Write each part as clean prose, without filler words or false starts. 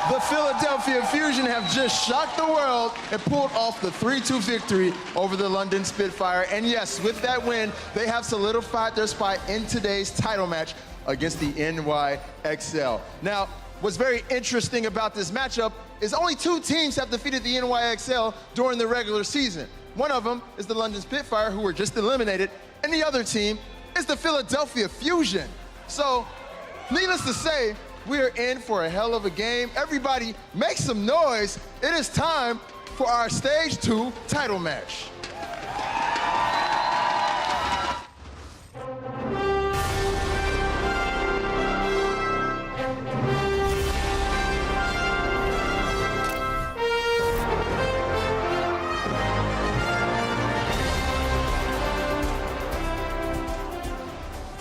The Philadelphia Fusion have just shocked the world and pulled off the 3-2 victory over the London Spitfire. And yes, with that win, they have solidified their spot in today's title match against the NYXL. Now, what's very interesting about this matchup is only 2 teams have defeated the NYXL during the regular season. One of them is the London Spitfire, who were just eliminated, and the other team is the Philadelphia Fusion. So, needless to say, we are in for a hell of a game. Everybody, make some noise. It is time for our Stage 2 title match.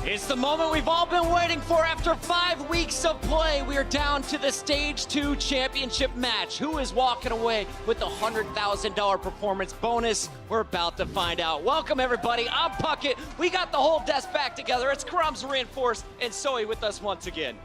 It's the moment we've all been waiting for. After 5 weeks of play, we are down to the Stage 2 championship match. Who is walking away with the $100,000 performance bonus? We're about to find out. Welcome, everybody. I'm Puckett. We got the whole desk back together. It's Crumbs Reinforced and Zoe with us once again.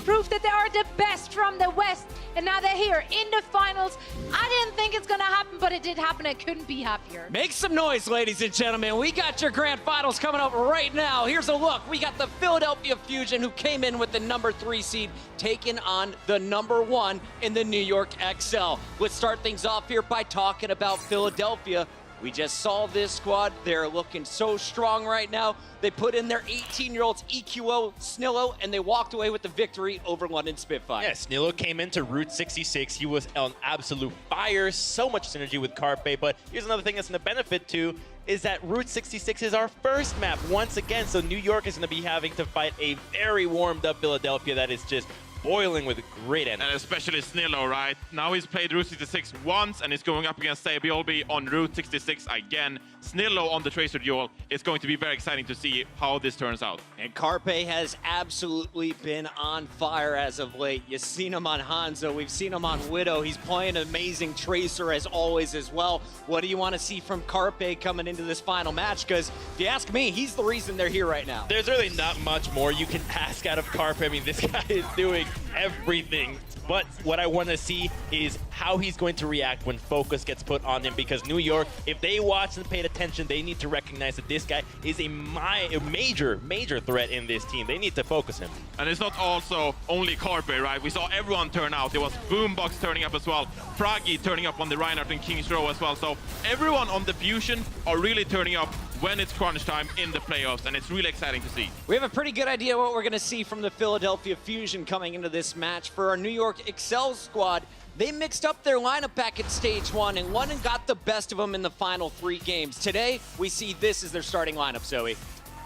Proof that they are the best from the West, and now they're here in the finals. I didn't think it's gonna happen, but it did happen. I couldn't be happier. Make some noise, ladies and gentlemen. We got your grand finals coming up right now. Here's a look. We got the Philadelphia Fusion, who came in with the number 3 seed, taking on the number 1 in the New York XL. Let's start things off here by talking about Philadelphia. We just saw this squad. They're looking so strong right now. They put in their 18-year-olds EQO, Snillo, and they walked away with the victory over London Spitfire. Yeah, Snillo came into Route 66. He was on absolute fire, so much synergy with Carpe. But here's another thing that's going to benefit too, is that Route 66 is our first map once again. So New York is going to be having to fight a very warmed up Philadelphia that is just boiling with great energy. And especially Snillo, right? Now he's played Route 66 once and he's going up against Sabiolbi on Route 66 again. Snillo on the Tracer duel. It's going to be very exciting to see how this turns out. And Carpe has absolutely been on fire as of late. You've seen him on Hanzo. We've seen him on Widow. He's playing an amazing Tracer as always as well. What do you want to see from Carpe coming into this final match? Because if you ask me, he's the reason they're here right now. There's really not much more you can ask out of Carpe. I mean, this guy is doing everything. But what I want to see is how he's going to react when focus gets put on him, because New York, if they watched and paid attention, they need to recognize that this guy is a major threat in this team. They need to focus him. And it's not also only Carpe, right? We saw everyone turn out. There was Boombox turning up as well. Froggy turning up on the Reinhardt and King's Row as well. So everyone on the Fusion are really turning up when it's crunch time in the playoffs, and it's really exciting to see. We have a pretty good idea what we're going to see from the Philadelphia Fusion coming into this match. For our New York Excel squad, they mixed up their lineup back at Stage 1 and won and got the best of them in the final 3 games. Today, we see this as their starting lineup, Zoe.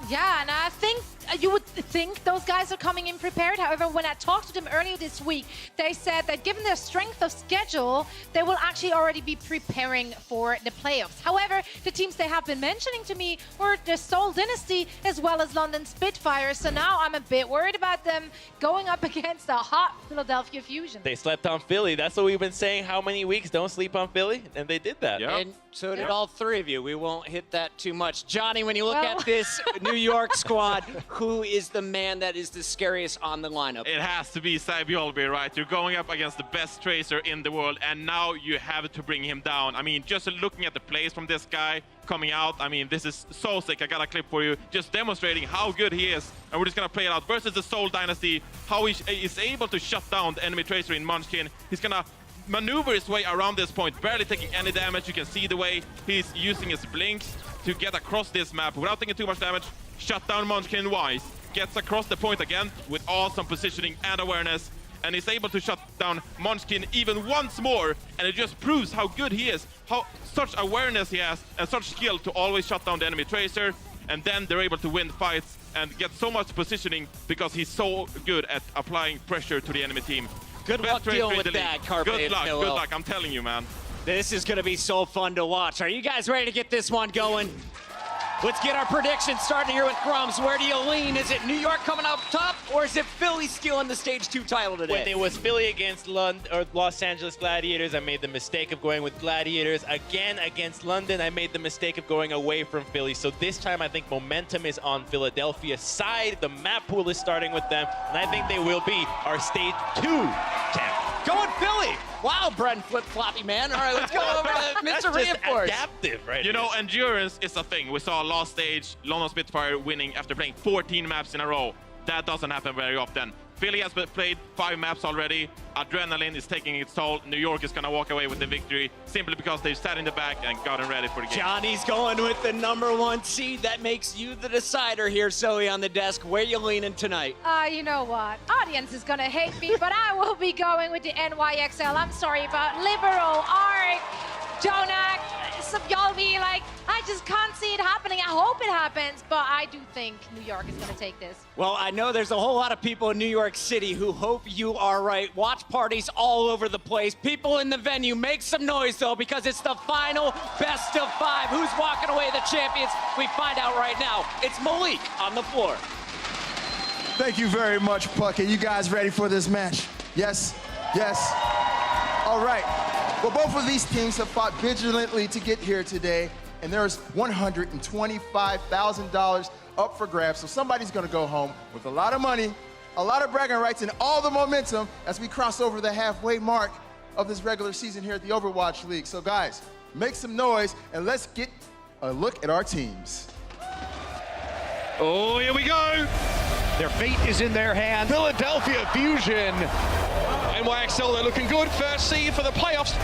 Yeah, and I think you would think those guys are coming in prepared. However, when I talked to them earlier this week, they said that given their strength of schedule, they will actually already be preparing for the playoffs. However, the teams they have been mentioning to me were the Seoul Dynasty as well as London Spitfire. So now I'm a bit worried about them going up against a hot Philadelphia Fusion. They slept on Philly. That's what we've been saying how many weeks, don't sleep on Philly, and they did that. Yep. And so did all 3 of you. We won't hit that too much. Johnny, when you look at this New York squad, who is the man that is the scariest on the lineup? It has to be Sabiolbi, right? You're going up against the best Tracer in the world, and now you have to bring him down. I mean, just looking at the plays from this guy coming out, I mean, this is so sick. I got a clip for you, just demonstrating how good he is. And we're just gonna play it out versus the Seoul Dynasty, how he is able to shut down the enemy Tracer in Munchkin. He's gonna maneuver his way around this point, barely taking any damage. You can see the way he's using his blinks to get across this map without taking too much damage. Shut down Munchkin Wise, gets across the point again with awesome positioning and awareness, and is able to shut down Munchkin even once more. And it just proves how good he is, how such awareness he has, and such skill to always shut down the enemy Tracer. And then they're able to win fights and get so much positioning because he's so good at applying pressure to the enemy team. Good luck dealing with that, Carpe. Good luck, I'm telling you, man. This is going to be so fun to watch. Are you guys ready to get this one going? Let's get our predictions starting here with Crumbs. Where do you lean? Is it New York coming up top, or is it Philly stealing the Stage 2 title today? When it was Philly against Los Angeles Gladiators, I made the mistake of going with Gladiators. Again, against London, I made the mistake of going away from Philly. So this time, I think momentum is on Philadelphia's side. The map pool is starting with them, and I think they will be our Stage 2 champ. Going Philly. Wow, Bren flip-floppy, man. All right, let's go over to That's Mr. just Reinforce. adaptive, right? You know, endurance is a thing. We saw last stage, London Spitfire winning after playing 14 maps in a row. That doesn't happen very often. Philly has played 5 maps already. Adrenaline is taking its toll. New York is going to walk away with the victory simply because they've sat in the back and gotten ready for the game. Johnny's going with the #1 seed. That makes you the decider here, Zoe, on the desk. Where you leaning tonight? You know what? Audience is gonna hate me, but I will be going with the NYXL. I'm sorry about Liberal, Ark, Jonak. Some y'all be like, I just can't see it happening. I hope it happens, but I do think New York is gonna take this. Well, I know there's a whole lot of people in New York City who hope you are right. Watch parties all over the place. People in the venue, make some noise, though, because it's the final best of 5. Who's walking away the champions? We find out right now. It's Malik on the floor. Thank you very much, Puckett. You guys ready for this match? Yes? Yes? All right. Well, both of these teams have fought vigilantly to get here today, and there's $125,000 up for grabs. So somebody's going to go home with a lot of money, a lot of bragging rights, and all the momentum as we cross over the halfway mark of this regular season here at the Overwatch League. So guys, make some noise, and let's get a look at our teams. Oh, here we go. Their fate is in their hands. Philadelphia Fusion. NYXL, they're looking good. First seed for the playoffs.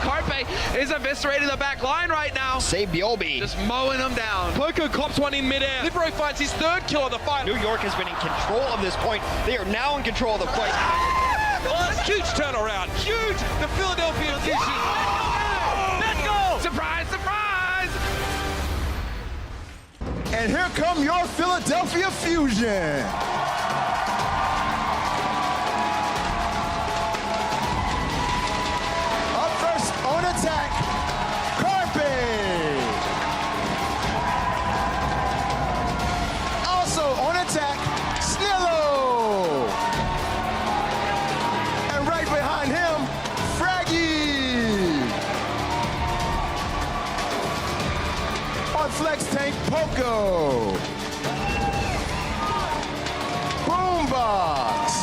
Carpe is eviscerating the back line right now. Save Biobi. Just mowing them down. Poco cops one in midair. Libero finds his 3rd kill of the fight. New York has been in control of this point. They are now in control of the play. Huge turnaround. Huge. The Philadelphia Fusion. Let's go. Surprise, surprise. And here come your Philadelphia Fusion. Up first on attack, Carpe. Also on attack, Snillo. And right behind him, Fraggy. On flex tank, Poco. Boombox.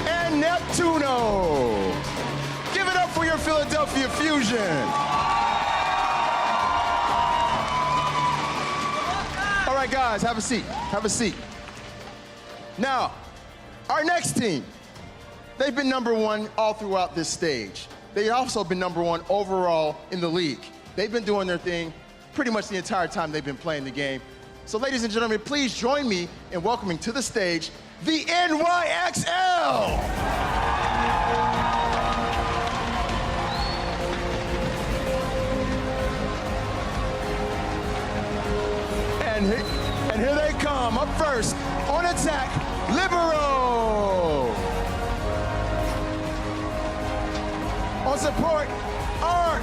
And Neptuno. Give it up for your Philadelphia Fusion. All right, guys, have a seat. Have a seat. Now, our next team, they've been #1 all throughout this stage. They've also been #1 overall in the league. They've been doing their thing pretty much the entire time they've been playing the game. So ladies and gentlemen, please join me in welcoming to the stage the NYXL. And here they come. Up first, on attack, Libero. On support, Ark.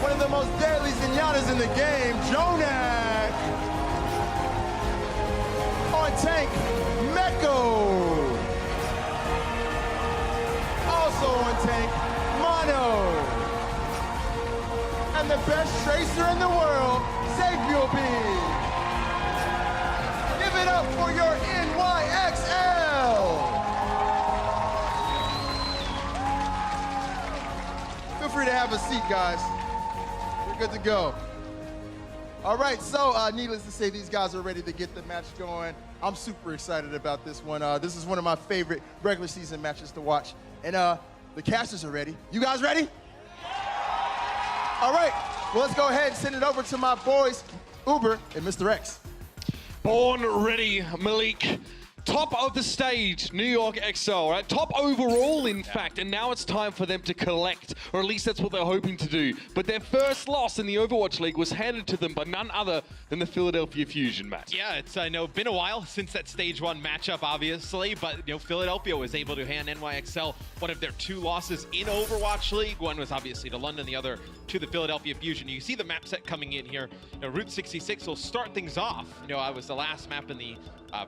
One of the most deadly Zenyatas in the game, Jonak. On tank, Meko. Also on tank, Mono. And the best tracer in the world, Xavier. Give it up for your NYXL. Feel free to have a seat, guys. We're good to go. All right, so needless to say, these guys are ready to get the match going. I'm super excited about this one. This is one of my favorite regular season matches to watch. And the casters are ready. You guys ready? All right, well, let's go ahead and send it over to my boys, Uber and Mr. X. Born ready, Malik. Top of the stage, New York XL, right? Top overall, in fact, and now it's time for them to collect, or at least that's what they're hoping to do. But their first loss in the Overwatch League was handed to them by none other than the Philadelphia Fusion, Matt. Yeah, it's I know been a while since that stage 1 matchup, obviously, but Philadelphia was able to hand NYXL one of their 2 losses in Overwatch League. One was obviously to London, the other to the Philadelphia Fusion. You see the map set coming in here. Route 66 will start things off. I was the last map in the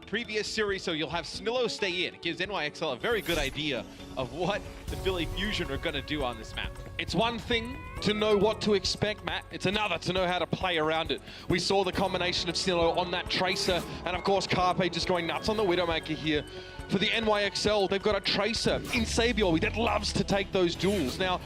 previous series, so you'll have Snillo stay in. It gives NYXL a very good idea of what the Philly Fusion are going to do on this map. It's one thing to know what to expect, Matt. It's another to know how to play around it. We saw the combination of Snillo on that Tracer, and of course Carpe just going nuts on the Widowmaker here. For the NYXL, they've got a Tracer in Sabiorby that loves to take those duels. Now,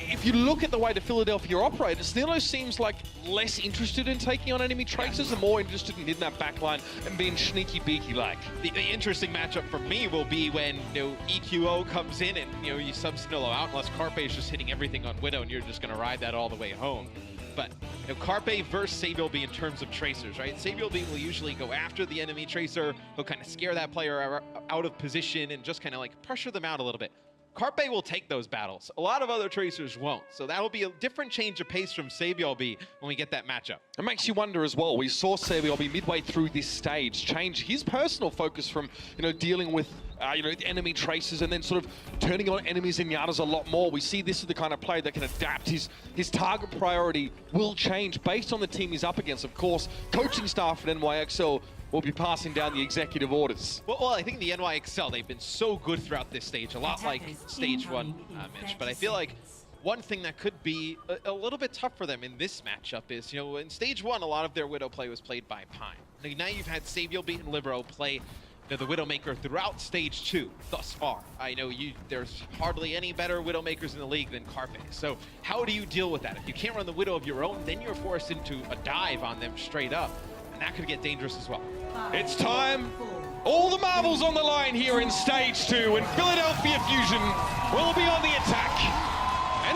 if you look at the way the Philadelphia operate, Snillo seems like less interested in taking on enemy Tracers and more interested in hitting that backline and being sneaky beaky-like. The interesting matchup for me will be when EQO comes in and you sub Snillo out, unless Carpe is just hitting everything on Widow and you're just going to ride that all the way home. But Carpe versus Sabiorby in terms of Tracers, right? Sabiorby will usually go after the enemy Tracer. He'll kind of scare that player out of position and just kind of like pressure them out a little bit. Carpe will take those battles. A lot of other Tracers won't. So that'll be a different change of pace from Sabiorby when we get that matchup. It makes you wonder as well. We saw Sabiorby midway through this stage change his personal focus from, dealing with the enemy Tracers and then sort of turning on enemies in Yadas a lot more. We see this is the kind of player that can adapt. His target priority will change based on the team he's up against. Of course, coaching staff at NYXL will be passing down the executive orders. Well, I think the NYXL, they've been so good throughout this stage, a lot like stage 1, Mitch, but I feel like one thing that could be a little bit tough for them in this matchup is, in stage 1, a lot of their Widow play was played by Pine. Now you've had Sabiorby and Libero play the Widowmaker throughout stage 2 thus far. I know there's hardly any better Widowmakers in the league than Carpe. So how do you deal with that? If you can't run the Widow of your own, then you're forced into a dive on them straight up, and that could get dangerous as well. It's time. All the marbles on the line here in stage 2, and Philadelphia Fusion will be on the attack.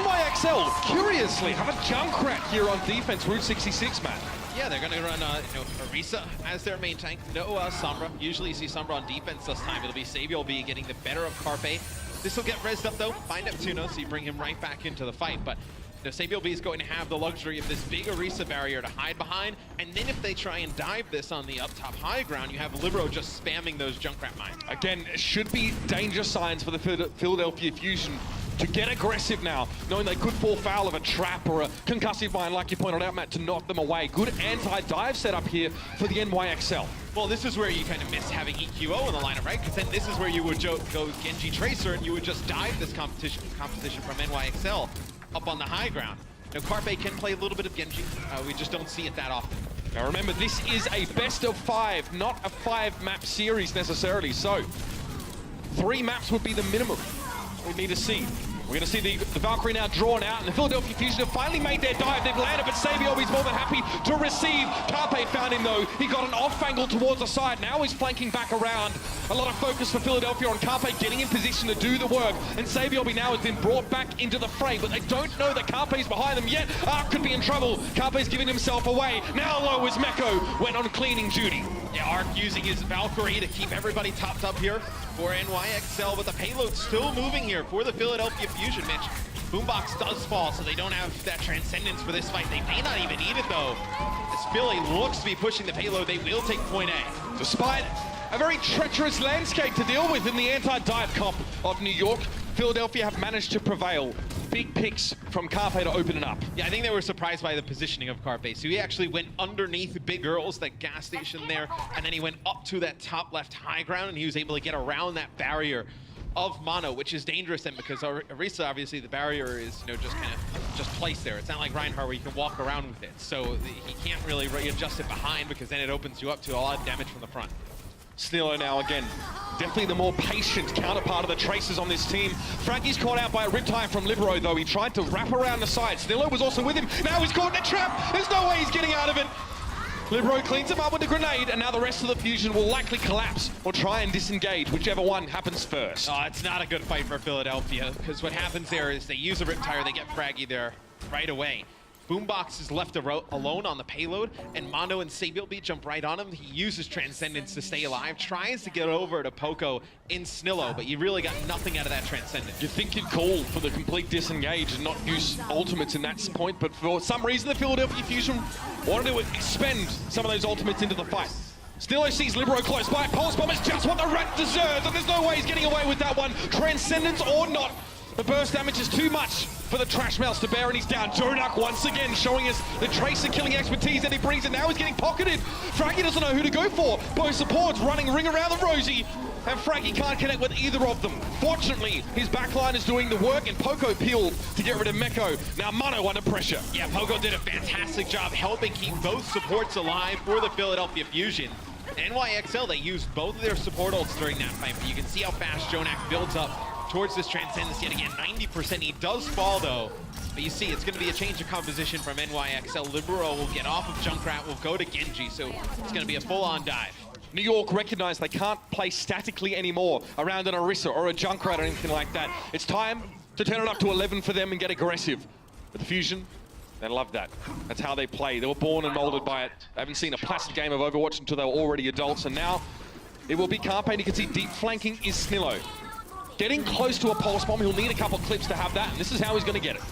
NYXL, curiously, have a Junkrat here on defense, Route 66, Matt. Yeah, they're going to run Orisa as their main tank. No Sombra. Usually you see Sombra on defense this time. It'll be Sabiorby getting the better of Carpe. This will get rezzed up, though, by Neptuno, so you bring him right back into the fight. But Sabiorby is going to have the luxury of this big Orisa barrier to hide behind, and then if they try and dive this on the up top high ground, you have Libero just spamming those Junkrat mines. Again, it should be danger signs for the Philadelphia Fusion to get aggressive now, knowing they could fall foul of a trap or a concussive mine, like you pointed out, Matt, to knock them away. Good anti-dive setup here for the NYXL. Well, this is where you kind of miss having EQO in the lineup, right? Because then this is where you would go Genji Tracer and you would just dive this composition from NYXL up on the high ground. Carpe can play a little bit of Genji. We just don't see it that often. Now remember, this is a best of 5, not a 5-map series necessarily. So 3 maps would be the minimum we need to see. We're going to see the Valkyrie now drawn out, and the Philadelphia Fusion have finally made their dive. They've landed, but Sabiorby's more than happy to receive. Carpe found him, though. He got an off angle towards the side. Now he's flanking back around. A lot of focus for Philadelphia on Carpe getting in position to do the work, and Sabiorby now has been brought back into the fray, but they don't know that Carpe's behind them yet. Arc could be in trouble. Carpe's giving himself away. Now low as Meko went on cleaning duty. Yeah, Arc using his Valkyrie to keep everybody topped up here for NYXL, but the payload's still moving here for the Philadelphia Fusion, Mitch. Boombox does fall, so they don't have that Transcendence for this fight. They may not even need it, though. As Philly looks to be pushing the payload, they will take point A. Despite a very treacherous landscape to deal with in the anti-dive comp of New York, Philadelphia have managed to prevail. Big picks from Carpe to open it up. Yeah, I think they were surprised by the positioning of Carpe. So he actually went underneath Big Earls, that gas station there, and then he went up to that top left high ground, and he was able to get around that barrier of Mono, which is dangerous then, because Orisa, obviously, the barrier is, just placed there. It's not like Reinhardt where you can walk around with it. So he can't really readjust it behind, because then it opens you up to a lot of damage from the front. Snillo now again, definitely the more patient counterpart of the Tracers on this team. Frankie's caught out by a riptide from Libero, though. He tried to wrap around the side. Snillo was also with him. Now he's caught in a trap. There's no way he's getting out of it. Libero cleans him up with a grenade, and now the rest of the Fusion will likely collapse or try and disengage, whichever one happens first. Oh, it's not a good fight for Philadelphia, because what happens there is they use a Riptire, they get Fraggy there right away. Boombox is left alone on the payload, and Mono and Sabielbeat jump right on him. He uses Transcendence to stay alive, tries to get over to Poco in Snillo, but you really got nothing out of that Transcendence. You think you'd call for the complete disengage and not use ultimates in that point, but for some reason the Philadelphia Fusion wanted to expend some of those ultimates into the fight. Snillo sees Libero close by. Pulse Bomb is just what the rat deserves, and there's no way he's getting away with that one. Transcendence or not, the burst damage is too much for the Trash Mouse to bear, and he's down. JJoNak once again showing us the Tracer killing expertise that he brings, and now he's getting pocketed. Fraggy doesn't know who to go for. Both supports running ring around the Rosie, and Fraggy can't connect with either of them. Fortunately, his backline is doing the work, and Poco peeled to get rid of Meko. Now Mono under pressure. Yeah, Poco did a fantastic job helping keep both supports alive for the Philadelphia Fusion. NYXL, they used both of their support ults during that fight, but you can see how fast JJoNak builds up towards this Transcendence yet again. 90%. He does fall though, but you see it's going to be a change of composition from NYXL. Libero will get off of Junkrat, will go to Genji, so it's going to be a full-on dive. New York recognize they can't play statically anymore around an Orisa or a Junkrat or anything like that. It's time to turn it up to 11 for them and get aggressive. But the Fusion, they love that. That's how they play. They were born and molded by it. They haven't seen a placid game of Overwatch until they were already adults, and now it will be Carpe. You can see deep flanking is Snillo. Getting close to a Pulse Bomb, he'll need a couple clips to have that, and this is how he's going to get it.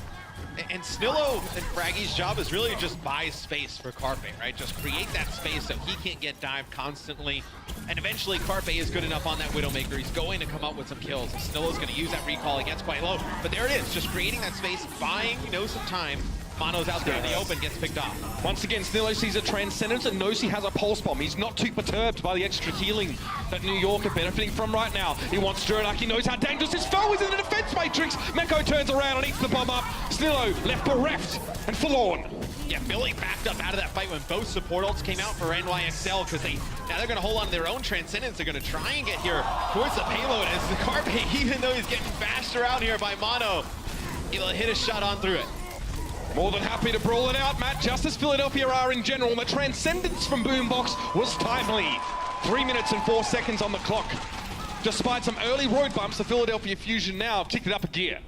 And Snillo and Fraggy's job is really just buy space for Carpe, right? Just create that space so he can't get dived constantly. And eventually Carpe is good enough on that Widowmaker. He's going to come up with some kills. And Snillo's going to use that recall. He gets quite low. But there it is, just creating that space, buying, some time. Mono's out there in the open, gets picked off. Once again, Snillo sees a Transcendence and knows he has a Pulse Bomb. He's not too perturbed by the extra healing that New York are benefiting from right now. He wants JJoNak, he knows how dangerous his foe is in the defense matrix. Meko turns around and eats the bomb up. Snillo left bereft and forlorn. Yeah, Philly backed up out of that fight when both support ults came out for NYXL, because now they're going to hold on to their own Transcendence. They're going to try and get here towards the payload as the Carpe, even though he's getting bashed around here by Mono, he'll hit a shot on through it. More than happy to brawl it out, Matt, just as Philadelphia are in general. The Transcendence from Boombox was timely. 3 minutes and 4 seconds on the clock. Despite some early road bumps, the Philadelphia Fusion now have ticked it up a gear.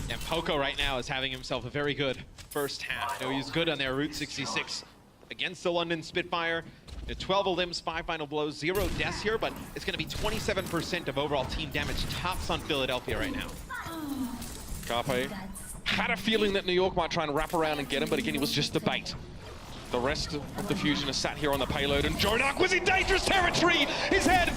And Poco right now is having himself a very good first half. He's good on their Route 66 against the London Spitfire. 12 limbs, 5 final blows, 0 deaths here, but it's going to be 27% of overall team damage. Tops on Philadelphia right now. Carpe had a feeling that New York might try and wrap around and get him, but again, it was just the bait. The rest of the Fusion are sat here on the payload, and JJoNak was in dangerous territory! His head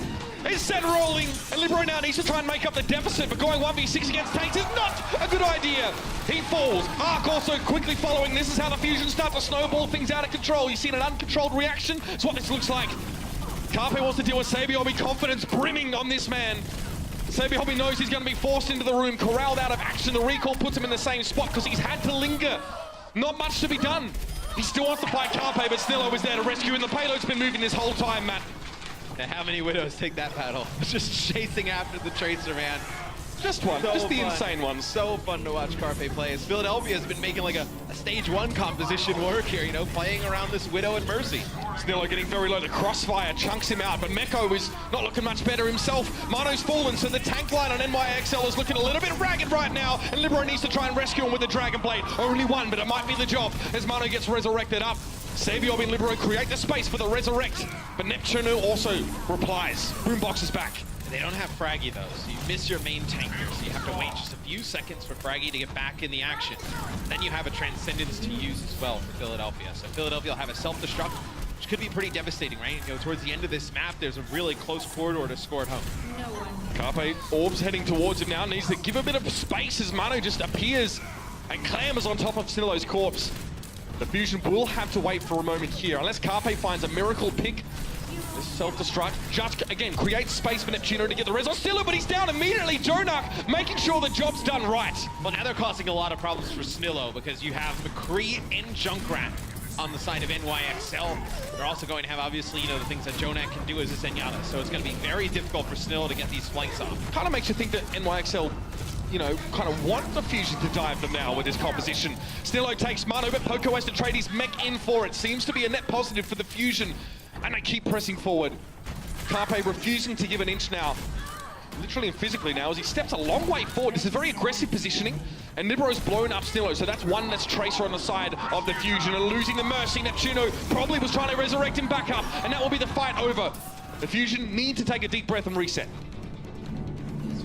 is set rolling, and Libero now needs to try and make up the deficit, but going 1v6 against Tanks is not a good idea. He falls. Arc also quickly following. This is how the Fusion start to snowball things out of control. You've seen an uncontrolled reaction. It's what this looks like. Carpe wants to deal with Sabielbeat, confidence brimming on this man. Sabielbeat knows he's going to be forced into the room, corralled out of action. The recall puts him in the same spot because he's had to linger. Not much to be done. He still wants to fight Carpe, but Snillo is there to rescue, and the payload's been moving this whole time, Matt. And how many Widows take that battle? Just chasing after the Tracer, man. Just one, So just the fun. insane ones. So fun to watch Carpe play. As Philadelphia has been making like a stage 1 composition work here, playing around this Widow and Mercy. Snillo getting very low. The crossfire chunks him out, but Meko is not looking much better himself. Mono's fallen, so the tank line on NYXL is looking a little bit ragged right now, and Libero needs to try and rescue him with the Dragon Blade. Only one, but it might be the job as Mono gets resurrected up. Sabielbeat and Libero create the space for the resurrect, but Neptune also replies. Boombox is back. They don't have Fraggy though, so you miss your main tank here, so you have to wait just a few seconds for Fraggy to get back in the action. Then you have a Transcendence to use as well for Philadelphia. So Philadelphia will have a self-destruct, which could be pretty devastating, right? Towards the end of this map, there's a really close corridor to score at home. Carpe, Orbs heading towards him now, needs to give a bit of space as Mono just appears and clambers on top of Snillo's corpse. The Fusion will have to wait for a moment here, unless Carpe finds a miracle pick. This self-destruct, just again, creates space for Neptuno to get the res on Snillo, but he's down immediately. JJoNak making sure the job's done right. Well, now they're causing a lot of problems for Snillo because you have McCree and Junkrat on the side of NYXL. They're also going to have, obviously, the things that JJoNak can do as a Zenyatta, so it's going to be very difficult for Snillo to get these flanks off. Kind of makes you think that NYXL, kind of want the Fusion to dive them now with this composition. Snillo takes Mono, but Poco has to trade his mech in for it. Seems to be a net positive for the Fusion, and they keep pressing forward. Carpe refusing to give an inch now. literally and physically now, as he steps a long way forward. This is very aggressive positioning, and Nibiru's blown up Snillo, so that's one that's Tracer on the side of the Fusion, and losing the Mercy. Neptuno probably was trying to resurrect him back up, and that will be the fight over. The Fusion need to take a deep breath and reset.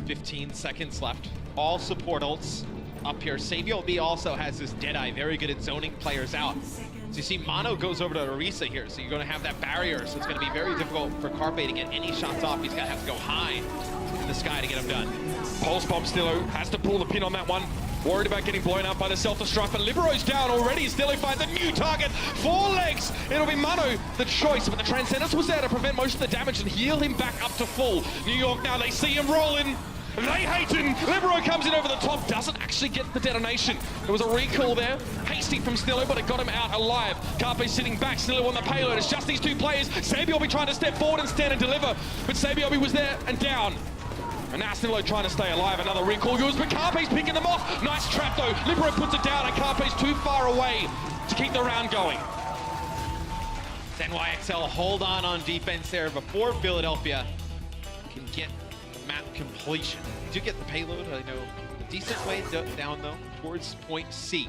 15 seconds left. All support ults up here. Sabio B also has this Deadeye, very good at zoning players out. So you see Mono goes over to Orisa here, so you're going to have that barrier, so it's going to be very difficult for Carpe to get any shots off. He's going to have to go high in the sky to get them done. Pulse Bomb Snillo has to pull the pin on that one. Worried about getting blown up by the self-destruct, but Libero's down already. Snillo finds a new target. 4 legs. It'll be Mono the choice, but the Transcendence was there to prevent most of the damage and heal him back up to full. New York now, they see him rolling. They hate him. Libero comes in over the top, doesn't actually get the detonation. There was a recall there, hasty from Snillo, but it got him out alive. Carpe sitting back, Snillo on the payload. It's just these two players. Sabiobi trying to step forward instead and deliver, but Sabiobi was there and down. And now Snillo trying to stay alive. Another recall used, but Carpe's picking them off. Nice trap though. Libero puts it down, and Carpe's too far away to keep the round going. NYXL hold on defense there before Philadelphia can get map completion. Do get the payload, I know, a decent way down though, towards point C.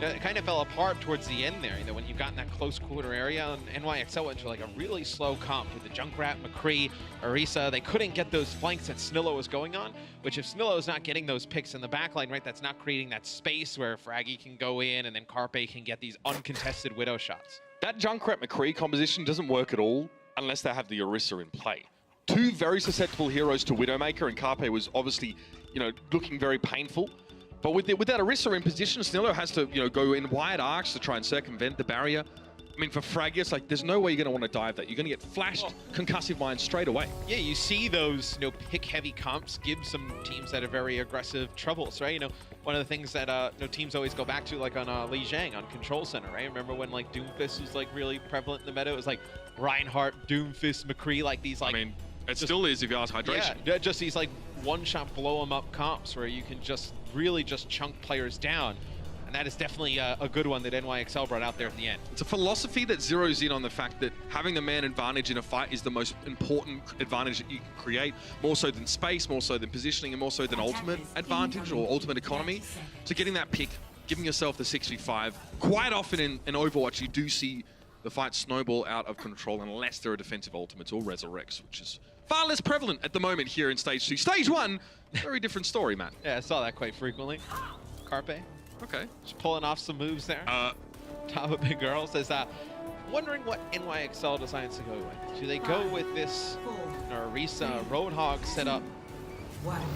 It kind of fell apart towards the end there, you know, when you got in that close quarter area, and NYXL went to like a really slow comp with the Junkrat, McCree, Orisa. They couldn't get those flanks that Snillo was going on, which if Snillo is not getting those picks in the backline, right, that's not creating that space where Fraggy can go in and then Carpe can get these uncontested Widow shots. That Junkrat McCree composition doesn't work at all unless they have the Orisa in play. Two very susceptible heroes to Widowmaker, and Carpe was obviously, you know, looking very painful. But with that Orisa in position, Snillo has to, you know, go in wide arcs to try and circumvent the barrier. I mean, for Fraggy, it's like, there's no way you're going to want to dive that. You're going to get flashed concussive mines straight away. Yeah, you see those, you know, pick-heavy comps give some teams that are very aggressive troubles, right? You know, one of the things that you know, teams always go back to, like on Li Zhang on Control Center, right? Remember when like Doomfist was like really prevalent in the meta? It was like Reinhardt, Doomfist, McCree, like these like. I mean, it still is if you ask hydration. Yeah, just these like one-shot blow-em-up comps where you can just really just chunk players down. And that is definitely a good one that NYXL brought out there at the end. It's a philosophy that zeroes in on the fact that having the man advantage in a fight is the most important advantage that you can create, more so than space, more so than positioning, and more so than ultimate advantage or ultimate economy. So getting that pick, giving yourself the 6v5. Quite often in Overwatch, you do see the fight snowball out of control unless there are defensive ultimates or resurrects, which is far less prevalent at the moment here in Stage 2. Stage 1, very different story, Matt. Yeah, I saw that quite frequently. Carpe. Okay. Just pulling off some moves there. Top of Big Girl says, wondering what NYXL decides to go with. Do they go with this Orisa Roadhog setup?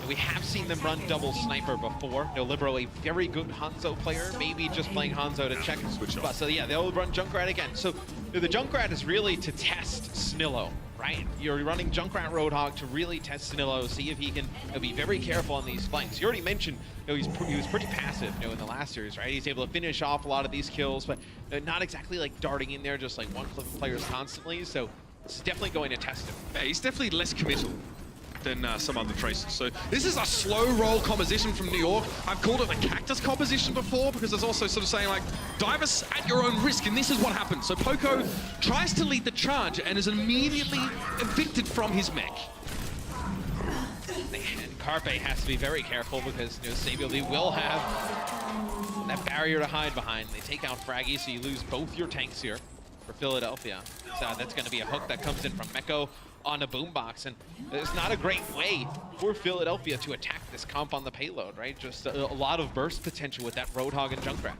We have seen them run double sniper before. You know, Libero, a very good Hanzo player, maybe just playing Hanzo to check. But, so yeah, they'll run Junkrat again. So the Junkrat is really to test Snillo, right? You're running Junkrat Roadhog to really test Snillo, see if he can be very careful on these flanks. You already mentioned, you know, he was pretty passive, you know, in the last series, right? He's able to finish off a lot of these kills, but not exactly like darting in there, just like one-click players constantly. So this is definitely going to test him. Yeah, he's definitely less committal than some other Tracers. So this is a slow roll composition from New York. I've called it the cactus composition before because it's also sort of saying like, dive us at your own risk, and this is what happens. So Poco tries to lead the charge and is immediately evicted from his mech. And Carpe has to be very careful because, you know, Sabio Lee will have that barrier to hide behind. They take out Fraggy, so you lose both your tanks here for Philadelphia. So that's going to be a hook that comes in from Meko on a boombox, and it's not a great way for Philadelphia to attack this comp on the payload, right? Just a lot of burst potential with that Roadhog and Junkrat.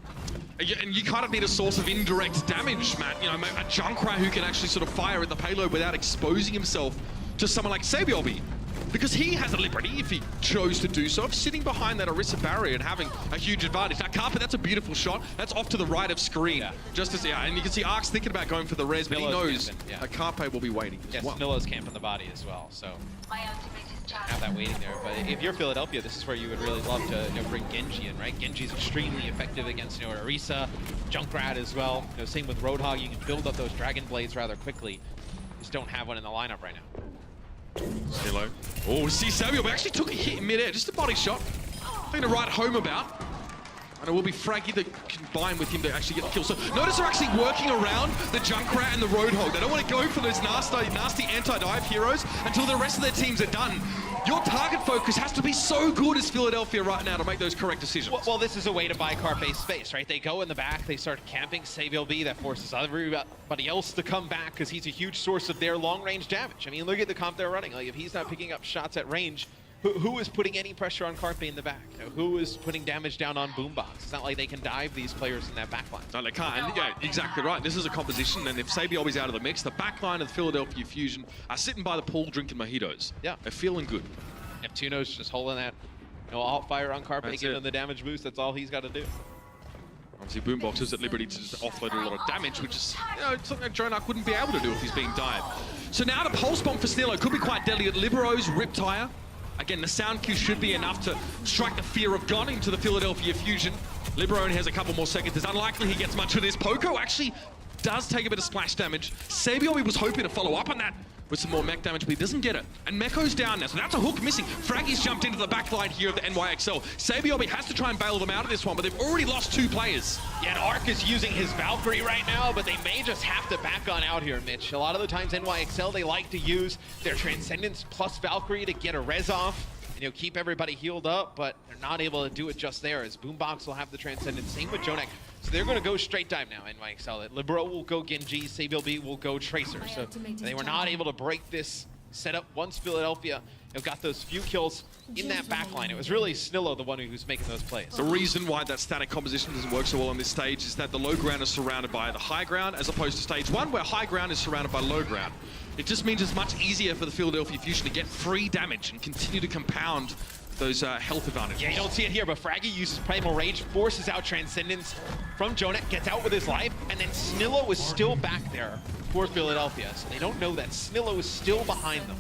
And you kind of need a source of indirect damage, Matt. You know, a Junkrat who can actually sort of fire at the payload without exposing himself to someone like Sabiobi. Because he has a liberty, if he chose to do so, of sitting behind that Orisa barrier and having a huge advantage. Now, Carpe, that's a beautiful shot. That's off to the right of screen. Yeah. Just as, yeah, and you can see Ark's thinking about going for the res, but he knows that Carpe will be waiting as well. Snillo's camping the body as well, so have that waiting there. But if you're Philadelphia, this is where you would really love to, you know, bring Genji in, right? Genji's extremely effective against, you know, Orisa, Junkrat as well. You know, same with Roadhog. You can build up those Dragon Blades rather quickly. Just don't have one in the lineup right now. Snillo. Oh, see Sabio, but actually took a hit in midair, just a body shot. Thing to write home about. And it will be Fraggy that combine with him to actually get the kill. So notice they're actually working around the Junkrat and the Roadhog. They don't want to go for those nasty anti-dive heroes until the rest of their teams are done. Your target focus has to be so good as Philadelphia right now to make those correct decisions. Well, this is a way to buy Carpe's space, right? They go in the back, they start camping Savior B. That forces everybody else to come back because he's a huge source of their long-range damage. I mean, look at the comp they're running. Like, if he's not picking up shots at range, who is putting any pressure on Carpe in the back? You know, who is putting damage down on Boombox? It's not like they can dive these players in that backline. No, they can't. And yeah, exactly right. This is a composition, and if Sabiobi's out of the mix, the backline of the Philadelphia Fusion are sitting by the pool drinking mojitos. Yeah. They're feeling good. Neptuno's just holding that, alt fire on Carpe, giving him the damage boost. That's all he's got to do. Obviously, Boombox is at liberty to just offload a lot of damage, which is, something that Jonak wouldn't be able to do if he's being dived. So now the Pulse Bomb for Snillo could be quite deadly. At Libero's Riptire. Again, the sound cue should be enough to strike the fear of God into the Philadelphia Fusion. Libero only has a couple more seconds. It's unlikely he gets much of this. Poco actually does take a bit of splash damage. Sabiobi was hoping to follow up on that with some more mech damage, but he doesn't get it. And Meko's down now, so that's a hook missing. Fraggy's jumped into the back line here of the NYXL. Sabiobi has to try and bail them out of this one, but they've already lost 2 players. Yeah, and Arc is using his Valkyrie right now, but they may just have to back on out here, Mitch. A lot of the times NYXL, they like to use their Transcendence plus Valkyrie to get a res off, and keep everybody healed up, but they're not able to do it just there, as Boombox will have the Transcendence. Same with Jonak. So they're going to go straight dive now, NYXL. Libero will go Genji, Savior B will go Tracer. So they were not able to break this setup once Philadelphia got those few kills in that backline. It was really Snillo the one who's making those plays. The reason why that static composition doesn't work so well on this stage is that the low ground is surrounded by the high ground, as opposed to stage 1, where high ground is surrounded by low ground. It just means it's much easier for the Philadelphia Fusion to get free damage and continue to compound those health advantages. Yeah, you don't see it here, but Fraggy uses Primal Rage, forces out Transcendence from Jonak, gets out with his life, and then Snillo is still back there for Philadelphia. So they don't know that Snillo is still behind them.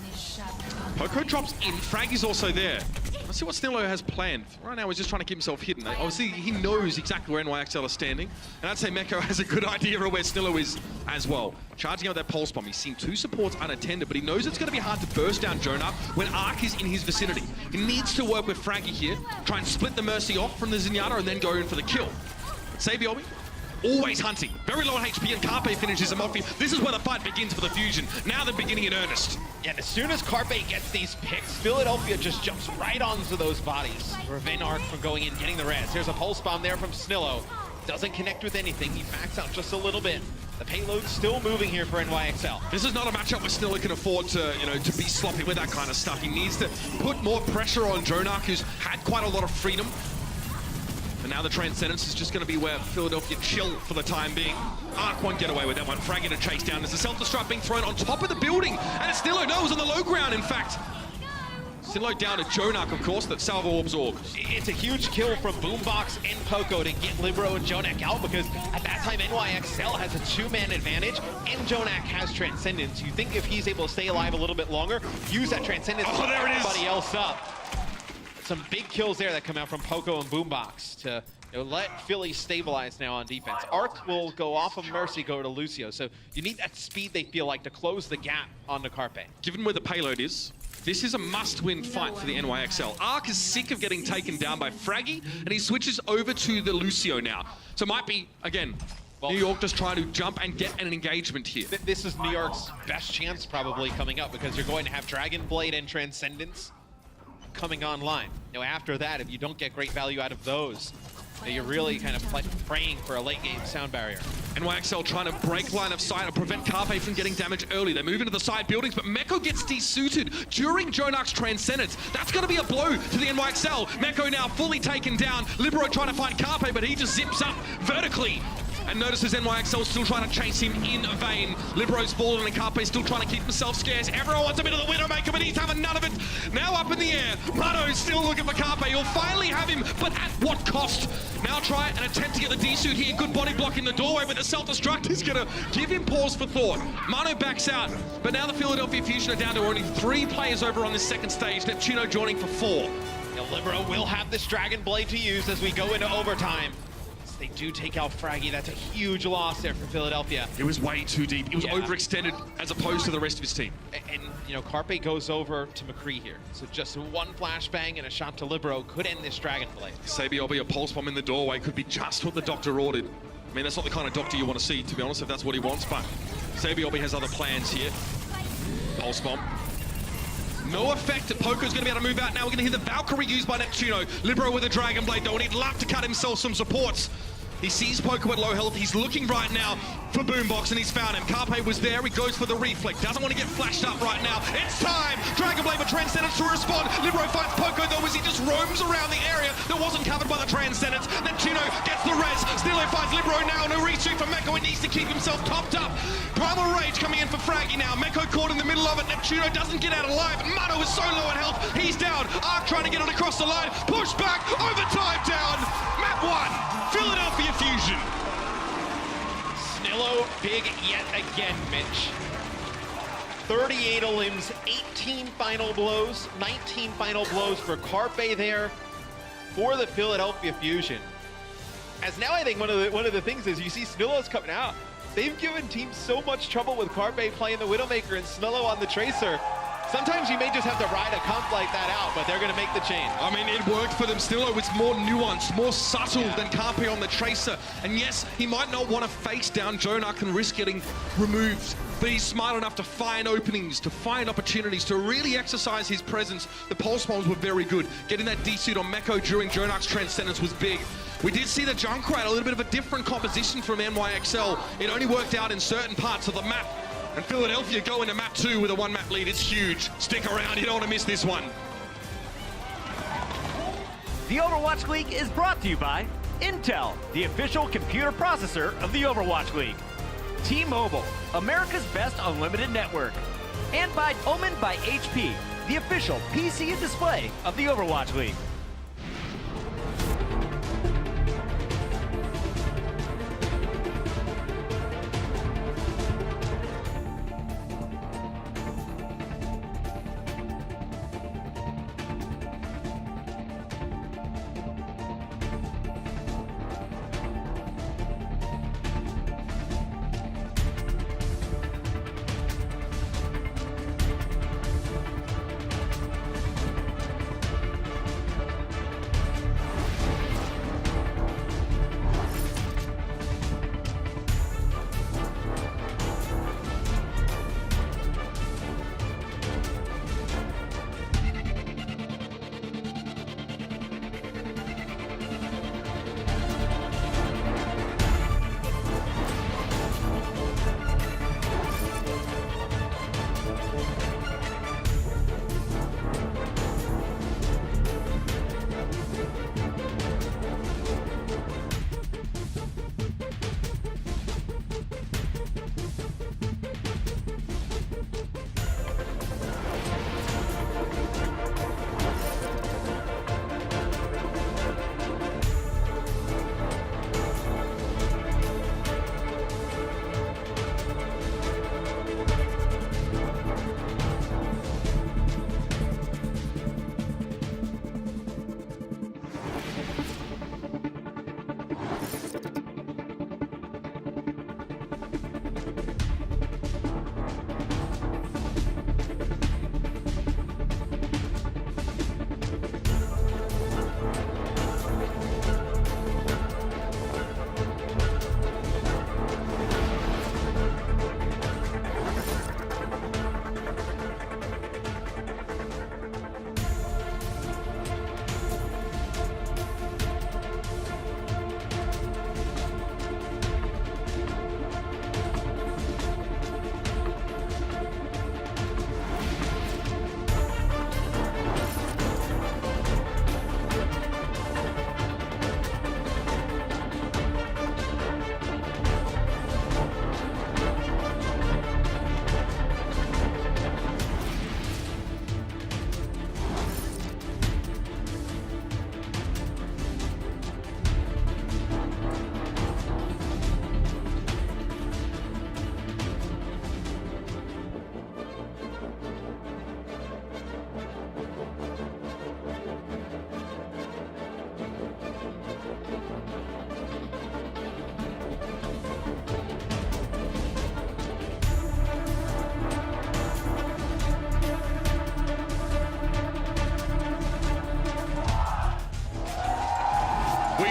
Poco drops in, Fraggy's also there. Let's see what Snillo has planned. Right now he's just trying to keep himself hidden. Obviously he knows exactly where NYXL are standing, and I'd say Meko has a good idea of where Snillo is as well. Charging out that Pulse Bomb, he's seen 2 supports unattended, but he knows it's going to be hard to burst down Jonak when Arc is in his vicinity. He needs to work with Fraggy here, try and split the Mercy off from the Zenyatta and then go in for the kill. But Sabiobi, always hunting. Very low on HP, and Carpe finishes him off here. This is where the fight begins for the Fusion. Now they're beginning in earnest. Yeah, and as soon as Carpe gets these picks, Philadelphia just jumps right onto those bodies. Prevent Arc from going in, getting the res. There's a Pulse Bomb there from Snillo. Doesn't connect with anything. He backs out just a little bit. The payload's still moving here for NYXL. This is not a matchup where Snillo can afford to, to be sloppy with that kind of stuff. He needs to put more pressure on Jonak, who's had quite a lot of freedom. And now the Transcendence is just going to be where Philadelphia chill for the time being. Arc won't get away with that one. Fraggy to chase down. There's a self-destruct being thrown on top of the building. And it's Snillo. No, it was on the low ground, in fact. Snillo down to Jonak, of course, that Salvo Orbs Org. It's a huge kill from Boombox and Poco to get Libero and Jonak out, because at that time NYXL has a 2-man advantage and Jonak has Transcendence. You think if he's able to stay alive a little bit longer, use that Transcendence to put everybody else up. Some big kills there that come out from Poco and Boombox to let Philly stabilize now on defense. Arc will go off of Mercy, go to Lucio. So you need that speed, they feel like, to close the gap onto Carpe. Given where the payload is, this is a must-win fight for the NYXL. Arc is sick of getting taken down by Fraggy, and he switches over to the Lucio now. So it might be, again, New York just trying to jump and get an engagement here. This is New York's best chance probably coming up, because you're going to have Dragon Blade and Transcendence coming online. After that, if you don't get great value out of those, you're really kind of praying for a late game sound barrier. NYXL trying to break line of sight or prevent Carpe from getting damage early. They move into the side buildings, but Meko gets desuited during Jonak's Transcendence. That's going to be a blow to the NYXL. Meko now fully taken down. Libero trying to find Carpe, but he just zips up vertically. And notices NYXL still trying to chase him in vain. Libero's fallen and Carpe still trying to keep himself scarce. Everyone wants a bit of the Widowmaker, but he's having none of it. Now up in the air. Mano's still looking for Carpe. He'll finally have him, but at what cost? Now try and attempt to get the D-suit here. Good body block in the doorway, but the self-destruct is going to give him pause for thought. Mano backs out, but now the Philadelphia Fusion are down to only 3 players over on this second stage. Neptuno joining for 4. Libero will have this Dragon Blade to use as we go into overtime. they do take out Fraggy. That's a huge loss there for Philadelphia. It was way too deep. It was overextended as opposed to the rest of his team. And, you know, Carpe goes over to McCree here. So just one flashbang and a shot to Libero could end this Dragonblade. Sabiobi, a pulse bomb in the doorway, could be just what the doctor ordered. I mean, that's not the kind of doctor you want to see, to be honest, if that's what he wants, but Sabiobi has other plans here. Pulse bomb. No effect. Poko's going to be able to move out now. We're going to hear the Valkyrie used by Neptuno. Libero with a Dragon Blade, though, and he'd love to cut himself some supports. He sees Poko at low health. He's looking right now for Boombox, and he's found him. Carpe was there. He goes for the reflect. Doesn't want to get flashed up right now. It's time! Dragon Blade with Transcendence to respond. Libero finds Poko, though, as he just roams around the area that wasn't covered by the Transcendence. Neptuno gets the res. Stilo finds Libero now. No reshoot for Meko. He needs to keep himself topped up. Primal Rage coming in for Fraggy now. Meko caught in the middle of it. Neptuno doesn't get out alive. Mano is so low in health. He's down. Arc trying to get it across the line. Push back. Overtime down. Map 1. Philadelphia Fusion. Snillo big yet again, Mitch. 38 limbs, 18 final blows, 19 final blows for Carpe there for the Philadelphia Fusion. As now I think one of the things is you see Snillo's coming out. They've given teams so much trouble with Carpe playing the Widowmaker and Snillo on the Tracer. Sometimes you may just have to ride a comp like that out, but they're going to make the change. I mean, it worked for them. Still, it's more nuanced, more subtle than Carpe on the Tracer. And yes, he might not want to face down Jonak and risk getting removed, but he's smart enough to find openings, to find opportunities, to really exercise his presence. The pulse bombs were very good. Getting that D-suit on Meko during Jonak's Transcendence was big. We did see the Junkrat, a little bit of a different composition from NYXL. It only worked out in certain parts of the map. And Philadelphia go into map 2 with a 1-map lead. It's huge. Stick around, you don't want to miss this one. The Overwatch League is brought to you by Intel, the official computer processor of the Overwatch League. T-Mobile, America's best unlimited network. And by Omen by HP, the official PC and display of the Overwatch League.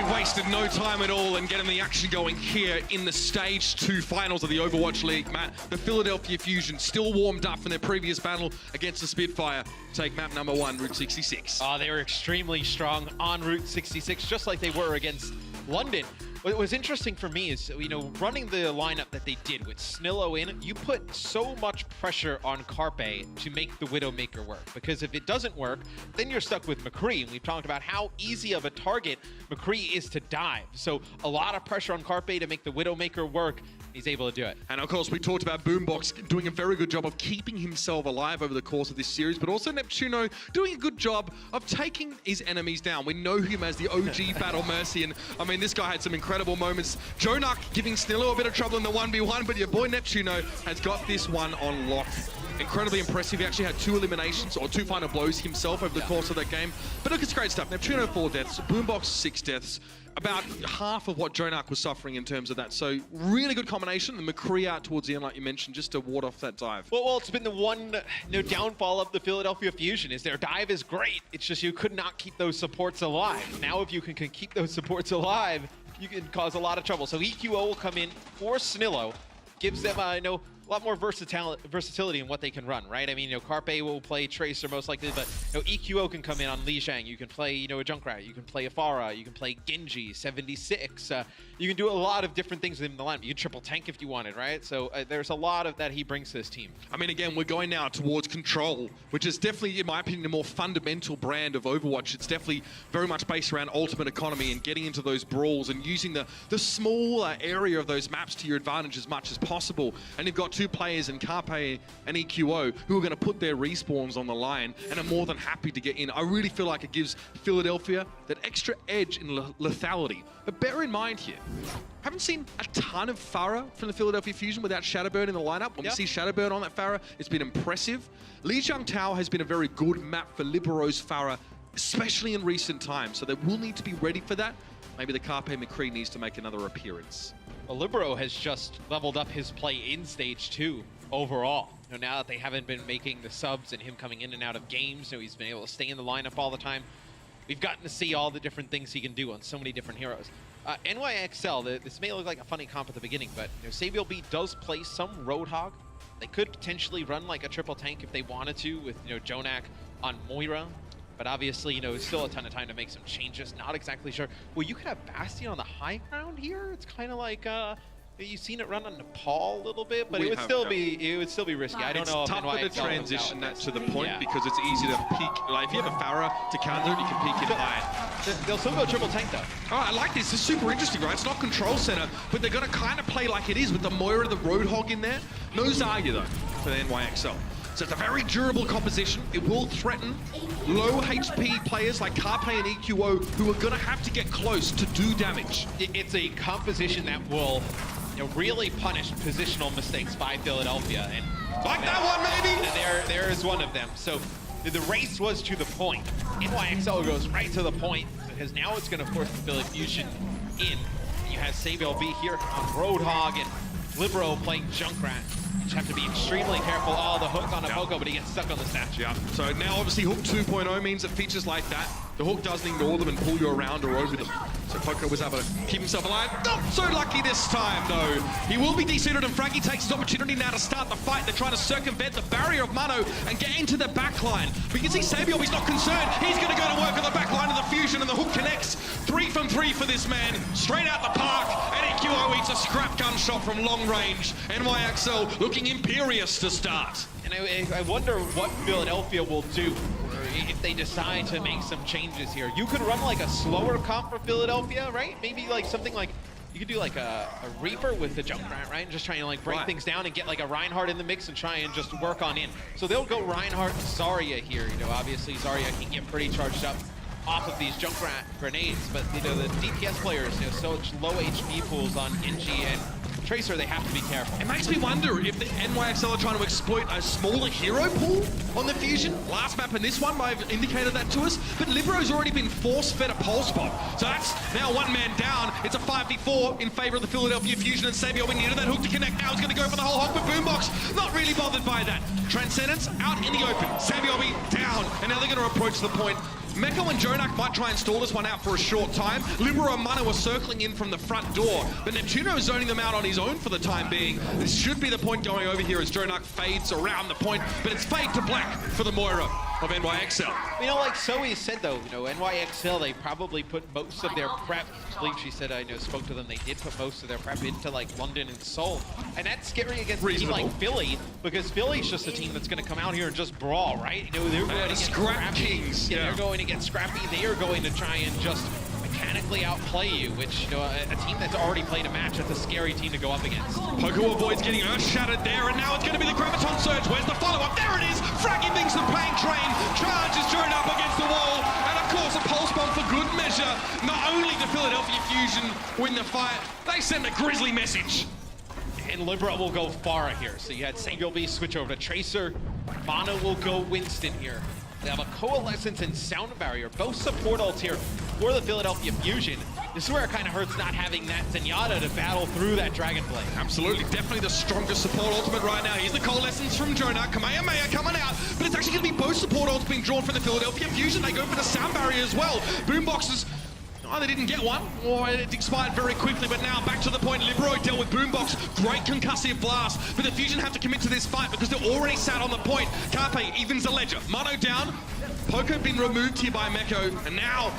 They've wasted no time at all and getting the action going here in the Stage 2 finals of the Overwatch League. Matt, the Philadelphia Fusion still warmed up from their previous battle against the Spitfire. Take map number 1, Route 66. They were extremely strong on Route 66, just like they were against London. What was interesting for me is, running the lineup that they did with Snillo in, you put so much pressure on Carpe to make the Widowmaker work. Because if it doesn't work, then you're stuck with McCree. And we've talked about how easy of a target McCree is to dive. So a lot of pressure on Carpe to make the Widowmaker work. He's able to do it. And of course, we talked about Boombox doing a very good job of keeping himself alive over the course of this series, but also Neptuno doing a good job of taking his enemies down. We know him as the OG Battle Mercy, and I mean, this guy had some incredible moments. Jonak giving Snillo a bit of trouble in the 1v1, but your boy Neptuno has got this one on lock. Incredibly impressive. He actually had 2 eliminations, or 2 final blows himself over the course of that game. But look, it's great stuff. Neptuno 4 deaths, Boombox 6 deaths. About half of what Jonak was suffering in terms of that. So really good combination. The McCree out towards the end, like you mentioned, just to ward off that dive. Well, it's been the one downfall of the Philadelphia Fusion is their dive is great. It's just you could not keep those supports alive. Now if you can keep those supports alive, you can cause a lot of trouble. So EQO will come in for Snillo, gives them a lot more versatility in what they can run, right? I mean, Carpe will play Tracer most likely, but EQO can come in on Li Shang. You can play, a Junkrat. You can play a Pharah. You can play Genji, 76. You can do a lot of different things within the lineup. You can triple tank if you wanted, right? So there's a lot of that he brings to this team. I mean, again, we're going now towards Control, which is definitely, in my opinion, a more fundamental brand of Overwatch. It's definitely very much based around ultimate economy and getting into those brawls and using the smaller area of those maps to your advantage as much as possible. And you've got 2 players in Carpe and EQO who are going to put their respawns on the line and are more than happy to get in. I really feel like it gives Philadelphia that extra edge in lethality. But bear in mind here, haven't seen a ton of Pharah from the Philadelphia Fusion without Shadowburn in the lineup. When we see Shadowburn on that Pharah, it's been impressive. Lijiang Tao has been a very good map for Libero's Pharah, especially in recent times. So they will need to be ready for that. Maybe the Carpe McCree needs to make another appearance. Well, Libero has just leveled up his play in Stage 2 overall. Now that they haven't been making the subs and him coming in and out of games, he's been able to stay in the lineup all the time. We've gotten to see all the different things he can do on so many different heroes. NYXL, this may look like a funny comp at the beginning, but Sabiel B does play some Roadhog. They could potentially run like a triple tank if they wanted to with Jonak on Moira. But obviously, still a ton of time to make some changes. Not exactly sure. Well, you could have Bastion on the high ground here. It's kind of like you've seen it run on Nepal a little bit, but it would still be risky. I don't know if tougher to transition that to the point because it's easy to peek. Like if you have a Pharah to counter it, you can peek it high. They'll still go triple tank though. All right, I like this. It's super interesting, right? It's not control center, but they're gonna kind of play like it is with the Moira, the Roadhog in there. No Zarya though for the NYXL. So it's a very durable composition. It will threaten low HP players like Carpe and EQO who are gonna have to get close to do damage. It's a composition that will really punish positional mistakes by Philadelphia. And like that one, maybe? And there is one of them. So the race was to the point. NYXL goes right to the point because now it's gonna force the Philly Fusion in. You have Sabiel B here on Roadhog and Libero playing Junkrat. You have to be extremely careful. Oh, the hook on a Poco, but he gets stuck on the snatch. Yeah, so now obviously Hook 2.0 means that features like that, the Hook doesn't ignore them and pull you around or over them. So Poco was able to keep himself alive. Not so lucky this time, though. He will be desuited, and Frankie takes his opportunity now to start the fight. They're trying to circumvent the barrier of Mano and get into the backline. We can see Sabiel, he's not concerned. He's going to go to work on the backline of the Fusion, and the Hook connects. 3 from 3 for this man. Straight out the park, and EQO eats a scrap gun shot from long range. NYXL looking imperious to start. And I wonder what Philadelphia will do if they decide to make some changes here. You could run like a slower comp for Philadelphia, right? Maybe like something like, you could do like a Reaper with the Junkrat, right? And just trying to like break things down and get like a Reinhardt in the mix and try and just work on in. So they'll go Reinhardt and Zarya here. Obviously Zarya can get pretty charged up off of these Junkrat grenades, but the DPS players, such low HP pools on Genji and Tracer, they have to be careful. It makes me wonder if the NYXL are trying to exploit a smaller hero pool on the Fusion. Last map and this one might have indicated that to us, but Libero's already been force-fed a pulse bomb. So that's now 1 man down. It's a 5v4 in favor of the Philadelphia Fusion, and Sabiel winging into that hook to connect. Now he's going to go for the whole hog, but Boombox not really bothered by that. Transcendence out in the open. Sabiel down, and now they're going to approach the point. Meko and Jonak might try and stall this one out for a short time. Libero and Mana are circling in from the front door, but Neptuno is zoning them out on his own for the time being. This should be the point going over here as Jonak fades around the point, but it's fade to black for the Moira of NYXL. You know, like Zoe said though, you know, NYXL, they probably put most of their prep, I believe she said, I know, spoke to them, they did put most of their prep into like London and Seoul. And that's scary against a team like Philly, because Philly's just a team that's going to come out here and just brawl, right? You know, they're going to get Scrap Kings. Yeah, they're going to get scrappy. They are going to try and just mechanically outplay you, which, you know, a team that's already played a match, that's a scary team to go up against. Poco avoids getting earth-shattered there, and now it's going to be the Graviton Surge. Where's the follow-up? There it is! Fraggy thinks the pain train charges Joan up against the wall, and of course a pulse bomb for good measure. Not only did Philadelphia Fusion win the fight, they send a grisly message. And Libero will go Pharah here. So you had Samuel B switch over to Tracer. Mana will go Winston here. They have a Coalescence and Sound Barrier, both support ults here for the Philadelphia Fusion. This is where it kind of hurts not having that Zenyatta to battle through that Dragon Blade. Absolutely, definitely the strongest support ultimate right now. Here's the Coalescence from Jonak, Kamehameha coming out, but it's actually going to be both support ults being drawn from the Philadelphia Fusion. They go for the Sound Barrier as well. Boomboxes either didn't get one, or it expired very quickly, but now back to the point. Libero dealt with Boombox, great concussive blast, but the Fusion have to commit to this fight because they're already sat on the point. Carpe evens the ledger. Mono down, Poco been removed here by Meko, and now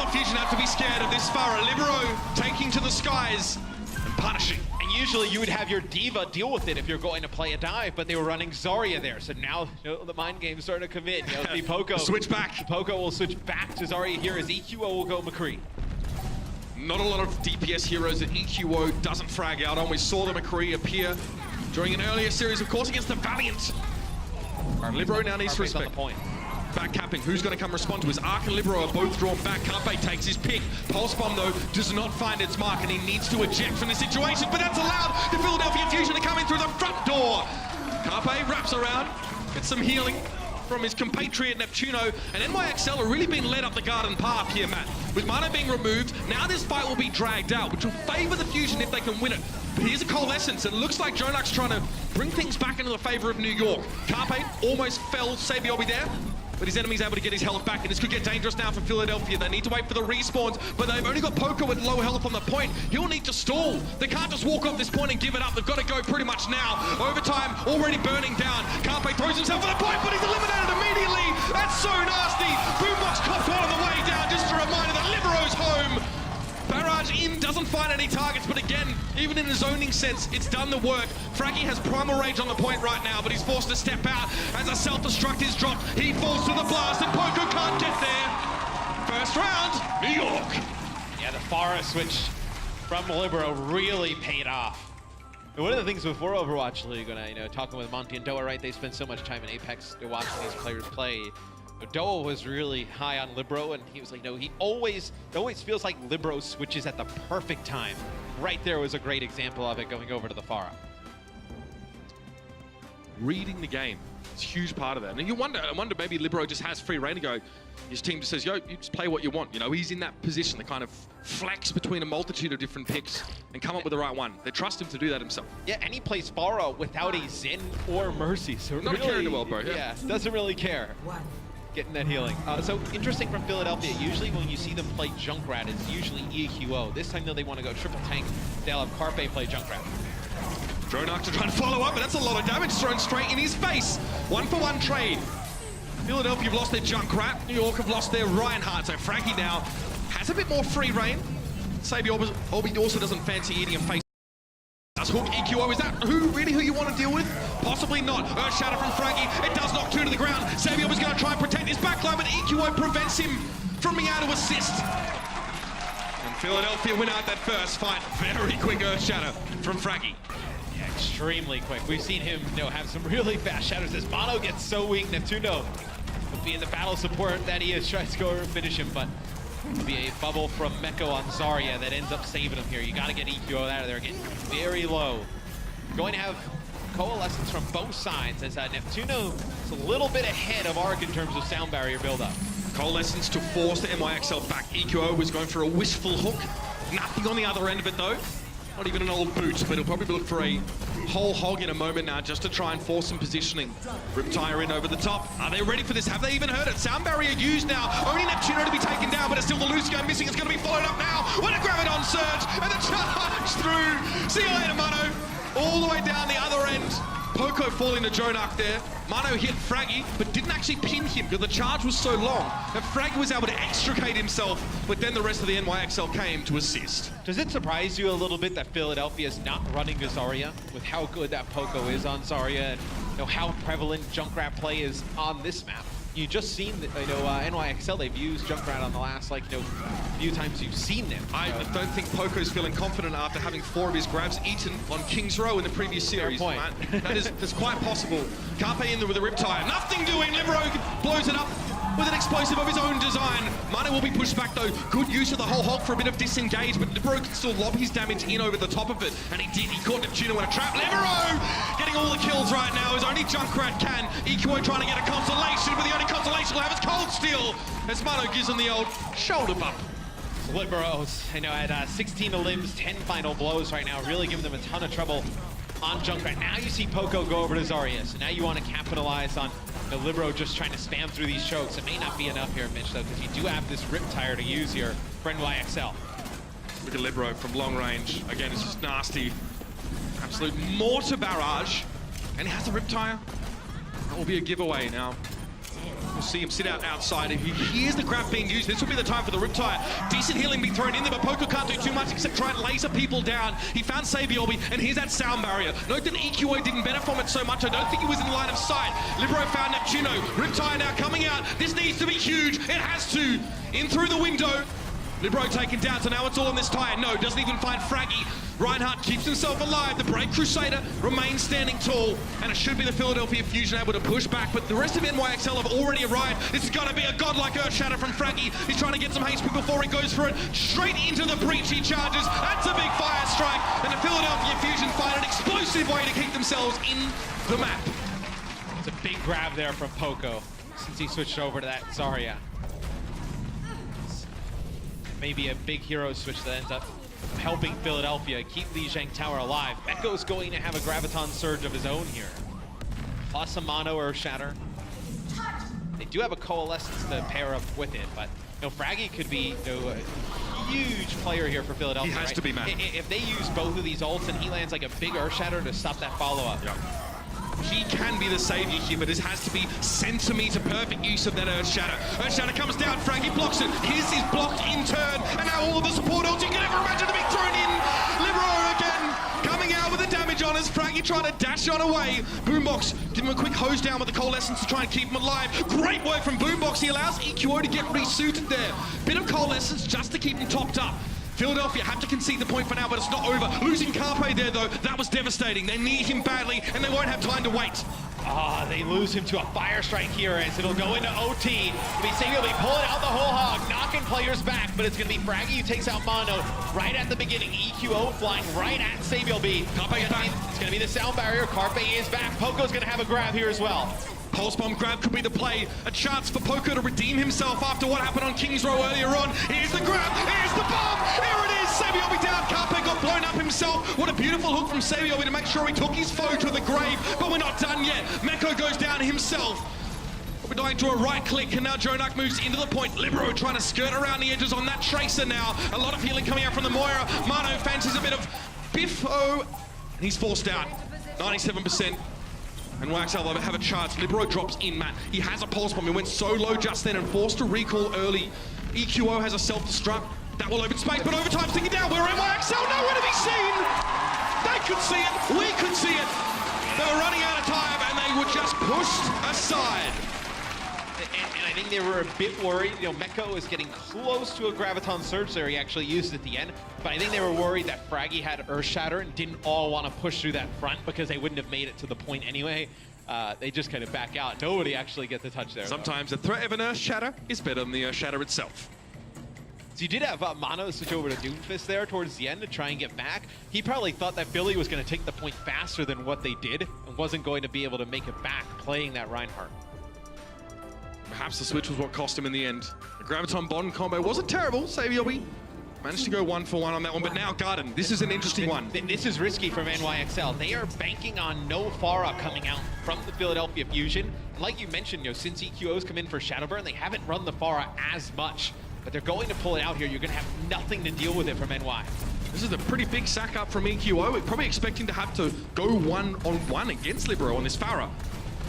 the Fusion have to be scared of this Pharah. Libero taking to the skies and punishing. And usually you would have your Diva deal with it if you're going to play a dive, but they were running Zarya there, so now, you know, the mind game's starting to come in. You know, the Poco switch back. Poco will switch back to Zarya here as EQO will go McCree. Not a lot of DPS heroes that EQO doesn't frag out on. We saw the McCree appear during an earlier series, of course, against the Valiant. Libero now needs to respect. Point. Back capping, who's going to come respond to his Arc and Libero are both drawn back. Carpe takes his pick. Pulse Bomb, though, does not find its mark, and he needs to eject from this situation, but that's allowed the Philadelphia Fusion to come in through the front door. Carpe wraps around, gets some healing from his compatriot Neptuno, and NYXL are really being led up the garden path here, Matt. With Mana being removed, now this fight will be dragged out, which will favor the Fusion if they can win it. But here's a Coalescence, and it looks like Jonak's trying to bring things back into the favor of New York. Carpe almost fell, Sabiobi there, but his enemy's able to get his health back, and this could get dangerous now for Philadelphia. They need to wait for the respawns, but they've only got Poco with low health on the point. He'll need to stall. They can't just walk off this point and give it up. They've got to go pretty much now. Overtime already burning down. Carpe throws himself for the point, but he's eliminated immediately. That's so nasty. Boombox copped one on the way down, just a reminder that Libero's home. Barrage in, doesn't find any targets, but again, even in a zoning sense, it's done the work. Fraggy has primal rage on the point right now, but he's forced to step out as a self-destruct is dropped. He falls to the blast, and Poco can't get there. First round, New York. Yeah, the Pharah switch from Libero really paid off. And one of the things before Overwatch League, when I, talking with Monty and Doa, right, they spend so much time in Apex to watching these players play. Doa was really high on Libero, and he was like, no, it always feels like Libero switches at the perfect time. Right there was a great example of it going over to the Pharah. Reading the game is a huge part of that. And you wonder maybe Libero just has free reign to go. His team just says, yo, you just play what you want. You know, he's in that position to kind of flex between a multitude of different picks and come up with the right one. They trust him to do that himself. Yeah, and he plays Pharah without a Zen or Mercy. So not really, a care in the world, bro. Yeah, doesn't really care. Getting that healing. So interesting from Philadelphia. Usually when you see them play Junkrat, it's usually EQO. This time though, they want to go triple tank. They'll have Carpe play Junkrat. Jonak to try and follow up, but that's a lot of damage thrown straight in his face. 1-for-1 trade. Philadelphia have lost their Junkrat. New York have lost their Reinhardt. So Fraggy now has a bit more free reign. Sabiobi also doesn't fancy eating him face. Does Hook EQO, is that who you want to deal with? Possibly not. Earthshatter from Fraggy. It does knock 2 to the ground. Sabiobi is going to try and protect his backline, but EQO prevents him from being able to assist. And Philadelphia win out that first fight. Very quick Earthshatter from Fraggy. Yeah, extremely quick. We've seen him, have some really fast shatters as Mono gets so weak. Neptuno will be in the battle support that he is, tries to go over and finish him, but it'll be a bubble from Meko on Zarya that ends up saving him here. You got to get EQO out of there, getting very low. Going to have Coalescence from both sides as Neptuno is a little bit ahead of Arc in terms of sound barrier buildup. Coalescence to force the NYXL back. EQO was going for a wishful hook. Nothing on the other end of it though. Not even an old boot, but he'll probably look for a whole hog in a moment now just to try and force some positioning. Riptire in over the top. Are they ready for this? Have they even heard it? Sound barrier used now. Only Neptuno to be taken down, but it's still the Lucio missing. It's going to be followed up now. What a Graviton surge and the charge through. See you later, Mano. All the way down the other end. Poko falling to JJoNak there. Mano hit Fragi, but didn't actually pin him because the charge was so long that Fragi was able to extricate himself, but then the rest of the NYXL came to assist. Does it surprise you a little bit that Philadelphia is not running the Zarya with how good that Poko is on Zarya and how prevalent Junkrat play is on this map? You just seen, NYXL, they've used Junkrat on the last, few times you've seen them. I don't think Poko's feeling confident after having 4 of his grabs eaten on King's Row in the previous series. Fair point. That's quite possible. Carpe in there with a Riptire. Nothing doing. Libero blows it up with an explosive of his own design. Mano will be pushed back though. Good use of the whole hog for a bit of disengage, but Libero can still lob his damage in over the top of it. And he did. He caught Neptuno in a trap. Libero getting all the kills right now as only Junkrat can. EQO trying to get a consolation, but the only consolation will have is Cold Steel as Mano gives him the old shoulder bump. Liberos, at 16 limbs, 10 final blows right now, really giving them a ton of trouble on Junkrat. Now you see Poko go over to Zarya, so now you want to capitalize on the Libero just trying to spam through these chokes. It may not be enough here, Mitch, though, because you do have this Riptire to use here for NYXL. Look at Libero from long range. Again, it's just nasty. Absolute mortar barrage. And he has the Riptire. That will be a giveaway now. We'll see him sit outside. If he hears the grab being used, this will be the time for the Riptire. Decent healing being thrown in there, but Poko can't do too much except try and laser people down. He found Sabiorbi, and here's that sound barrier. Note that EQO didn't benefit from it so much. I don't think he was in line of sight. Libero found Neptuno. Riptire now coming out. This needs to be huge. It has to. In through the window. Libero taken down, so now it's all on this tire. No, doesn't even find Fragi. Reinhardt keeps himself alive. The Brave Crusader remains standing tall, and it should be the Philadelphia Fusion able to push back, but the rest of NYXL have already arrived. This is going to be a godlike Earthshatter from Fragi. He's trying to get some haste before he goes for it. Straight into the breach he charges. That's a big fire strike, and the Philadelphia Fusion find an explosive way to keep themselves in the map. It's a big grab there from Poko since he switched over to that Zarya. Maybe a big hero switch that ends up helping Philadelphia keep Lijiang Tower alive. Meko's going to have a Graviton Surge of his own here. Plus a Mono Earthshatter. They do have a Coalescence to pair up with it, but Fragi could be a huge player here for Philadelphia. He has to be, man. If they use both of these ults and he lands like a big Earthshatter to stop that follow-up. Yeah. He can be the savior here, but this has to be centimeter perfect use of that Earthshatter. Earthshatter comes down, Fragi blocks it. His is blocked in turn, and now all of the support ults you can ever imagine to be thrown in. Libero again, coming out with the damage on us. Fragi trying to dash on away. Boombox, give him a quick hose down with the Coalescence to try and keep him alive. Great work from Boombox. He allows EQO to get resuited there. Bit of Coalescence just to keep him topped up. Philadelphia have to concede the point for now, but it's not over. Losing Carpe there, though, that was devastating. They need him badly, and they won't have time to wait. They lose him to a Fire Strike here as it'll go into OT. It'll be pulling out the whole hog, knocking players back, but it's going to be Fragi who takes out Mono right at the beginning. EQO flying right at Sabiorbi. It's going to be the sound barrier. Carpe is back. Poko's going to have a grab here as well. Pulse Bomb grab could be the play. A chance for Poko to redeem himself after what happened on King's Row earlier on. Here's the grab. Here's the bomb. Here it is. Sabiorbi down. Carpe got blown up himself. What a beautiful hook from Sabiorbi to make sure he took his foe to the grave. But we're not done yet. Meko goes down himself. We're going to a right click, and now JJoNak moves into the point. Libero trying to skirt around the edges on that Tracer now. A lot of healing coming out from the Moira. Mano fancies a bit of Biffo, and he's forced out. 97%. And NYXL have a chance. Libero drops in, Matt. He has a Pulse Bomb. He went so low just then and forced a recall early. EQO has a self-destruct. That will open space, but Overtime's sticking down. We're NYXL, nowhere to be seen! They could see it, we could see it. They were running out of time and they were just pushed aside. And I think they were a bit worried. Meko is getting close to a Graviton Surge there. He actually used it at the end. But I think they were worried that Fragi had Earthshatter and didn't all want to push through that front because they wouldn't have made it to the point anyway. They just kind of back out. Nobody actually get the touch there. Sometimes the threat of an Earthshatter is better than the Earthshatter itself. So you did have Mono switch over to Doomfist there towards the end to try and get back. He probably thought that Billy was going to take the point faster than what they did and wasn't going to be able to make it back playing that Reinhardt. Perhaps the switch was what cost him in the end. The Graviton Bond combo wasn't terrible. Sabiorbi Managed to go 1 for 1 on that one, but now Garden, this is an interesting one. This is risky from NYXL. They are banking on no Pharah coming out from the Philadelphia Fusion. And like you mentioned, since EQO's come in for Shadowburn, they haven't run the Pharah as much. But they're going to pull it out here. You're going to have nothing to deal with it from NY. This is a pretty big sack up from EQO. We're probably expecting to have to go 1-on-1 against Libero on this Pharah.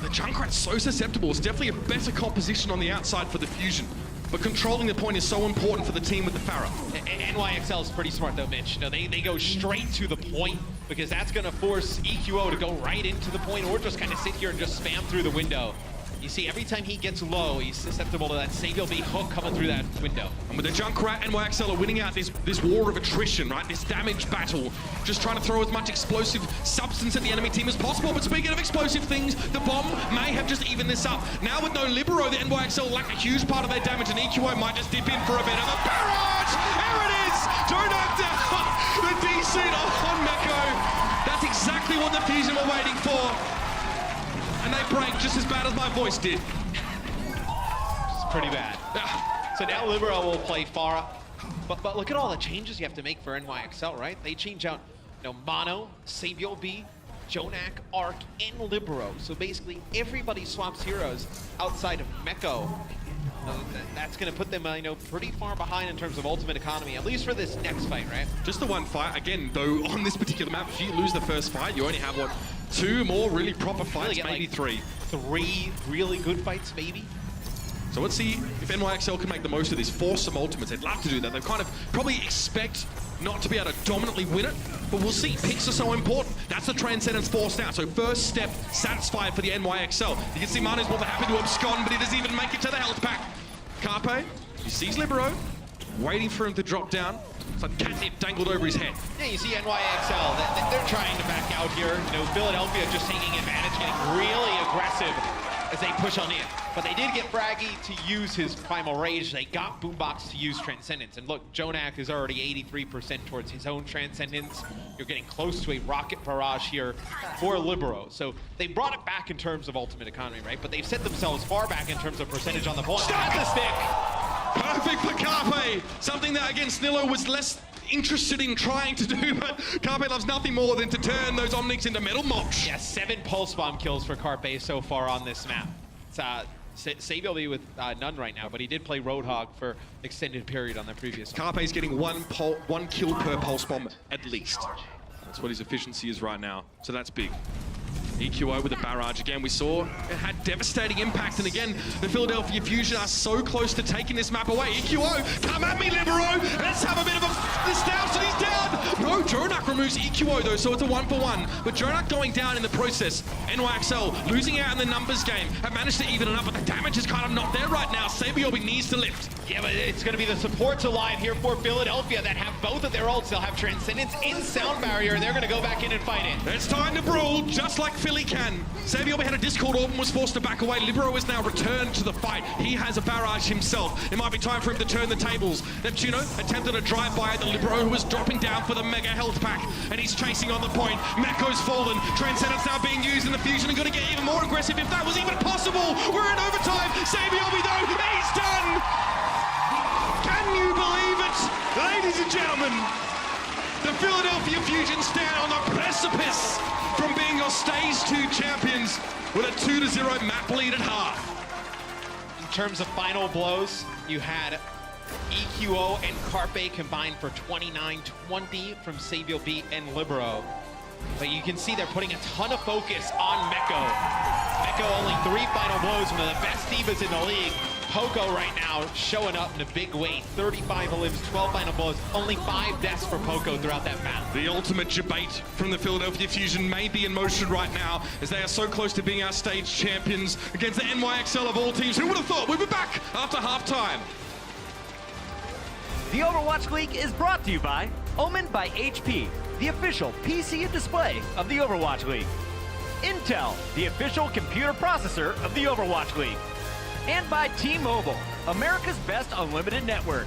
The Junkrat's so susceptible. It's definitely a better composition on the outside for the Fusion. But controlling the point is so important for the team with the Pharah. NYXL is pretty smart though, Mitch. They go straight to the point because that's going to force EQO to go right into the point or just kind of sit here and just spam through the window. You see, every time he gets low, he's susceptible to that Savior B hook coming through that window. And with the Junkrat, NYXL are winning out this war of attrition, right? This damage battle. Just trying to throw as much explosive substance at the enemy team as possible. But speaking of explosive things, the bomb may have just evened this up. Now with no Libero, the NYXL lack a huge part of their damage, and EQO might just dip in for a bit of a barrage! Here it is! Jonak down! The DC on Meko! That's exactly what the Fusion were waiting for. And they break just as bad as my voice did. It's pretty bad. So now Libero will play Pharah. But look at all the changes you have to make for NYXL, right? They change out Mono, Savior B, Jonak, Arc, and Libero. So basically everybody swaps heroes outside of Meko. That's going to put them pretty far behind in terms of ultimate economy, at least for this next fight, right? Just the one fight. Again, though, on this particular map, if you lose the first fight, you only have, what, 2 more really proper fights, maybe like 3. 3 really good fights, maybe? So let's see if NYXL can make the most of this, force some ultimates. They'd love to do that. They kind of probably expect not to be able to dominantly win it, but we'll see. Picks are so important. That's the Transcendence forced out. So first step satisfied for the NYXL. You can see Manu's more than happy to abscond, but he doesn't even make it to the health pack. Carpe, he sees Libero, waiting for him to drop down. It's like catnip dangled over his head. Yeah, you see NYXL, they're trying to back out here. Philadelphia just taking advantage, getting really aggressive as they push on in. But they did get Fraggy to use his Primal Rage. They got Boombox to use Transcendence. And look, Jonak is already 83% towards his own Transcendence. You're getting close to a Rocket Barrage here for Libero. So they brought it back in terms of ultimate economy, right? But they've set themselves far back in terms of percentage on the point. That's a stick! Perfect for Carpe. Something that, again, Snillo was less interested in trying to do, but Carpe loves nothing more than to turn those Omnics into Metal Mosh. Yeah, 7 Pulse Bomb kills for Carpe so far on this map. It's Savior B with none right now, but he did play Roadhog for an extended period on the previous one. Carpe's getting one kill per Pulse Bomb at least. That's what his efficiency is right now, so that's big. EQO with a barrage again, we saw it had devastating impact, and again the Philadelphia Fusion are so close to taking this map away. EQO, come at me, Libero! Let's have a bit of a stouch, and he's down! No, Jonak removes EQO though, so it's a 1-for-1. But Jonak going down in the process. NYXL losing out in the numbers game, have managed to even it up, but the damage is kind of not there right now. Sabiobi needs to lift. Yeah, but it's going to be the supports alive here for Philadelphia that have both of their ults. They'll have Transcendence in Sound Barrier, and they're going to go back in and fight it. It's time to brawl, just like Philly can. Sabiobi had a Discord orb and was forced to back away. Libero is now returned to the fight. He has a barrage himself. It might be time for him to turn the tables. Neptuno attempted a drive-by at the Libero, who was dropping down for the mega health pack, and he's chasing on the point. Meko's fallen. Transcendence now being used in the Fusion and going to get even more aggressive if that was even possible. We're in overtime. Sabiobi though, he's done! Can you believe it? Ladies and gentlemen, the Philadelphia Fusion stand on the precipice from being your stage 2 champions with a 2-0 map lead at half. In terms of final blows, you had EQO and Carpe combined for 29-20 from Savior B and Libero. But you can see they're putting a ton of focus on Meko. Meko only 3 final blows, one of the best divas in the league. Poco right now showing up in a big way. 35 lives, 12 final blows, only 5 deaths for Poco throughout that map. The ultimate debate from the Philadelphia Fusion may be in motion right now as they are so close to being our stage champions against the NYXL of all teams. Who would have thought we'd be back after halftime? The Overwatch League is brought to you by Omen by HP, the official PC and display of the Overwatch League. Intel, the official computer processor of the Overwatch League. And by T-Mobile, America's best unlimited network.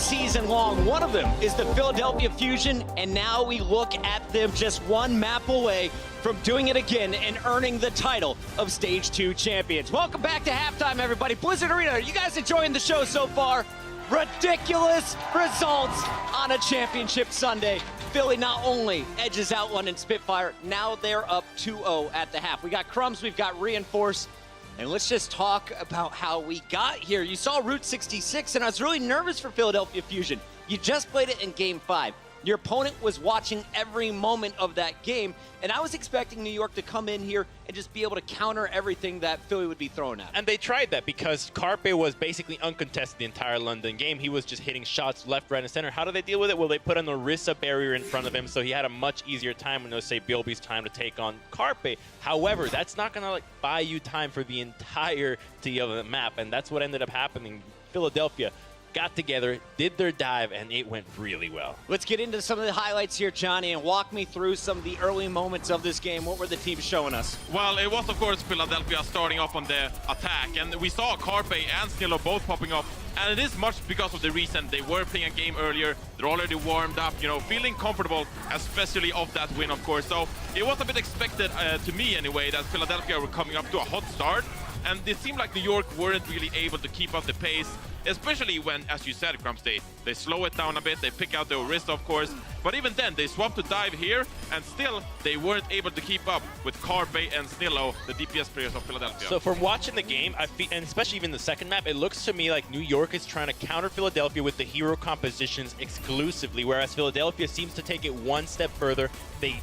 season long. One of them is the Philadelphia Fusion, and now we look at them just one map away from doing it again and earning the title of Stage 2 champions. Welcome back to halftime, everybody. Blizzard Arena, are you guys enjoying the show so far? Ridiculous results on a championship Sunday. Philly not only edges out London Spitfire, now they're up 2-0 at the half. We got Crumbs, we've got Reinforce, and let's just talk about how we got here. You saw Route 66, and I was really nervous for Philadelphia Fusion. You just played it in Game 5. Your opponent was watching every moment of that game, and I was expecting New York to come in here and just be able to counter everything that Philly would be throwing at. And they tried that because Carpe was basically uncontested the entire London game. He was just hitting shots left, right, and center. How do they deal with it? Well, they put an Orisa barrier in front of him, so he had a much easier time when it was, say, Bilby's time to take on Carpe. However, that's not going to buy you time for the entirety of the map, and that's what ended up happening. Philadelphia got together, did their dive, and it went really well. Let's get into some of the highlights here, Johnny, and walk me through some of the early moments of this game. What were the teams showing us? Well, it was, of course, Philadelphia starting off on the attack, and we saw Carpe and Snillo both popping up, and it is much because of the reason they were playing a game earlier. They're already warmed up, you know, feeling comfortable, especially off that win, of course. So it was a bit expected, to me anyway, that Philadelphia were coming up to a hot start, and it seemed like New York weren't really able to keep up the pace, especially when, as you said, Crumbs, they slow it down a bit, they pick out the Orisa, of course, but even then, they swapped to dive here, and still, they weren't able to keep up with Carpe and Snillo, the DPS players of Philadelphia. So from watching the game, and especially even the second map, it looks to me like New York is trying to counter Philadelphia with the hero compositions exclusively, whereas Philadelphia seems to take it one step further. They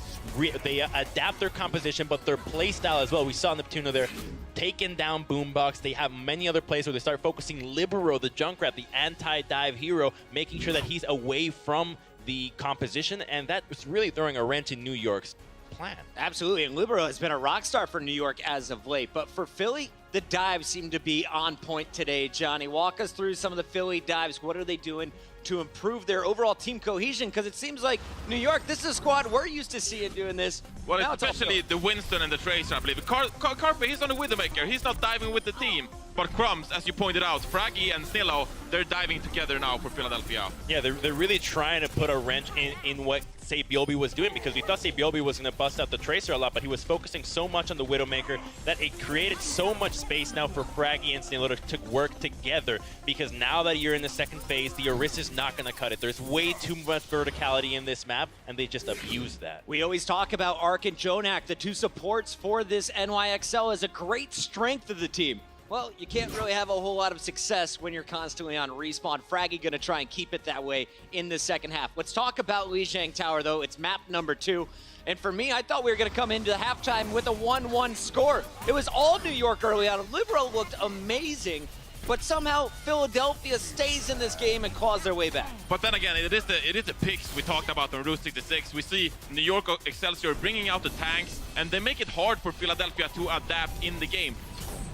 adapt their composition, but their play style as well. We saw Neptuno there taking down Boombox. They have many other plays where they start focusing Libero, the Junkrat, the anti-dive hero, making sure that he's away from the composition, and that was really throwing a wrench in New York's plan. Absolutely, and Libero has been a rock star for New York as of late, but for Philly, the dives seem to be on point today. Johnny, walk us through some of the Philly dives. What are they doing to improve their overall team cohesion? Because it seems like New York, this is a squad we're used to seeing doing this. Well, now especially the Winston and the Tracer, I believe. Carpe, he's on the Widowmaker. He's not diving with the team. But Crumbs, as you pointed out, Fraggy and Snillo, they're diving together now for Philadelphia. Yeah, they're really trying to put a wrench in what Saebyeolbe was doing, because we thought Saebyeolbe was going to bust out the Tracer a lot, but he was focusing so much on the Widowmaker that it created so much space now for Fraggy and Snillo to work together, because now that you're in the second phase, the Orisa's not going to cut it. There's way too much verticality in this map, and they just abused that. We always talk about Arc and Jonak, the two supports for this NYXL, as a great strength of the team. Well, you can't really have a whole lot of success when you're constantly on respawn. Fraggy gonna try and keep it that way in the second half. Let's talk about Lijiang Tower, though. It's map number 2. And for me, I thought we were gonna come into halftime with a 1-1 score. It was all New York early on. Libero looked amazing, but somehow Philadelphia stays in this game and claws their way back. But then again, it is the picks we talked about on Route 66. We see New York Excelsior bringing out the tanks, and they make it hard for Philadelphia to adapt in the game.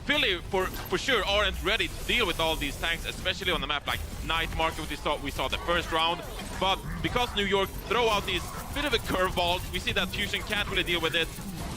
Philly, for sure, aren't ready to deal with all these tanks, especially on the map like Night Market, we saw the first round. But because New York throw out these bit of a curveball, we see that Fusion can't really deal with it.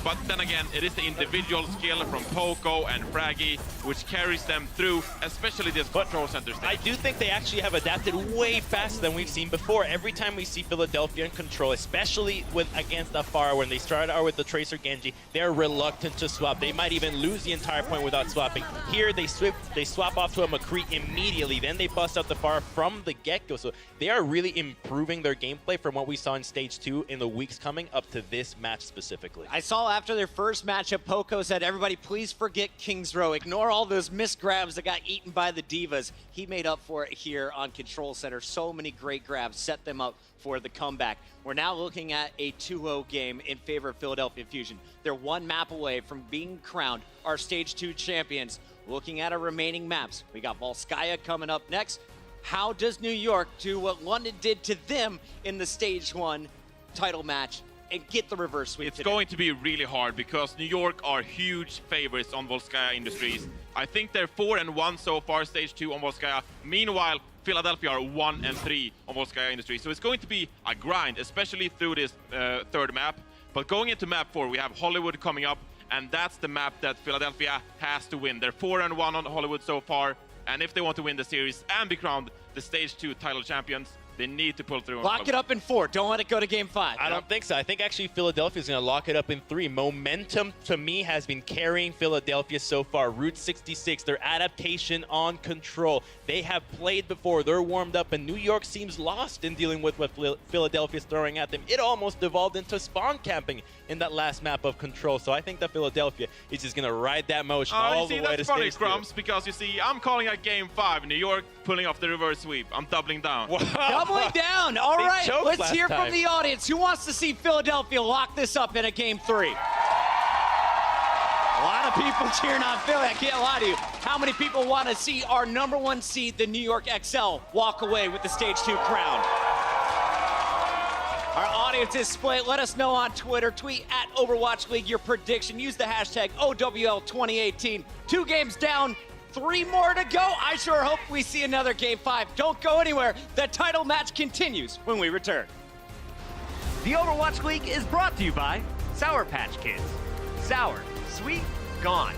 But then again, it is the individual skill from Poco and Fraggy which carries them through, especially this control center stage. I do think they actually have adapted way faster than we've seen before. Every time we see Philadelphia in control, especially against Afara, when they started out with the Tracer Genji, they're reluctant to swap. They might even lose the entire point without swapping. Here, they swap off to a McCree immediately. Then they bust out the Afara from the get-go. So they are really improving their gameplay from what we saw in Stage 2 in the weeks coming up to this match specifically. I saw after their first matchup, Poco said, everybody please forget King's Row. Ignore all those missed grabs that got eaten by the Divas. He made up for it here on Control Center. So many great grabs set them up for the comeback. We're now looking at a 2-0 game in favor of Philadelphia Fusion. They're one map away from being crowned our Stage 2 champions. Looking at our remaining maps, we got Volskaya coming up next. How does New York do what London did to them in the Stage 1 title match and get the reverse sweep today? Going to be really hard because New York are huge favorites on Volskaya Industries. I think they're 4-1 so far, Stage 2 on Volskaya. Meanwhile, Philadelphia are 1-3 on Volskaya Industries. So it's going to be a grind, especially through this third map. But going into map 4, we have Hollywood coming up, and that's the map that Philadelphia has to win. They're 4-1 on Hollywood so far, and if they want to win the series and be crowned the Stage 2 title champions. They need to pull through. Lock it up in 4. Don't let it go to game 5. I don't think so. I think actually Philadelphia's going to lock it up in 3. Momentum, to me, has been carrying Philadelphia so far. Route 66, their adaptation on control. They have played before. They're warmed up, and New York seems lost in dealing with what Philadelphia's throwing at them. It almost devolved into spawn camping in that last map of control. So I think that Philadelphia is just going to ride that motion all the way to that's funny, Stage 2. Crumbs, because you see, I'm calling out game 5. New York pulling off the reverse sweep. I'm doubling down. Doubling down. All They right, choked let's last hear from time. the audience. Who wants to see Philadelphia lock this up in a game 3? A lot of people cheering on Philly. I can't lie to you. How many people want to see our #1 seed, the New York XL, walk away with the Stage 2 crown? Our audience is split. Let us know on Twitter. Tweet at Overwatch League your prediction. Use the hashtag OWL2018. 2 games down. 3 more to go. I sure hope we see another game 5. Don't go anywhere. The title match continues when we return. The Overwatch League is brought to you by Sour Patch Kids. Sour, sweet, gone.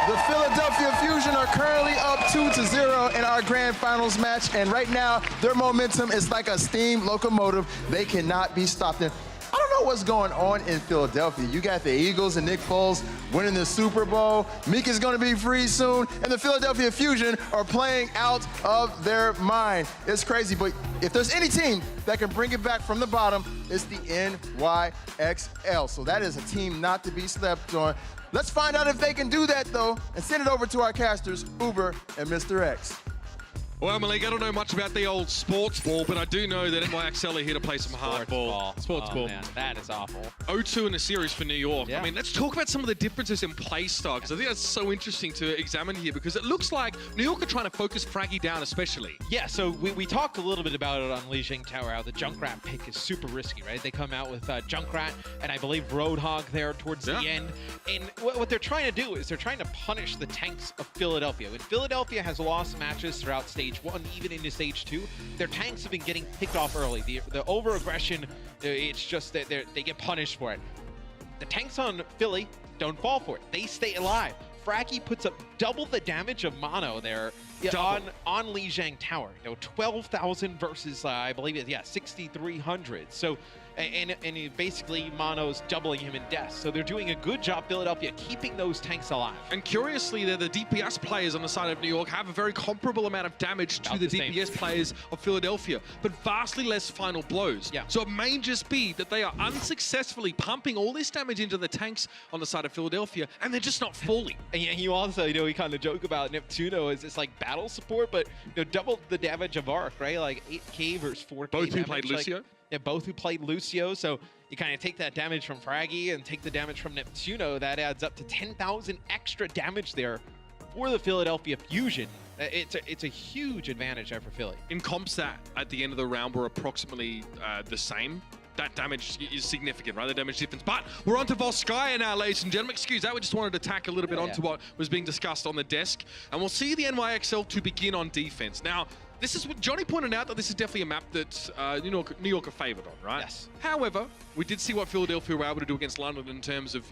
The Philadelphia Fusion are currently up 2-0 in our grand finals match, and right now their momentum is like a steam locomotive. They cannot be stopped. And I don't know what's going on in Philadelphia. You got the Eagles and Nick Foles winning the Super Bowl. Mika's going to be free soon, and the Philadelphia Fusion are playing out of their mind. It's crazy, but if there's any team that can bring it back from the bottom, it's the NYXL. So that is a team not to be slept on. Let's find out if they can do that, though, and send it over to our casters, Uber and Mr. X. Well, Malik, I don't know much about the old sports ball, but I do know that NYXL are here to play some hardball. Sports ball. Man, that is awful. 0-2 in the series for New York. Yeah. I mean, let's talk about some of the differences in play style, because I think that's so interesting to examine here, because it looks like New York are trying to focus Fraggy down especially. Yeah, so we talked a little bit about it on Lijiang Tower, how the Junkrat pick is super risky, right? They come out with Junkrat and I believe Roadhog there towards the end. And what they're trying to do is they're trying to punish the tanks of Philadelphia. When Philadelphia has lost matches throughout stage 1, even into stage 2, their tanks have been getting picked off early. The over-aggression, it's just that they get punished for it. The tanks on Philly don't fall for it. They stay alive. Fraggy puts up double the damage of Mono there on Lijiang Tower. 12,000 versus, I believe it's, 6,300. So, and basically Mono's doubling him in death. So they're doing a good job, Philadelphia, keeping those tanks alive. And curiously, the DPS players on the side of New York have a very comparable amount of damage to the DPS players of Philadelphia, but vastly less final blows. Yeah. So it may just be that they are unsuccessfully pumping all this damage into the tanks on the side of Philadelphia, and they're just not falling. And you also, we kind of joke about Neptuno as it's like battle support, but double the damage of Arc, right? Like 8k versus 4k. Both who played Lucio? Yeah, both who played Lucio. So you kind of take that damage from Fraggy and take the damage from Neptuno. That adds up to 10,000 extra damage there for the Philadelphia Fusion. It's a huge advantage there for Philly. In comps that at the end of the round were approximately the same, that damage is significant, right? The damage difference. But we're on to Volskaya now, ladies and gentlemen. Excuse that, we just wanted to tack a little bit onto what was being discussed on the desk. And we'll see the NYXL to begin on defense. Now, this is what Johnny pointed out, that this is definitely a map that New York are favored on, right? Yes. However, we did see what Philadelphia were able to do against London in terms of,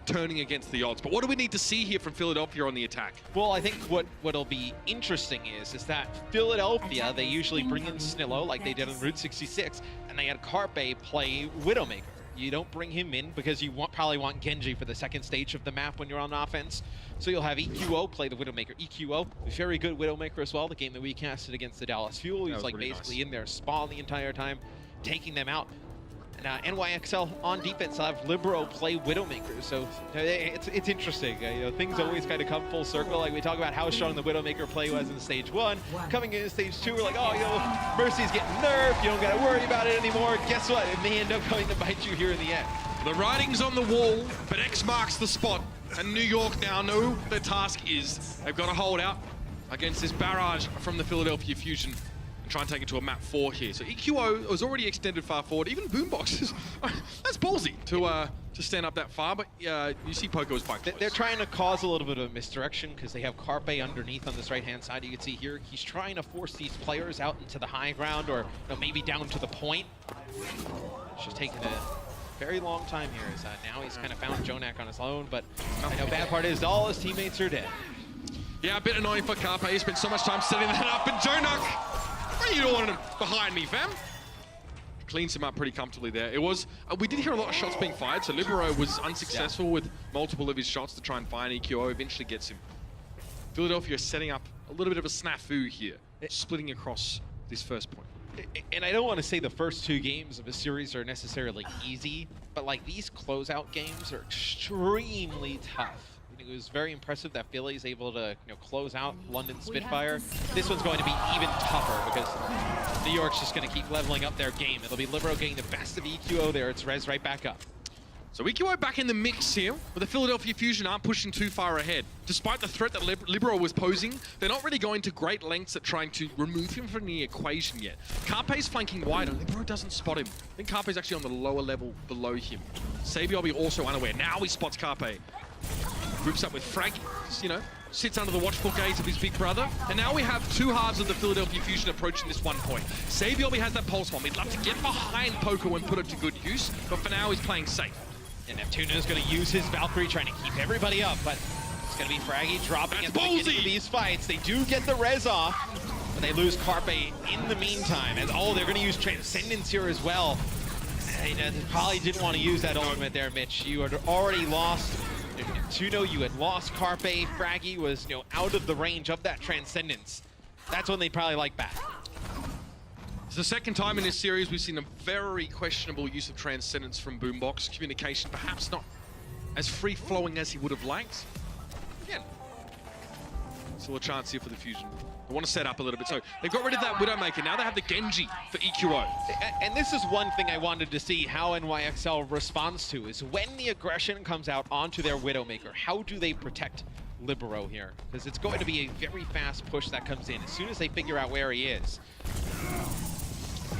turning against the odds. But what do we need to see here from Philadelphia on the attack? Well, I think what'll be interesting is that Philadelphia, they usually bring in Snillo like they did on Route 66, and they had Carpe play Widowmaker. You don't bring him in because you probably want Genji for the second stage of the map when you're on offense. So you'll have EQO play the Widowmaker. EQO, very good Widowmaker as well. The game that we casted against the Dallas Fuel, he's like basically in there Spawn the entire time, taking them out. And NYXL on defense, will have Libero play Widowmaker. So it's interesting. Things always kind of come full circle. Like we talk about how strong the Widowmaker play was in stage 1. Coming into stage 2, we're like, oh, Mercy's getting nerfed. You don't got to worry about it anymore. Guess what? It may end up going to bite you here in the end. The writing's on the wall, but X marks the spot. And New York now know their task is they've got to hold out against this barrage from the Philadelphia Fusion and try and take it to a map 4 here. So EQO was already extended far forward. Even Boombox is that's ballsy to stand up that far, but you see Poco is quite close. They're trying to cause a little bit of misdirection because they have Carpe underneath on this right-hand side. You can see here, he's trying to force these players out into the high ground or maybe down to the point. It's just taking a very long time here. Is now he's kind of found JJoNak on his own, but I know bad part is all his teammates are dead. Yeah, a bit annoying for Carpe. He spent so much time setting that up, and JJoNak, what are you doing behind me, fam? Cleans him up pretty comfortably there. It was, we did hear a lot of shots being fired, so Libero was unsuccessful with multiple of his shots to try and find EQO, eventually gets him. Philadelphia is setting up a little bit of a snafu here, splitting across this first point. And I don't want to say the first 2 games of a series are necessarily easy, but like these closeout games are extremely tough. It was very impressive that Philly is able to close out London Spitfire. This one's going to be even tougher because New York's just going to keep leveling up their game. It'll be Libero getting the best of EQO there. It's Rez right back up. So EQO back in the mix here, but the Philadelphia Fusion aren't pushing too far ahead. Despite the threat that Libero was posing, they're not really going to great lengths at trying to remove him from the equation yet. Carpe's flanking wide, and Libero doesn't spot him. I think Carpe's actually on the lower level below him. Sabiobi also unaware. Now he spots Carpe. Groups up with Fraggy, sits under the watchful gaze of his big brother. And now we have 2 halves of the Philadelphia Fusion approaching this one point. Sabiobi has that pulse bomb. He'd love to get behind Poco and put it to good use, but for now he's playing safe. And Neptuno's going to use his Valkyrie trying to keep everybody up, but it's going to be Fraggy dropping at the beginning of these fights. They do get the res off, but they lose Carpe in the meantime. And they're going to use Transcendence here as well. They probably didn't want to use that ultimate there, Mitch. You had already lost Neptuno, you had lost Carpe. Fraggy was out of the range of that Transcendence. That's when they'd probably like back. It's the second time in this series we've seen a very questionable use of Transcendence from Boombox. Communication perhaps not as free-flowing as he would have liked. Again, Still a chance here for the Fusion. They want to set up a little bit. So they've got rid of that Widowmaker. Now they have the Genji for EQO. And this is one thing I wanted to see how NYXL responds to, is when the aggression comes out onto their Widowmaker, how do they protect Libero here? Because it's going to be a very fast push that comes in as soon as they figure out where he is.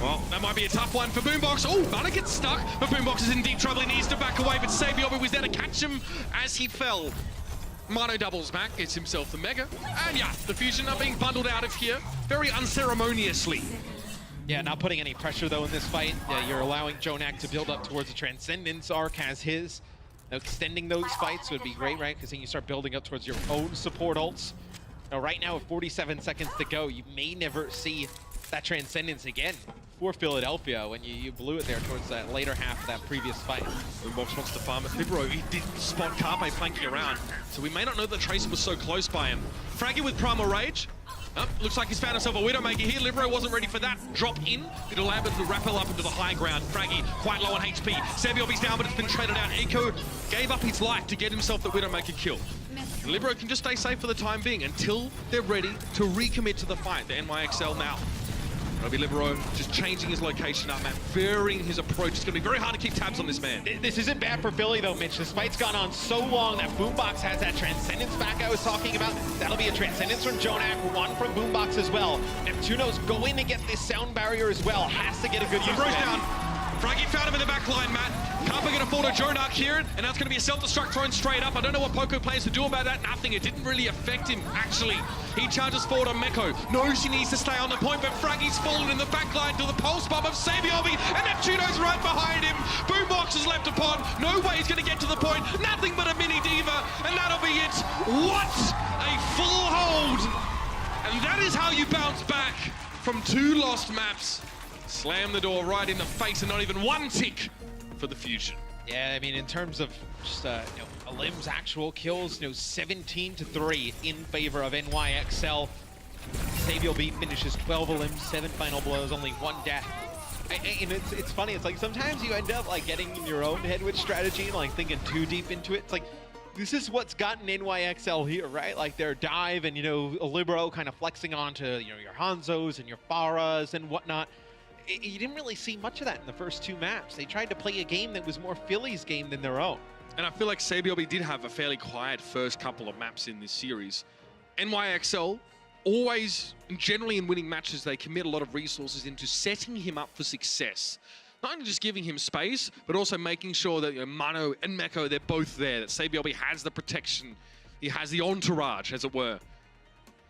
Well, that might be a tough one for Boombox. Oh, Mana gets stuck, but Boombox is in deep trouble. He needs to back away, but Sabiobi was there to catch him as he fell. Mono doubles back, gets himself the Mega. And yeah, the Fusion are being bundled out of here very unceremoniously. Yeah, not putting any pressure though in this fight. Yeah, you're allowing JJoNak to build up towards the Transcendence. Arc has his. Now, extending those fights would be great, right? Because then you start building up towards your own support ults. Now, right now, with 47 seconds to go, you may never see that Transcendence again for Philadelphia when you blew it there towards that later half of that previous fight. Boombox wants to farm it. Libero, he did spot Carpe flanking around, so we may not know that Tracer was so close by him. Fraggy with Primal Rage. Looks like he's found himself a Widowmaker here. Libero wasn't ready for that drop in. It'll allow him to rappel up into the high ground. Fraggy quite low on HP. Sabiobi's down, but it's been traded out. Eco gave up his life to get himself the Widowmaker kill. Libero can just stay safe for the time being until they're ready to recommit to the fight. The NYXL now. It'll be Libero just changing his location up, man, varying his approach. It's going to be very hard to keep tabs on this man. This isn't bad for Philly, though, Mitch. This fight's gone on so long that Boombox has that Transcendence back I was talking about. That'll be a Transcendence from JJoNak, one from Boombox as well. Neptuno's going to get this sound barrier as well. Has to get a good use of it. Down. Fraggy found him in the back line, Matt. Carpe going to fall to JJoNak here, and now it's going to be a self-destruct thrown straight up. I don't know what Poco plans to do about that. Nothing. It didn't really affect him, actually. He charges forward on Meko. Knows he needs to stay on the point, but Fraggy's fallen in the back line to the pulse bomb of Sabiobi, and Neptuno's right behind him. Boombox is left upon. No way he's going to get to the point. Nothing but a mini diva, and that'll be it. What a full hold. And that is how you bounce back from 2 lost maps. Slam the door right in the face, and not even one tick for the Fusion. Yeah, I mean, in terms of just Alim's actual kills, 17-3 in favor of NYXL. Sabiobi finishes 12 Alim, 7 final blows, only 1 death. And it's funny. It's like sometimes you end up like getting in your own head with strategy and like thinking too deep into it. It's like this is what's gotten NYXL here, right? Like their dive and Libero kind of flexing onto your Hanzos and your Pharahs and whatnot. You didn't really see much of that in the first 2 maps. They tried to play a game that was more Philly's game than their own. And I feel like Sabiobi did have a fairly quiet first couple of maps in this series. NYXL, always, and generally in winning matches, they commit a lot of resources into setting him up for success. Not only just giving him space, but also making sure that Mano and Meko, they're both there, that Sabiobi has the protection, he has the entourage, as it were,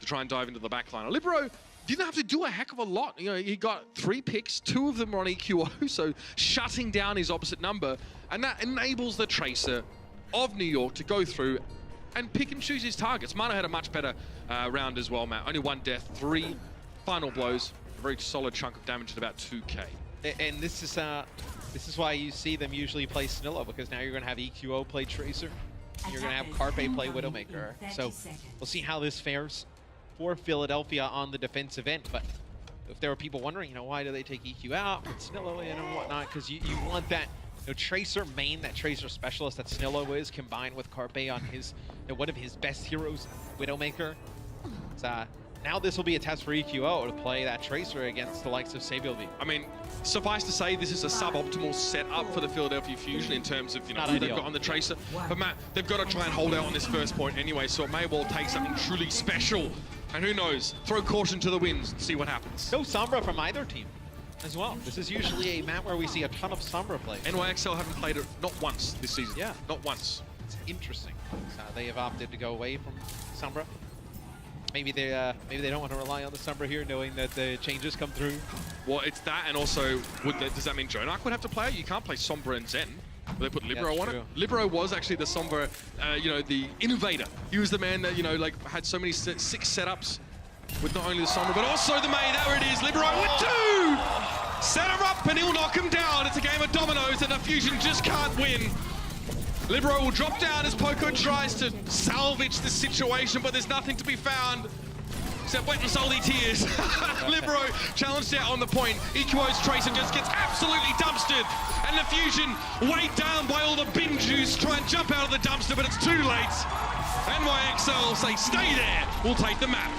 to try and dive into the backline. Libero didn't have to do a heck of a lot. He got 3 picks, 2 of them were on EQO, so shutting down his opposite number, and that enables the Tracer of New York to go through and pick and choose his targets. Mano had a much better round as well, Matt. Only 1 death, 3 final blows, a very solid chunk of damage at about 2k. And this is why you see them usually play Snillo, because now you're going to have EQO play Tracer, and you're going to have Carpe play Widowmaker. So we'll see how this fares for Philadelphia on the defensive end. But if there were people wondering, why do they take EQ out, put Snillo in and whatnot, because you want that Tracer main, that Tracer specialist that Snillo is, combined with Carpe on his one of his best heroes, Widowmaker. Now this will be a test for EQO to play that Tracer against the likes of Sabiobi. I mean, suffice to say, this is a suboptimal setup for the Philadelphia Fusion in terms of who they've got on the Tracer. But Matt, they've got to try and hold out on this first point anyway, so it may well take something truly special. And who knows, throw caution to the winds and see what happens. No Sombra from either team as well. This is usually a map where we see a ton of Sombra play. NYXL haven't played it not once this season. Yeah. Not once. It's interesting. They have opted to go away from Sombra. Maybe they don't want to rely on the Sombra here, knowing that the changes come through. Well, it's that, and also, does that mean JJoNak would have to play it? You can't play Sombra and Zen. They put Libero on it. Libero was actually the Sombra, the innovator. He was the man that, had so many 6 setups with not only the Sombra, but also the main. There it is, Libero with 2! Set her up and he'll knock him down. It's a game of dominoes and the Fusion just can't win. Libero will drop down as Poco tries to salvage the situation, but there's nothing to be found except wet and salty tears. Libero challenged out on the point. EQO's Tracer just gets absolutely dumpstered, and the Fusion, weighed down by all the bin juice, try and jump out of the dumpster, but it's too late. NYXL say, stay there, we'll take the map.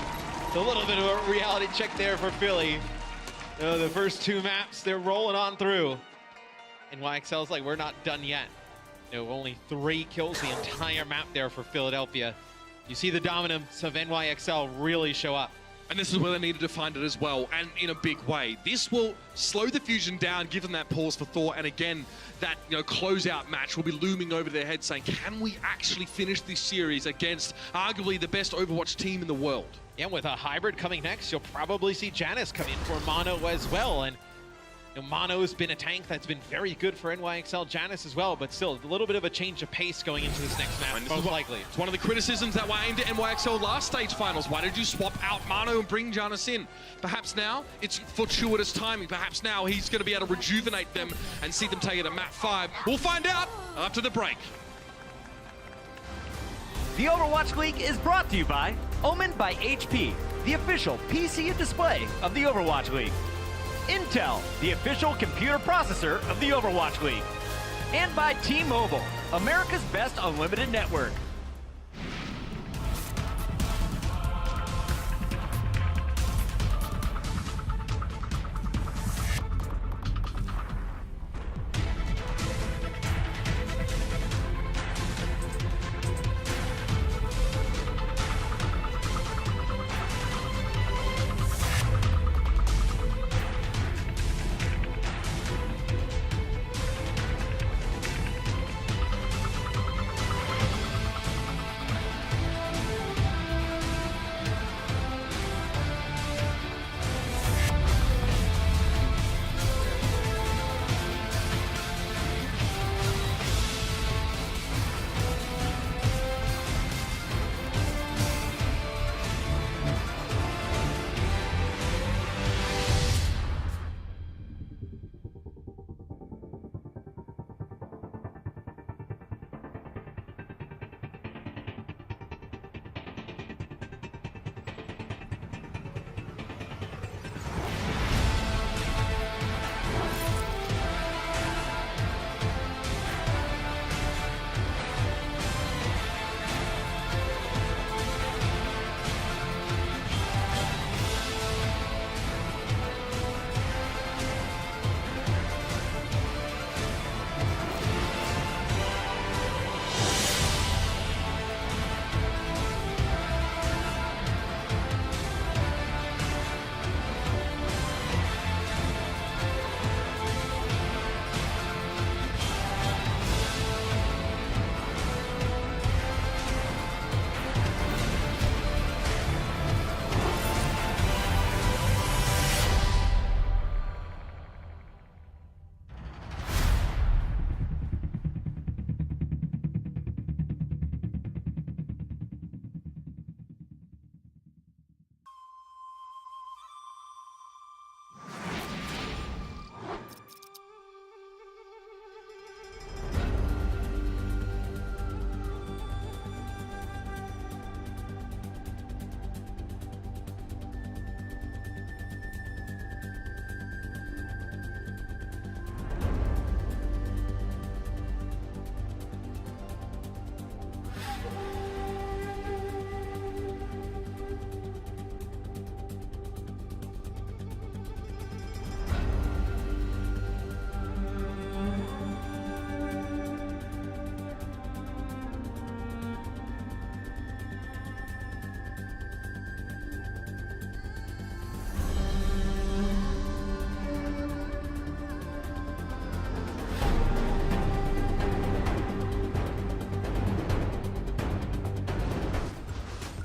A little bit of a reality check there for Philly. The first 2 maps, they're rolling on through. NYXL's like, we're not done yet. Only 3 kills the entire map there for Philadelphia. You see the dominance of NYXL really show up. And this is where they needed to find it as well, and in a big way. This will slow the Fusion down, give them that pause for thought, and again, that closeout match will be looming over their head saying, can we actually finish this series against arguably the best Overwatch team in the world? Yeah, with a hybrid coming next, you'll probably see Janus come in for Mono as well. And Mono's been a tank that's been very good for NYXL, Janus as well, but still a little bit of a change of pace going into this next match, most likely. It's one of the criticisms that were aimed at NYXL last stage finals. Why did you swap out Mono and bring Janus in? Perhaps now it's fortuitous timing. Perhaps now he's going to be able to rejuvenate them and see them take it to map 5. We'll find out after the break. The Overwatch League is brought to you by Omen by HP, the official PC and display of the Overwatch League. Intel, the official computer processor of the Overwatch League. And by T-Mobile, America's best unlimited network.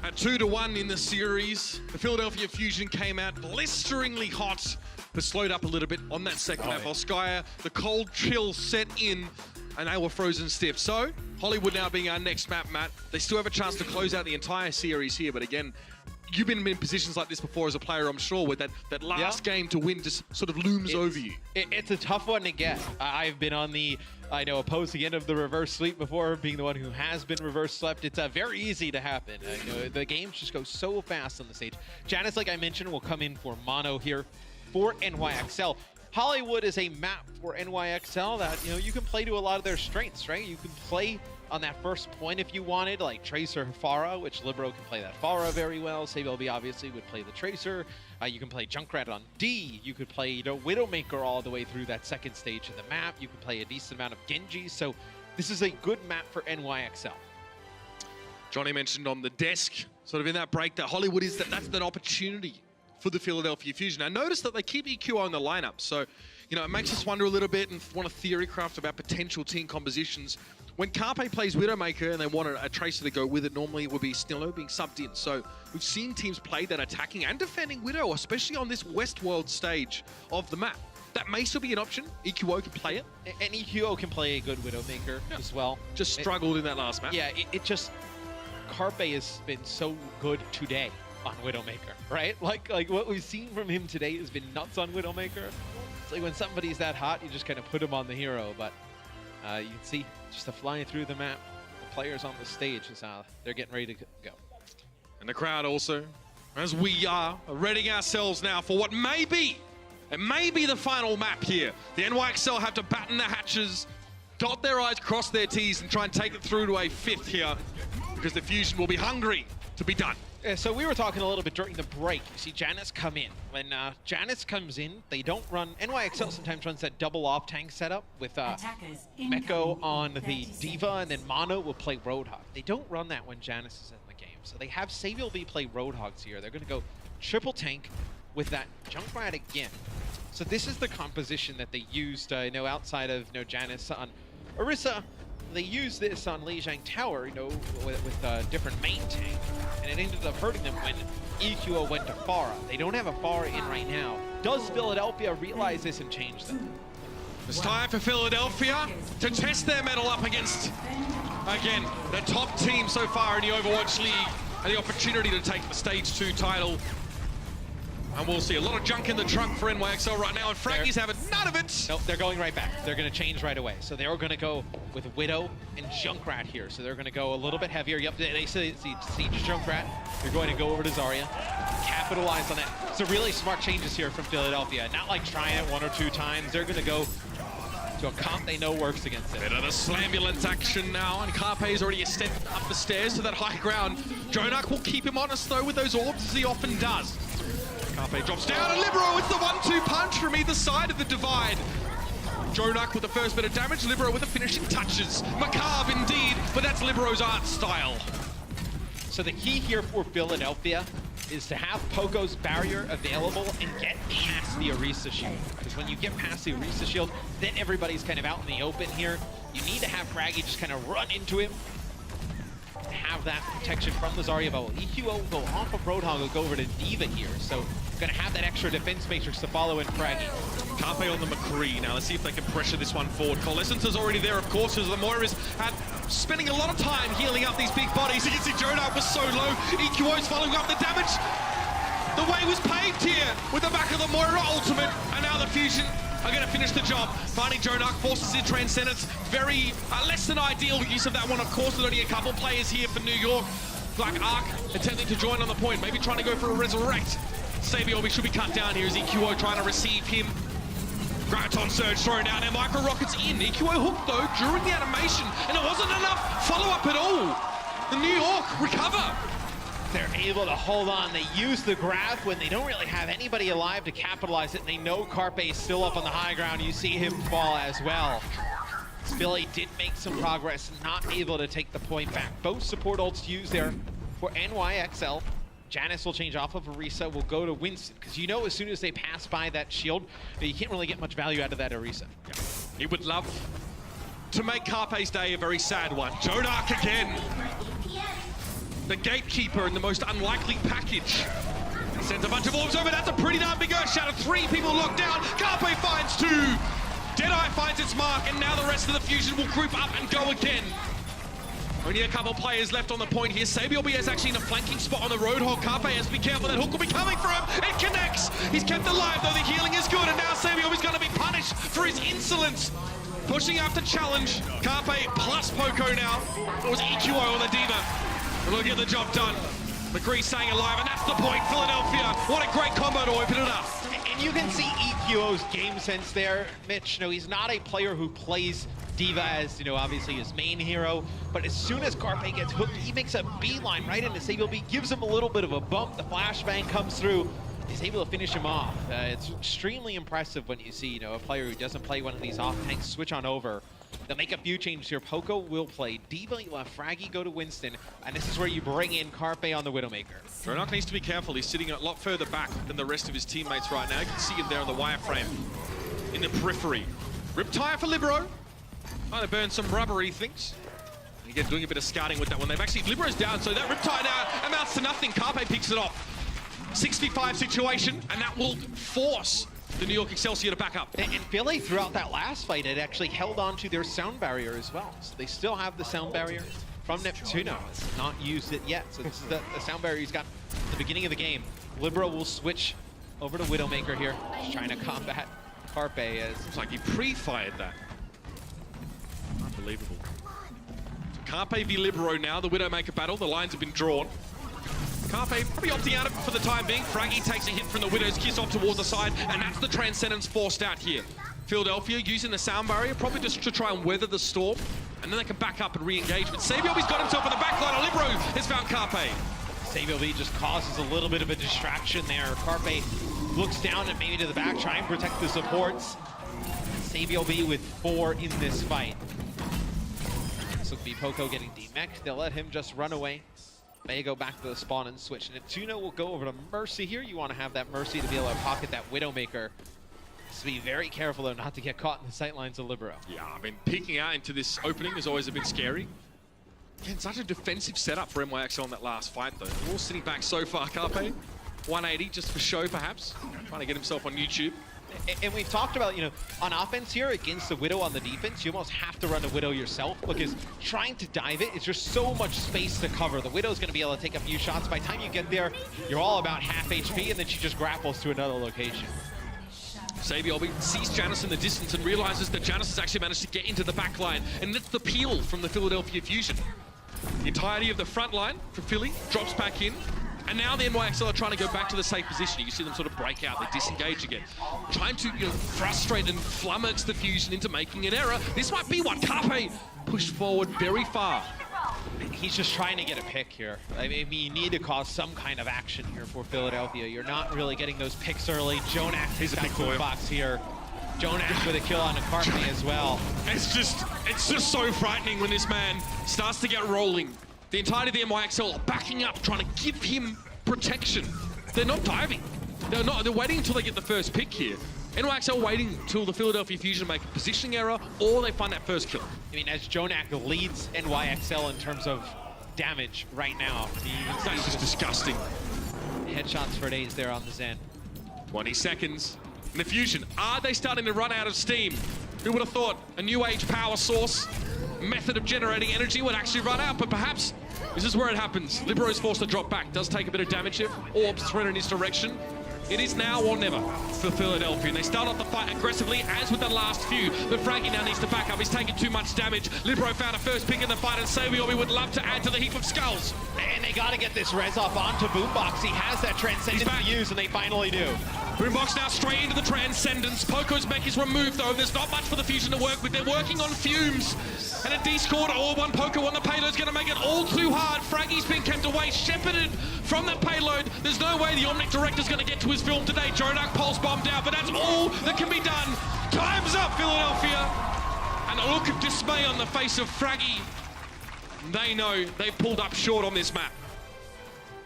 At 2-1 in the series, the Philadelphia Fusion came out blisteringly hot, but slowed up a little bit on that second map. Volskaya, the cold chill set in, and they were frozen stiff. So, Hollywood now being our next map, Matt. They still have a chance to close out the entire series here, but again, you've been in positions like this before as a player, I'm sure, where that last game to win just sort of looms over you. It's a tough one to get. I've been on the, opposing end of the reverse sweep before, being the one who has been reverse swept. It's very easy to happen. The games just go so fast on the stage. Janus, like I mentioned, will come in for Mono here for NYXL. Hollywood is a map for NYXL that, you can play to a lot of their strengths, right? You can play on that first point if you wanted, like Tracer Pharah, which Libero can play that Pharah very well. Saebyeolbe obviously would play the Tracer. You can play Junkrat on D. You could play, you know, Widowmaker all the way through that second stage of the map. You can play a decent amount of Genji. So this is a good map for NYXL. Johnny mentioned on the desk, sort of in that break, that Hollywood is that's an opportunity for the Philadelphia Fusion. I noticed that they keep EQO in the lineup, so you know it makes us wonder a little bit and want to theory craft about potential team compositions. When Carpe plays Widowmaker and they want a Tracer to go with it, normally it would be Snillo being subbed in. So we've seen teams play that attacking and defending Widow, especially on this Westworld stage of the map. That may still be an option. EQO can play it. And EQO can play a good Widowmaker as well. Just struggled in that last map. Yeah, it just... Carpe has been so good today on Widowmaker, right? Like what we've seen from him today has been nuts on Widowmaker. It's like when somebody's that hot, you just kind of put him on the hero, but you can see just flying through the map, the players on the stage, is they're getting ready to go. And the crowd also, as we are readying ourselves now for what may be, it may be the final map here. The NYXL have to batten their hatches, dot their I's, cross their T's, and try and take it through to a 5th here, because the Fusion will be hungry to be done. So we were talking a little bit during the break. You see Janus come in. When Janus comes in, they don't run... NYXL sometimes runs that double off-tank setup with Meko on the D.Va, and then Mono will play Roadhog. They don't run that when Janus is in the game. So they have Saebyeolbe play Roadhogs here. They're going to go triple tank with that Junkrat again. So this is the composition that they used, outside of Janus on Orisa. They used this on Lijiang Tower, with different main tank, and it ended up hurting them when EQO went to Pharah. They don't have a Pharah in right now. Does Philadelphia realize this and change them? It's time for Philadelphia to test their mettle up against, again, the top team so far in the Overwatch League, and the opportunity to take the Stage 2 title. And we'll see a lot of junk in the trunk for NYXL right now, and Frankie's having none of it. Nope, they're going right back. They're going to change right away. So they're going to go with Widow and Junkrat here. So they're going to go a little bit heavier. Yep, they see Junkrat. They're going to go over to Zarya, capitalize on that. So really smart changes here from Philadelphia. Not like trying it 1 or 2 times. They're going to go to a comp they know works against it. Bit of the slambulance action now, and Carpe's already a step up the stairs to that high ground. Jonak will keep him honest though with those orbs, as he often does. Carpe drops down, and Libero with the 1-2 punch from either side of the divide. Jonak with the first bit of damage, Libero with the finishing touches. Macabre indeed, but that's Libero's art style. So the key here for Philadelphia is to have Poco's barrier available and get past the Orisa shield. Because when you get past the Orisa shield, then everybody's kind of out in the open here. You need to have Fraggy just kind of run into him, have that protection from the Zarya bubble. EQO will go off of Roadhog, will go over to D.Va here, so gonna have that extra defense matrix to follow in Fraggy. Carpe on the McCree. Now let's see if they can pressure this one forward. Coalescence is already there, of course, as the Moira's spending a lot of time healing up these big bodies. You can see Jonak was so low. EQO's following up the damage. The way was paved here with the back of the Moira ultimate, and now the Fusion are going to finish the job. Finding Jonak forces his Transcendence. Very less than ideal use of that one. Of course, there's only a couple players here for New York. Black Ark attempting to join on the point, maybe trying to go for a resurrect. Saebyeolbe should be cut down here as EQO trying to receive him. Graviton Surge thrown down, and Micro Rockets in. EQO hooked though during the animation, and it wasn't enough follow-up at all. The New York recover. They're able to hold on. They use the grab when they don't really have anybody alive to capitalize it. They know Carpe is still up on the high ground. You see him fall as well. Philly did make some progress, not able to take the point back. Both support ults used there for NYXL. Janus will change off of Orisa, will go to Winston, because you know as soon as they pass by that shield, you can't really get much value out of that Orisa. He would love to make Carpe's day a very sad one. Jonak again. The gatekeeper in the most unlikely package. Sends a bunch of orbs over. That's a pretty darn big Earth Shatter. 3 people locked down. Carpe finds 2. Deadeye finds its mark, and now the rest of the Fusion will group up and go again. Only a couple players left on the point here. Saebyeolbe is actually in a flanking spot on the Roadhog. Carpe has to be careful. That hook will be coming for him. It connects. He's kept alive, though. The healing is good, and now Saebyeolbe's going to be punished for his insolence. Pushing after challenge. Carpe plus Poco now. It was EQO on the D.Va. And we'll get the job done. McCree staying alive, and that's the point. Philadelphia, what a great combo to open it up. And you can see EQO's game sense there, Mitch. You know, he's not a player who plays D.Va as, you know, obviously his main hero, but as soon as Carpe gets hooked, he makes a beeline right into Sabiel B, gives him a little bit of a bump, the flashbang comes through, he's able to finish him off. It's extremely impressive when you see, you know, a player who doesn't play one of these off tanks switch on over. They'll make a few changes here. Poco will play D.Va, you let Fraggy go to Winston, and this is where you bring in Carpe on the Widowmaker. Dronak needs to be careful. He's sitting a lot further back than the rest of his teammates right now. You can see him there on the wireframe in the periphery. Riptire for Libero. Trying to burn some rubber, he thinks. And again, doing a bit of scouting with that one. They've actually, Libero's down, so that Riptire now amounts to nothing. Carpe picks it off. 6v5 situation, and that will force the New York Excelsior to back up. And Philly, throughout that last fight, had actually held on to their sound barrier as well. So they still have the sound barrier from Neptuno. Has not used it yet. So this is the sound barrier he's got at the beginning of the game. Libero will switch over to Widowmaker here, just trying to combat Carpe as... Looks like he pre-fired that. Unbelievable. So Carpe v Libero now, the Widowmaker battle. The lines have been drawn. Carpe probably opting out of it for the time being. Fraggy takes a hit from the Widow's Kiss off towards the side, and that's the Transcendence forced out here. Philadelphia using the sound barrier, probably just to try and weather the storm, and then they can back up and re-engage. But Sabiel B's got himself on the back line, and Libero has found Carpe. Sabiel B just causes a little bit of a distraction there. Carpe looks down and maybe to the back, try and protect the supports. Sabiel B with 4 in this fight. This will be Poco getting demech. They'll let him just run away. May go back to the spawn and switch. And Neptuno will go over to Mercy here. You want to have that Mercy to be able to pocket that Widowmaker. Just be very careful, though, not to get caught in the sightlines of Libero. Yeah, I mean, peeking out into this opening is always a bit scary. Again, such a defensive setup for NYXL in that last fight, though. All sitting back so far. Carpe, 180 just for show, perhaps. Trying to get himself on YouTube. And we've talked about, you know, on offense here against the Widow on the defense, you almost have to run the Widow yourself because trying to dive it is just so much space to cover. The Widow's going to be able to take a few shots. By the time you get there, you're all about half HP, and then she just grapples to another location. Sabiel B sees Janus in the distance and realizes that Janus has actually managed to get into the back line, and that's the peel from the Philadelphia Fusion. The entirety of the front line for Philly drops back in. And now the NYXL are trying to go back to the safe position. You see them sort of break out, they disengage again. Trying to, you know, frustrate and flummox the Fusion into making an error. This might be one. Carpe pushed forward very far. He's just trying to get a pick here. I mean, you need to cause some kind of action here for Philadelphia. You're not really getting those picks early. JJoNak is a big box here. JJoNak with a kill on a Carpe as well. It's just so frightening when this man starts to get rolling. The entirety of the NYXL are backing up, trying to give him protection. They're not diving. They're waiting until they get the first pick here. NYXL waiting until the Philadelphia Fusion make a positioning error, or they find that first kill. I mean, as JJoNak leads NYXL in terms of damage right now. That's just disgusting. Headshots for days there on the Zen. 20 seconds. And the Fusion, are they starting to run out of steam? Who would have thought a new age power source method of generating energy would actually run out, but perhaps this is where it happens. Libero is forced to drop back, does take a bit of damage here. Orbs thrown in his direction. It is now or never for Philadelphia, and they start off the fight aggressively, as with the last few. But Fraggy now needs to back up. He's taking too much damage. Libero found a first pick in the fight, and Sabiel B would love to add to the heap of skulls. And they got to get this res off onto Boombox. He has that Transcendence to use, and they finally do. Boombox now straight into the Transcendence. Poco's mech is removed, though. There's not much for the Fusion to work with. They're working on fumes. And a D-scored or one Poco on the payload's going to make it all too hard. Fraggy's been kept away, shepherded from that payload. There's no way the Omnic Director's going to get to his film today. JJoNak pulse bombed out, but that's all that can be done. Time's up, Philadelphia. And a look of dismay on the face of Fraggy. They know they've pulled up short on this map.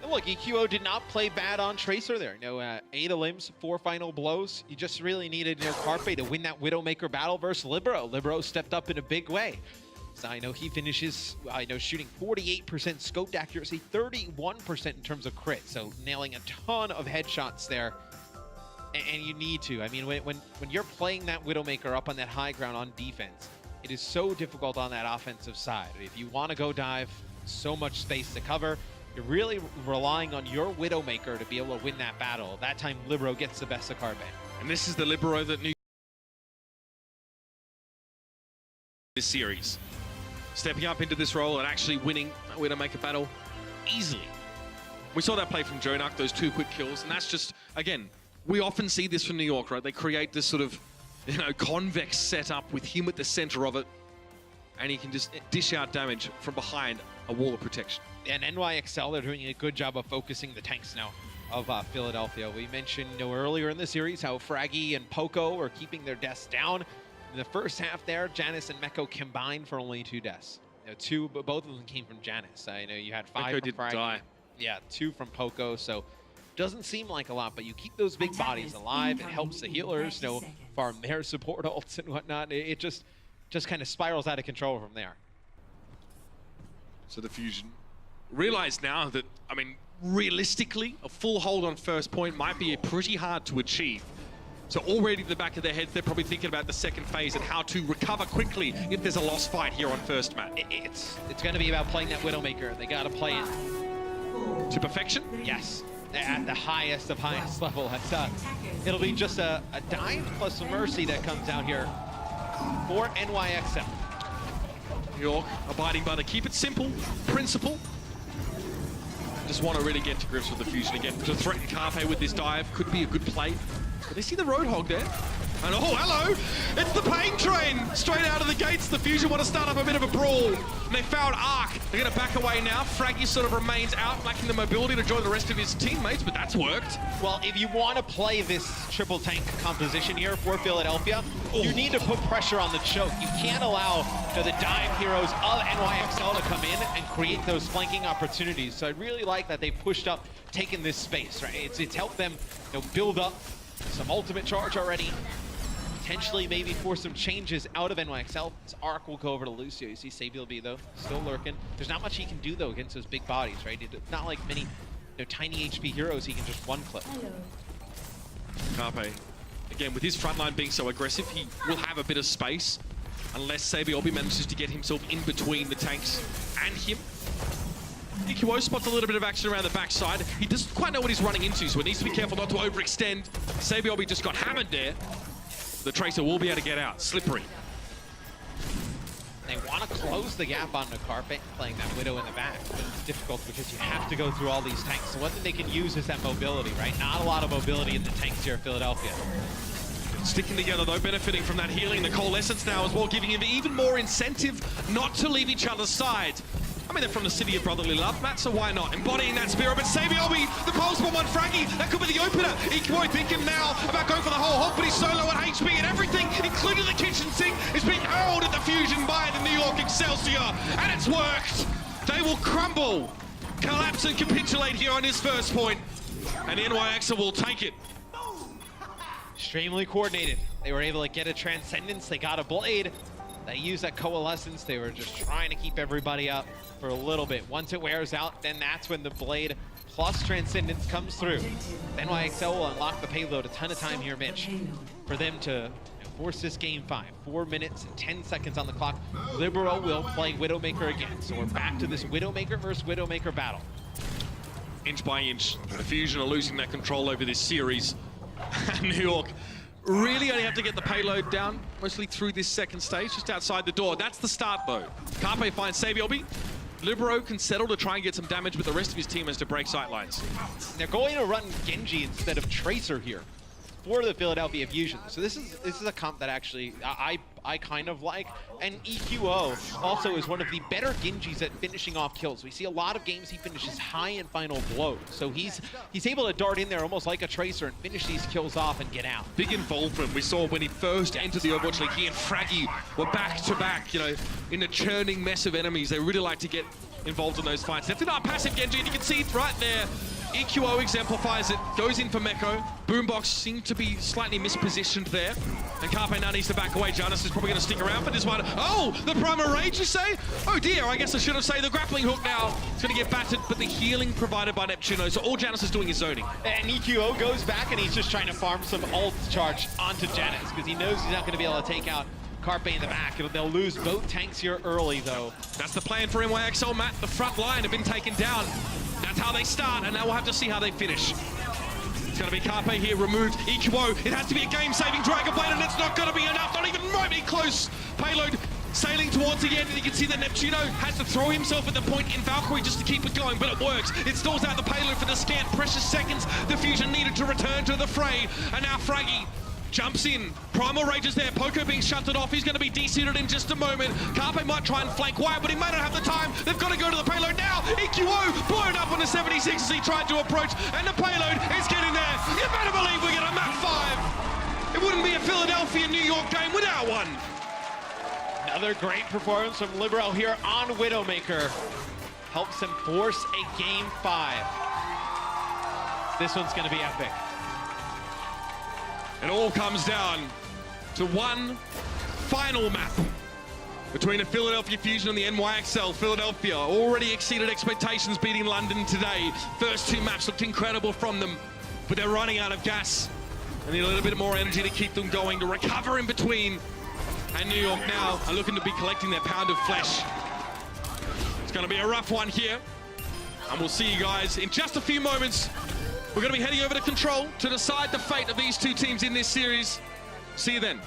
Look, EQO did not play bad on Tracer there. You know, 8 limbs, 4 final blows. You just really needed, you know, Carpe to win that Widowmaker battle versus Libero. Libero stepped up in a big way. So I know he finishes, shooting 48% scoped accuracy, 31% in terms of crit. So nailing a ton of headshots there. And you need to. I mean, when you're playing that Widowmaker up on that high ground on defense, it is so difficult on that offensive side. If you want to go dive, so much space to cover. You're really relying on your Widowmaker to be able to win that battle. That time, Libero gets the best of Carpe. And this is the Libero that knew this series. Stepping up into this role and actually winning a Widowmaker battle easily. We saw that play from JJoNak, those 2 quick kills, and that's just, again, we often see this from New York, right? They create this sort of, you know, convex setup with him at the center of it, and he can just dish out damage from behind a wall of protection. And NYXL, they're doing a good job of focusing the tanks now of Philadelphia. We mentioned, you know, earlier in the series how Fraggy and Poco are keeping their deaths down. In the first half there, Janus and Meko combined for only 2 deaths. You know, but both of them came from Janus. I know you had 5 Meko from didn't Fraggy. die. Yeah, 2 from Poco, so doesn't seem like a lot, but you keep those big bodies alive. It helps the healers, you know, farm their support ults and whatnot. It just kind of spirals out of control from there. So the Fusion realize now that, I mean, realistically, a full hold on first point might be pretty hard to achieve. So already in the back of their heads, they're probably thinking about the second phase and how to recover quickly if there's a lost fight here on first map. It's going to be about playing that Widowmaker. They got to play it to perfection? Yes, at the highest of highest level. It'll be just a dive plus a mercy that comes out here for NYXL. New York abiding by the keep it simple principle. Just want to really get to grips with the Fusion again. To threaten Carpe with this dive could be a good play. But they see the Roadhog there. And oh, hello! It's the Pain Train! Straight out of the gates, the Fusion want to start up a bit of a brawl. And they found Arc. They're going to back away now. Fraggy sort of remains out, lacking the mobility to join the rest of his teammates, but that's worked. Well, if you want to play this triple tank composition here for Philadelphia, you need to put pressure on the choke. You can't allow, you know, the dive heroes of NYXL to come in and create those flanking opportunities. So I really like that they pushed up, taken this space, right? It's helped them, you know, build up some ultimate charge already. Potentially maybe force some changes out of NYXL. This Arc will go over to Lucio. You see Sabiel B though, still lurking. There's not much he can do though against those big bodies, right? It's not like many, you know, tiny HP heroes he can just one clip. Carpe, again, with his front line being so aggressive, he will have a bit of space unless Sabiel manages to get himself in between the tanks and him. EQO spots a little bit of action around the backside. He doesn't quite know what he's running into, so he needs to be careful not to overextend. Sabiel just got hammered there. The Tracer will be able to get out. Slippery. They want to close the gap onto Carpe, playing that Widow in the back. But it's difficult because you have to go through all these tanks. So one thing they can use is that mobility, right? Not a lot of mobility in the tanks here at Philadelphia. Sticking together though, benefiting from that healing, the Coalescence now as well, giving him even more incentive not to leave each other's side. I mean, they're from the city of brotherly love, Matt, so why not? Embodying that spirit, but Sabiel, the pulse bomb on Fraggy, that could be the opener. EQO thinking now about going for the whole hog, but he's solo at HP, and everything, including the kitchen sink, is being hurled at the Fusion by the New York Excelsior, and it's worked. They will crumble, collapse and capitulate here on his first point, and NYXL will take it. Extremely coordinated. They were able to get a Transcendence, they got a Blade. They used that Coalescence, they were just trying to keep everybody up for a little bit. Once it wears out, then that's when the Blade plus Transcendence comes through. NYXL will unlock the payload. A ton of time here, Mitch, for them to force this game 5. 4 minutes and 10 seconds on the clock. Libero will play Widowmaker again. So we're back to this Widowmaker versus Widowmaker battle. Inch by inch, the Fusion are losing that control over this series. New York really only have to get the payload down, mostly through this second stage, just outside the door. That's the start, though. Carpe finds Sabiel. Libero can settle to try and get some damage, but the rest of his team has to break sight lines. They're going to run Genji instead of Tracer here for the Philadelphia Fusion. So this is a comp that actually I kind of like. And EQO also is one of the better Genjis at finishing off kills. We see a lot of games he finishes high in final blows. So he's able to dart in there almost like a Tracer and finish these kills off and get out. Big involvement. We saw when he first entered the Overwatch League, he and Fraggy were back to back, you know, in a churning mess of enemies. They really like to get involved in those fights. Definitely not a passive Genji, and you can see right there, EQO exemplifies it, goes in for Meko. Boombox seemed to be slightly mispositioned there. And Carpe now needs to back away. Janus is probably going to stick around for this one. Oh, the Primal Rage, you say? Oh dear, I guess I should have said the grappling hook now. It's going to get battered, but the healing provided by Neptuno. So all Janus is doing is zoning. And EQO goes back and he's just trying to farm some ult charge onto Janus because he knows he's not going to be able to take out Carpe in the back. They'll lose both tanks here early, though. That's the plan for NYXL, Matt. The front line have been taken down. That's how they start, and now we'll have to see how they finish. It's going to be Carpe here, removed. EQO, it has to be a game-saving Dragon Blade, and it's not going to be enough. Not even remotely close. Payload sailing towards the end, and you can see that Neptuno has to throw himself at the point in Valkyrie just to keep it going, but it works. It stalls out the payload for the scant precious seconds the Fusion needed to return to the fray, and now Fraggy jumps in. Primal Rage is there. Poco being shunted off. He's going to be de-seated in just a moment. Carpe might try and flank Wyatt, but he may not have the time. They've got to go to the payload now. EQO blown up on the 76 as he tried to approach, and the payload is getting there. You better believe we get a map 5. It wouldn't be a Philadelphia-New York game without one. Another great performance from Libero here on Widowmaker. Helps him force a game 5. This one's going to be epic. It all comes down to one final map between the Philadelphia Fusion and the NYXL. Philadelphia already exceeded expectations, beating London today. First 2 maps looked incredible from them, but they're running out of gas. They need a little bit more energy to keep them going, to recover in between. And New York now are looking to be collecting their pound of flesh. It's going to be a rough one here, and we'll see you guys in just a few moments. We're going to be heading over to Control to decide the fate of these 2 teams in this series. See you then.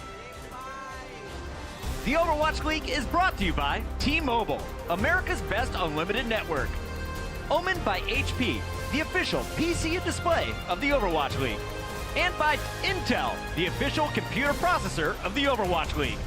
The Overwatch League is brought to you by T-Mobile, America's best unlimited network. Omen by HP, the official PC and display of the Overwatch League. And by Intel, the official computer processor of the Overwatch League.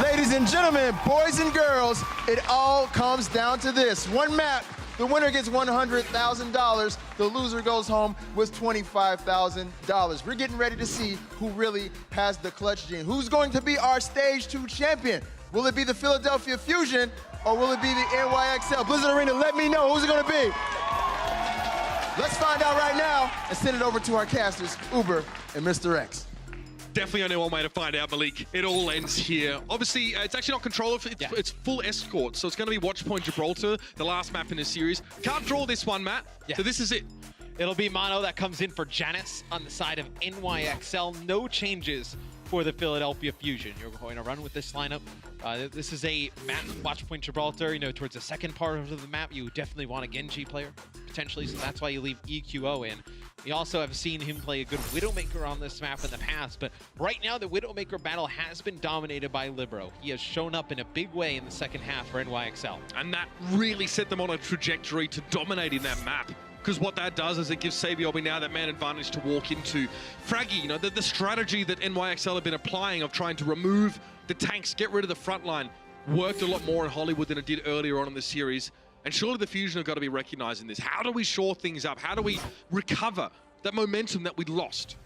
Ladies and gentlemen, boys and girls, it all comes down to this. One map, the winner gets $100,000, the loser goes home with $25,000. We're getting ready to see who really has the clutch gene. Who's going to be our Stage 2 champion? Will it be the Philadelphia Fusion or will it be the NYXL? Blizzard Arena, let me know. Who's it going to be? Let's find out right now and send it over to our casters, Uber and Mr. X. Definitely only one way to find out, Malik. It all ends here. Obviously, it's actually not controller, it's full escort, so it's going to be Watch Point Gibraltar, the last map in the series. Can't draw this one, Matt, so this is it. It'll be Mono that comes in for Janus on the side of NYXL. No changes for the Philadelphia Fusion. You're going to run with this lineup. This is a map, Watch Point Gibraltar, you know, towards the second part of the map. You definitely want a Genji player, potentially, so that's why you leave EQO in. We also have seen him play a good Widowmaker on this map in the past, but right now the Widowmaker battle has been dominated by Libero. He has shown up in a big way in the second half for NYXL. And that really set them on a trajectory to dominating that map. Because what that does is it gives Sabiobi now that man advantage to walk into. Fraggy, you know, the strategy that NYXL have been applying of trying to remove the tanks, get rid of the front line, worked a lot more in Hollywood than it did earlier on in the series. And surely the Fusion have got to be recognizing this. How do we shore things up? How do we recover that momentum that we lost?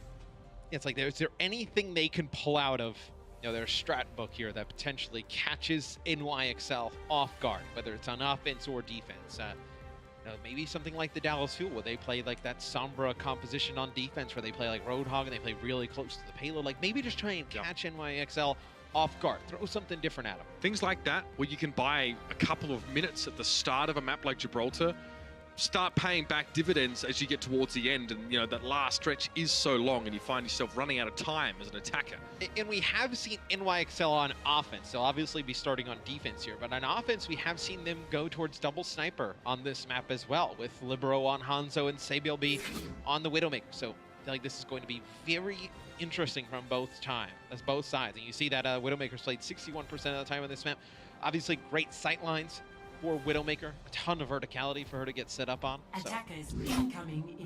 It's like, is there anything they can pull out of, you know, their strat book here that potentially catches NYXL off guard, whether it's on offense or defense? You know, maybe something like the Dallas Fuel, where they play like that Sombra composition on defense, where they play like Roadhog and they play really close to the payload. Like, maybe just try and catch NYXL off guard, throw something different at them. Things like that, where you can buy a couple of minutes at the start of a map like Gibraltar, start paying back dividends as you get towards the end, and you know that last stretch is so long and you find yourself running out of time as an attacker. And we have seen NYXL on offense. They'll obviously be starting on defense here, but on offense we have seen them go towards double sniper on this map as well, with Libero on Hanzo and Sabiobi on the Widowmaker. So I feel like this is going to be very interesting from both sides. And you see that Widowmaker's played 61% of the time on this map. Obviously great sight lines for Widowmaker, a ton of verticality for her to get set up on.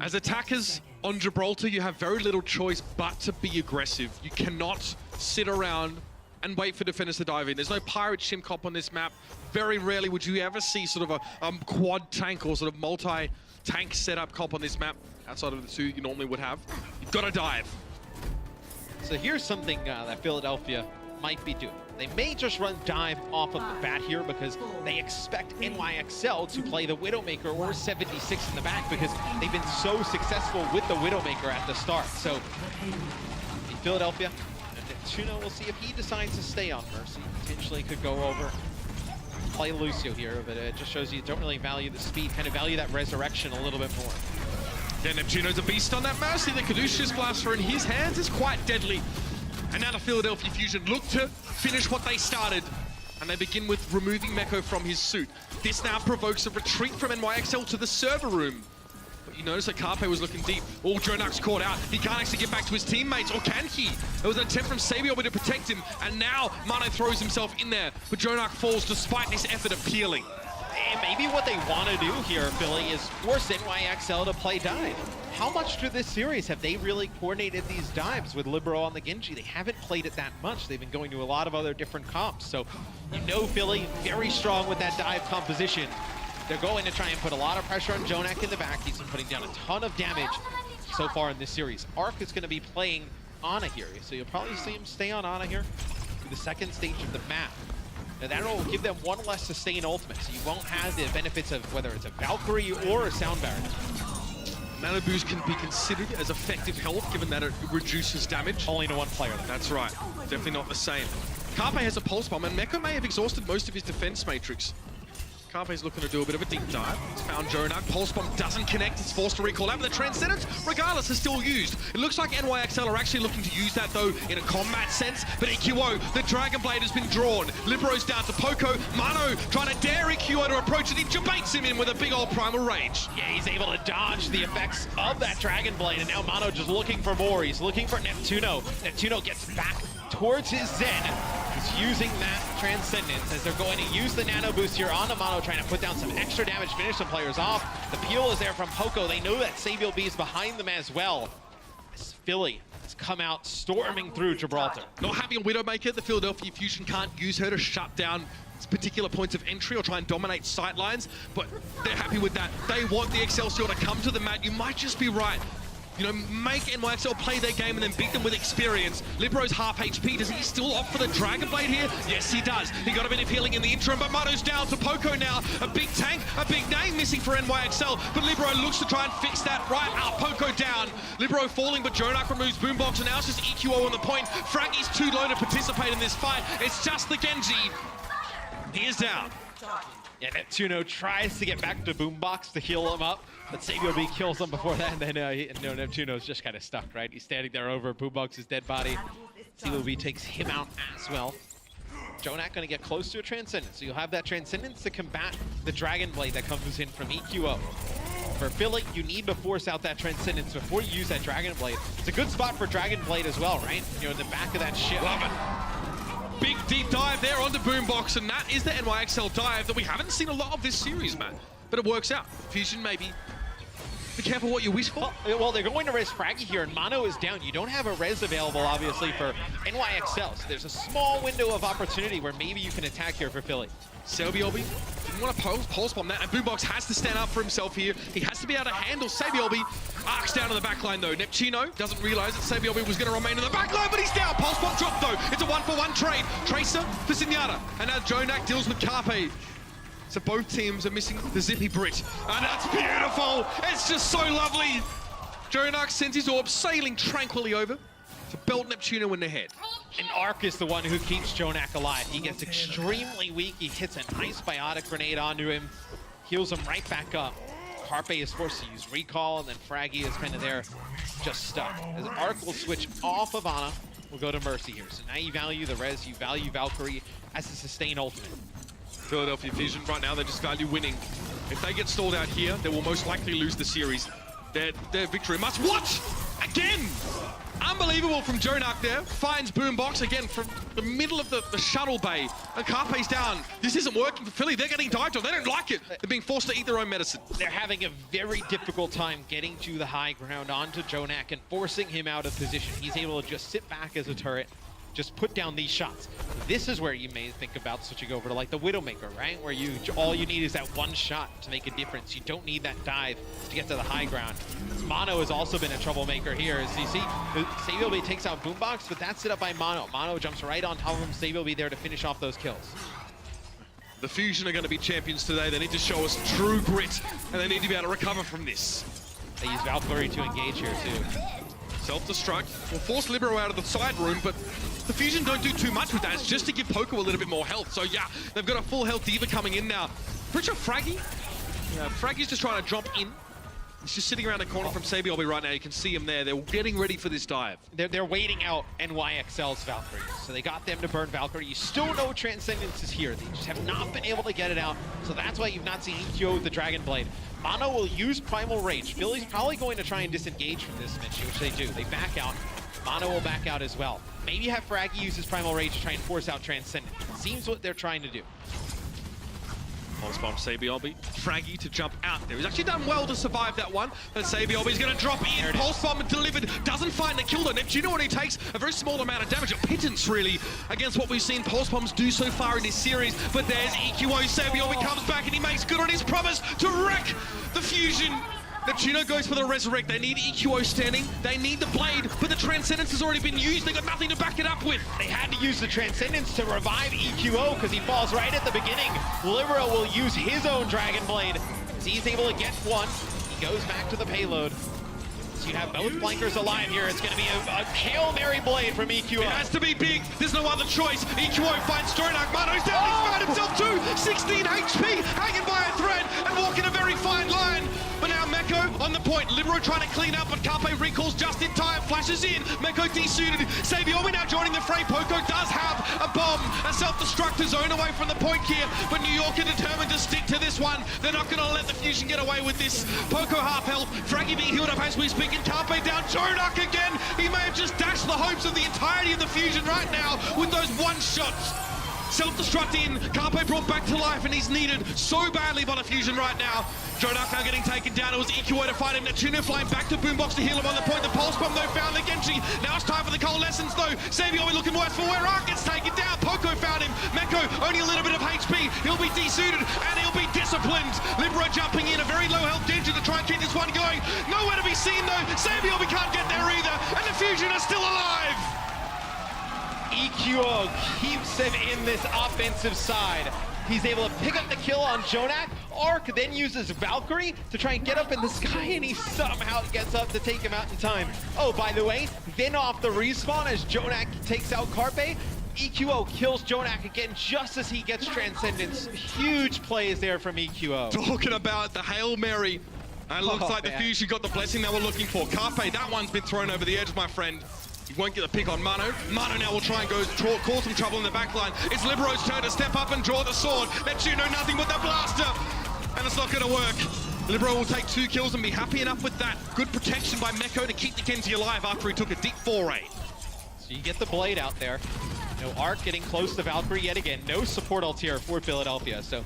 As attackers on Gibraltar, you have very little choice but to be aggressive. You cannot sit around and wait for defenders to dive in. There's no Pirate Shimcop on this map. Very rarely would you ever see sort of a quad tank or sort of multi-tank setup comp on this map, outside of the two you normally would have. You've got to dive. So here's something that Philadelphia might be doing. They may just run dive off of the bat here because they expect NYXL to play the Widowmaker or 76 in the back, because they've been so successful with the Widowmaker at the start. So in Philadelphia, Neptuno, we'll see if he decides to stay on Mercy. Potentially could go over, play Lucio here, but it just shows you don't really value the speed, kind of value that resurrection a little bit more. Yeah, Neptuno's a beast on that Mercy. The Caduceus Blaster in his hands is quite deadly. And now the Philadelphia Fusion look to finish what they started. And they begin with removing Meko from his suit. This now provokes a retreat from NYXL to the server room. But you notice that Carpe was looking deep. Oh, Jonak's caught out. He can't actually get back to his teammates, or can he? There was an attempt from Sabiobi to protect him, and now Mano throws himself in there. But Jonak falls despite this effort of peeling. And maybe what they want to do here, Philly, is force NYXL to play dive. How much through this series have they really coordinated these dives with Libero on the Genji? They haven't played it that much. They've been going to a lot of other different comps. So you know Philly, very strong with that dive composition. They're going to try and put a lot of pressure on Jonak in the back. He's been putting down a ton of damage so far in this series. Arc is going to be playing Ana here, so you'll probably see him stay on Ana here through the second stage of the map. Now that will give them one less sustain ultimate, so you won't have the benefits of whether it's a Valkyrie or a Sound Barrier. Nano Boost can be considered as effective health, given that it reduces damage. Only to one player, though. That's right. Definitely not the same. Carpe has a Pulse Bomb, and Meko may have exhausted most of his defense matrix. Carpe's looking to do a bit of a deep dive. He's found Jonak. Pulse Bomb doesn't connect. It's forced to recall out, but the Transcendence, regardless, is still used. It looks like NYXL are actually looking to use that, though, in a combat sense. But EQO, the Dragon Blade has been drawn. Libero's down to Poco. Mano trying to dare EQO to approach it. He debates him in with a big old Primal Rage. Yeah, he's able to dodge the effects of that Dragon Blade, and now Mano just looking for more. He's looking for Neptuno. Neptuno gets back towards his Zen. He's using that Transcendence as they're going to use the Nano Boost here on the Mano, trying to put down some extra damage, finish some players off. The peel is there from Poco. They know that Sabiobi is behind them as well. As Philly has come out storming through Gibraltar. Not having a Widowmaker, the Philadelphia Fusion can't use her to shut down particular points of entry or try and dominate sightlines, but they're happy with that. They want the Excelsior to come to the mat. You might just be right. you know, make NYXL play their game and then beat them with experience. Libro's half HP. Does he still opt for the Dragon Blade here? Yes, he does. He got a bit of healing in the interim, but Mano's down to Poco now. A big tank, a big name missing for NYXL, but Libro looks to try and fix that right out. Poco down. Libro falling, but JJoNak removes Boombox, and now it's just EQO on the point. Fraggy's too low to participate in this fight. It's just the Genji. He is down. Yeah, Neptuno tries to get back to Boombox to heal him up, but SabiOB kills him before that, and then Neptuno's just kind of stuck, right? He's standing there over Boombox's dead body. SabiOB takes him out as well. JJoNak gonna get close to a Transcendence, so you'll have that Transcendence to combat the Dragon Blade that comes in from EQO. For Philly, you need to force out that Transcendence before you use that Dragon Blade. It's a good spot for Dragon Blade as well, right? You know, in the back of that ship. Love it. Big deep dive there onto Boombox, and that is the NYXL dive that we haven't seen a lot of this series, man. But it works out. Fusion, maybe. Be careful what you wish for. Well, they're going to res Fraggy here, and Mano is down. You don't have a res available, obviously, for NYXL. So there's a small window of opportunity where maybe you can attack here for Philly. SabiOB didn't want to pulse bomb that, and Boombox has to stand up for himself here. He has to be able to handle SabiOB. Arcs down to the backline though. Neptuno doesn't realize that SabiOB was going to remain in the backline, but he's down. Pulse bomb dropped though. It's a 1-for-1 trade. Tracer for Zenyatta, and now JJoNak deals with Carpe. So both teams are missing the Zippy Brit, and that's beautiful. It's just so lovely. JJoNak sends his orb sailing tranquilly over to belt Neptuno in the head. And Arc is the one who keeps JJoNak alive. He gets extremely weak. He hits a nice biotic grenade onto him, heals him right back up. Carpe is forced to use recall, and then Fraggy is kind of there, just stuck. As Arc will switch off of Ana, we'll go to Mercy here. So now you value the res, you value Valkyrie as a sustain ultimate. Philadelphia Fusion right now, they just value winning. If they get stalled out here, they will most likely lose the series. Their victory must watch again. Unbelievable from JJoNak there. Finds Boombox again from the middle of the shuttle bay. And Carpe's down. This isn't working for Philly. They're getting dived on. They don't like it. They're being forced to eat their own medicine. They're having a very difficult time getting to the high ground onto JJoNak and forcing him out of position. He's able to just sit back as a turret, just put down these shots. This is where you may think about switching over to like the Widowmaker, right? Where all you need is that one shot to make a difference. You don't need that dive to get to the high ground. Mano has also been a troublemaker here. As you see, SabiOB takes out Boombox, but that's set up by Mano. Mano jumps right on top of him. SabiOB there to finish off those kills. The Fusion are going to be champions today. They need to show us true grit, and they need to be able to recover from this. They use Valkyrie to engage here too. Self-destruct will force Libero out of the side room, but the Fusion don't do too much with that. It's just to give Poco a little bit more health. So yeah, they've got a full health D.Va coming in now. Pretty sure Fraggy? Yeah, Fraggy's just trying to jump in. He's just sitting around the corner from SabiOB right now. You can see him there. They're getting ready for this dive. They're waiting out NYXL's Valkyrie. So they got them to burn Valkyrie. You still know Transcendence is here. They just have not been able to get it out. So that's why you've not seen EQO with the Dragon Blade. Mano will use Primal Rage. Philly's probably going to try and disengage from this, Mitch, which they do. They back out. Mano will back out as well. Maybe have Fraggy use his Primal Rage to try and force out Transcendence. Seems what they're trying to do. Pulse bomb SabiOB. Fraggy to jump out there. He's actually done well to survive that one. And SabiOB's going to drop in. Pulse bomb delivered. Doesn't find the kill though. Neptuno only takes a very small amount of damage. A pittance really against what we've seen Pulse bombs do so far in this series. But there's EQO. SabiOB comes back and he makes good on his promise to wreck the Fusion. Neptuno goes for the Resurrect. They need EQO standing. They need the Blade, but the Transcendence has already been used. They got nothing to back it up with. They had to use the Transcendence to revive EQO because he falls right at the beginning. Libero will use his own Dragon Blade. As he's able to get one, he goes back to the payload. So you have both flankers alive here. It's going to be a Hail Mary Blade from EQO. It has to be big. There's no other choice. EQO finds JJoNak. Mano's down. He's found himself too. 16 HP, hanging by a thread and walking a very fine line. But now Meko on the point. Libero trying to clean up, but Carpe recalls just in time. Flashes in. Meko desuited. SabiOB now joining the fray. Poco does have a bomb. A self-destructor zone away from the point here. But New York are determined to stick to this one. They're not going to let the Fusion get away with this. Poco half health. Fraggy being healed up as we speak. And Carpe down. JJoNak again. He may have just dashed the hopes of the entirety of the Fusion right now with those one shots. Self-destruct in, Carpe brought back to life, and he's needed so badly by the Fusion right now. JJoNak now getting taken down. It was EQO to fight him. Neptuno flying back to Boombox to heal him on the point. The Pulse Bomb, though, found the Genji. Now it's time for the Coalescence, though. SabiOB looking worse for where Arc gets taken down. Poco found him. Meko, only a little bit of HP. He'll be desuited, and he'll be disciplined. Libero jumping in, a very low health Genji to try and keep this one going. Nowhere to be scene though. Saebyeolbe can't get there either, and the Fusion are still alive. EQO keeps him in this offensive side. He's able to pick up the kill on JJoNak. Arc then uses Valkyrie to try and get up in the sky, and he somehow gets up to take him out in time. Oh, by the way, then off the respawn as JJoNak takes out Carpe, EQO kills JJoNak again just as he gets Transcendence. Huge plays there from EQO. Talking about the Hail Mary. And it looks like the Fusion got the blessing they were looking for. Carpe, that one's been thrown over the edge, my friend. He won't get the pick on Mano. Mano now will try and cause some trouble in the backline. It's Libero's turn to step up and draw the sword. Neptuno nothing but the blaster. And it's not going to work. Libero will take 2 kills and be happy enough with that. Good protection by Meko to keep the Genji alive after he took a deep foray. So you get the blade out there. No Arc getting close to Valkyrie yet again. No support ult here for Philadelphia. So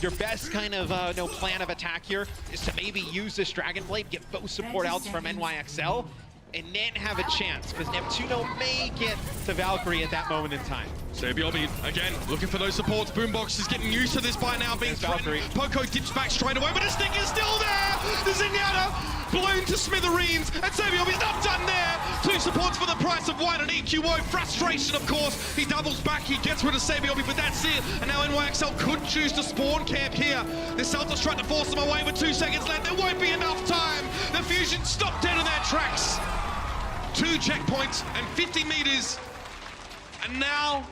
your best kind of plan of attack here is to maybe use this Dragon Blade, get both support outs from NYXL, and then have a chance, because Neptuno may get to Valkyrie at that moment in time. Saebyeolbe, again, looking for those supports. Boombox is getting used to this by now, being threatened. Poco dips back straight away, but his stick is still there! The Zenyatta blown to smithereens, and Saebyeolbe's not done there! 2 supports for the price of 1, and EQO, frustration, of course. He doubles back, he gets rid of Saebyeolbe, but that's it. And now NYXL could choose to spawn camp here. The Celtics trying to force them away with 2 seconds left. There won't be enough time. The Fusion stopped dead in their tracks. 2 checkpoints and 50 meters. And now,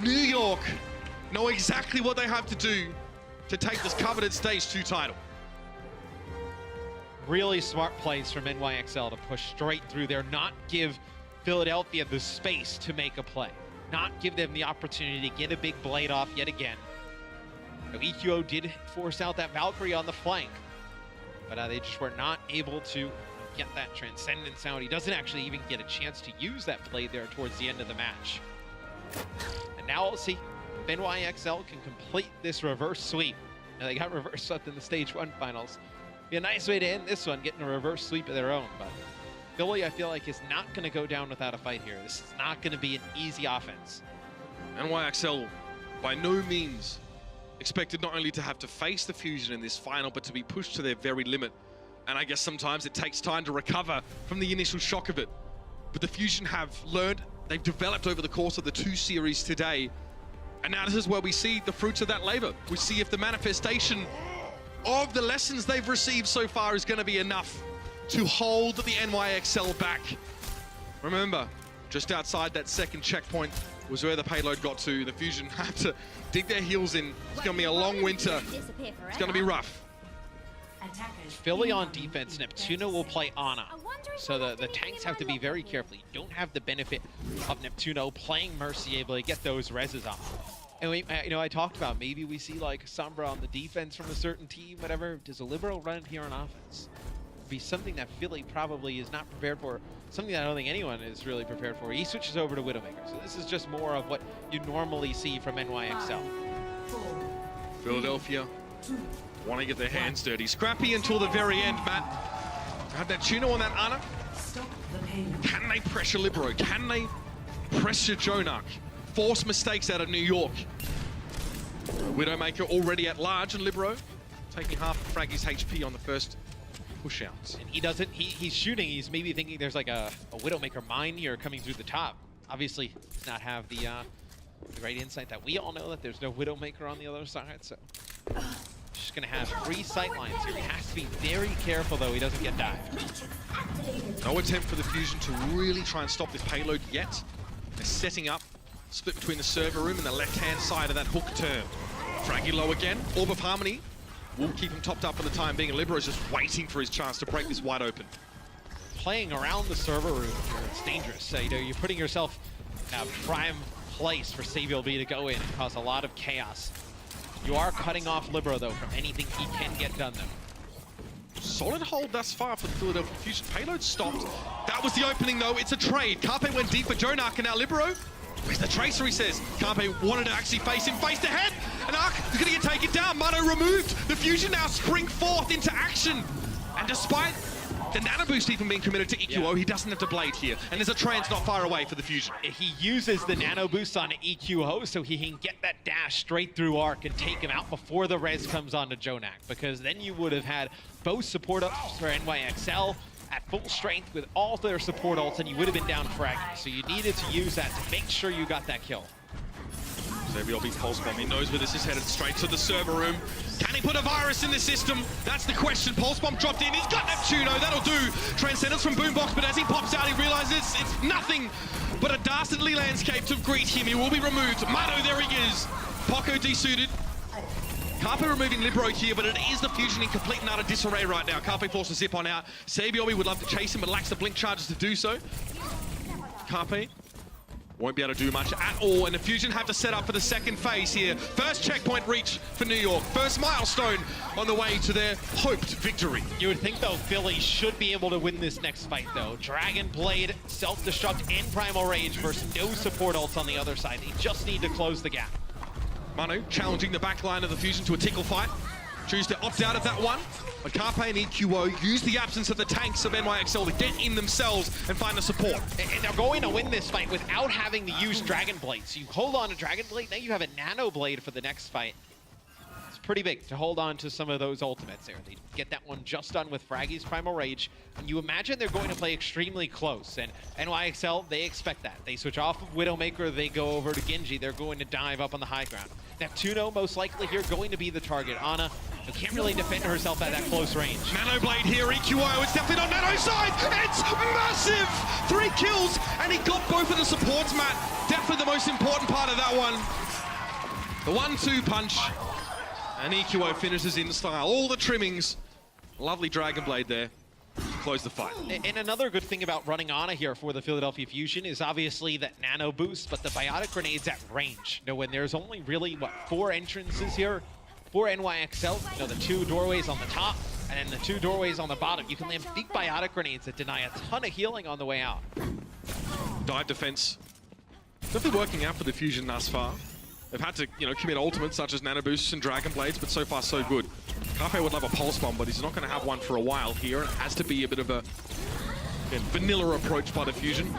New York know exactly what they have to do to take this coveted Stage 2 title. Really smart plays from NYXL to push straight through there, not give Philadelphia the space to make a play, not give them the opportunity to get a big blade off yet again. Now, EQO did force out that Valkyrie on the flank, but they just were not able to get that Transcendence out. He doesn't actually even get a chance to use that blade there towards the end of the match. And now we'll see if NYXL can complete this reverse sweep. Now they got reverse swept in the Stage 1 finals. Be a nice way to end this one, getting a reverse sweep of their own, but Philly, I feel like, is not going to go down without a fight here. This is not going to be an easy offense. NYXL, by no means expected not only to have to face the Fusion in this final, but to be pushed to their very limit. And I guess sometimes it takes time to recover from the initial shock of it. But the Fusion have learned, they've developed over the course of the 2 series today. And now this is where we see the fruits of that labor. We see if the manifestation of the lessons they've received so far is going to be enough to hold the NYXL back. Remember, just outside that second checkpoint was where the payload got to. The Fusion have to dig their heels in. It's going to be a long winter. It's going to be rough. Philly on defense, Neptuno will play Ana. So the tanks have to be very careful. You don't have the benefit of Neptuno playing Mercy, able to get those reses off. And we, I talked about maybe we see like Sombra on the defense from a certain team, whatever. Does a Libero run here on offense? It'd be something that Philly probably is not prepared for. Something that I don't think anyone is really prepared for. He switches over to Widowmaker. So this is just more of what you normally see from NYXL. Philadelphia want to get their hands dirty. Scrappy until the very end, Matt. Had that Tuno on that Ana. Can they pressure Libero? Can they pressure JJoNak? Force mistakes out of New York. Widowmaker already at large, and Libero taking half of Fraggy's HP on the first push outs. And he doesn't, he's shooting, he's maybe thinking there's like a Widowmaker mine here coming through the top. Obviously, does not have the right insight that we all know that there's no Widowmaker on the other side, so. Just gonna have 3 sight lines here. He has to be very careful though, he doesn't get dived. No attempt for the Fusion to really try and stop this payload yet. They're setting up, split between the server room and the left-hand side of that hook turn. Fraggy low again, Orb of Harmony will keep him topped up for the time being, and Libero's just waiting for his chance to break this wide open. Playing around the server room here, it's dangerous. So, you're putting yourself in a prime place for Saebyeolbe to go in and cause a lot of chaos. You are cutting off Libero though from anything he can get done though. Solid hold thus far for the Philadelphia Fusion. Payload stopped. That was the opening though, it's a trade. Carpe went deep for JJoNak, and now Libero. Where's the Tracer, he says. Carpe wanted to actually face him face to head. And Arc is gonna get taken down. Mano removed. The Fusion now spring forth into action. And despite the Nano Boost even being committed to EQO, he doesn't have to blade here. And there's a trans not far away for the Fusion. He uses the Nano Boost on EQO so he can get that dash straight through Arc and take him out before the res comes onto JJoNak, because then you would have had both support ups for NYXL at full strength with all their support ults, and you would have been down fraggy. So you needed to use that to make sure you got that kill. Saebyeolbe's Pulse Bomb, he knows where this is headed, straight to the server room. Can he put a virus in the system? That's the question. Pulse Bomb dropped in, he's got Neptuno, that'll do. Transcendence from Boombox, but as he pops out, he realizes it's nothing but a dastardly landscape to greet him. He will be removed. Mano, there he is. Poco desuited. Carpe removing Libero here, but it is the Fusion in complete and utter disarray right now. Carpe forced to zip on out. Saebyeolbe would love to chase him, but lacks the blink charges to do so. Carpe won't be able to do much at all, and the Fusion have to set up for the second phase here. First checkpoint reach for New York. First milestone on the way to their hoped victory. You would think, though, Philly should be able to win this next fight, though. Dragon Blade, Self-Destruct, and Primal Rage versus no support ults on the other side. They just need to close the gap. Manu challenging the back line of the Fusion to a tickle fight. Choose to opt out of that one. But Carpe and EQO use the absence of the tanks of NYXL to get in themselves and find the support. And they're going to win this fight without having to use Dragon Blade. So you hold on to Dragon Blade, now you have a Nano Blade for the next fight. It's pretty big to hold on to some of those ultimates there. They get that one just done with Fraggy's Primal Rage. And you imagine they're going to play extremely close. And NYXL, they expect that. They switch off of Widowmaker, they go over to Genji. They're going to dive up on the high ground. Neptuno, most likely here, going to be the target. Ana, who can't really defend herself at that close range. Nano Blade here, EQO, it's definitely not Nano's side! It's massive! 3 kills, and he got both of the supports, Matt. Definitely the most important part of that one. The 1-2 punch, and EQO finishes in style. All the trimmings. Lovely Dragon Blade there. Close the fight. And another good thing about running Ana here for the Philadelphia Fusion is obviously that Nano Boost, but the Biotic Grenade's at range. You know, when there's only really, what, 4 entrances here for NYXL, you know, the 2 doorways on the top, and then the 2 doorways on the bottom, you can land big Biotic Grenades that deny a ton of healing on the way out. Dive defense. Definitely working out for the Fusion thus far. They've had to, you know, commit ultimates such as Nano Boosts and Dragon Blades, but so far so good. Carpe would love a Pulse Bomb, but he's not going to have one for a while here. It has to be a bit of a vanilla approach by the Fusion.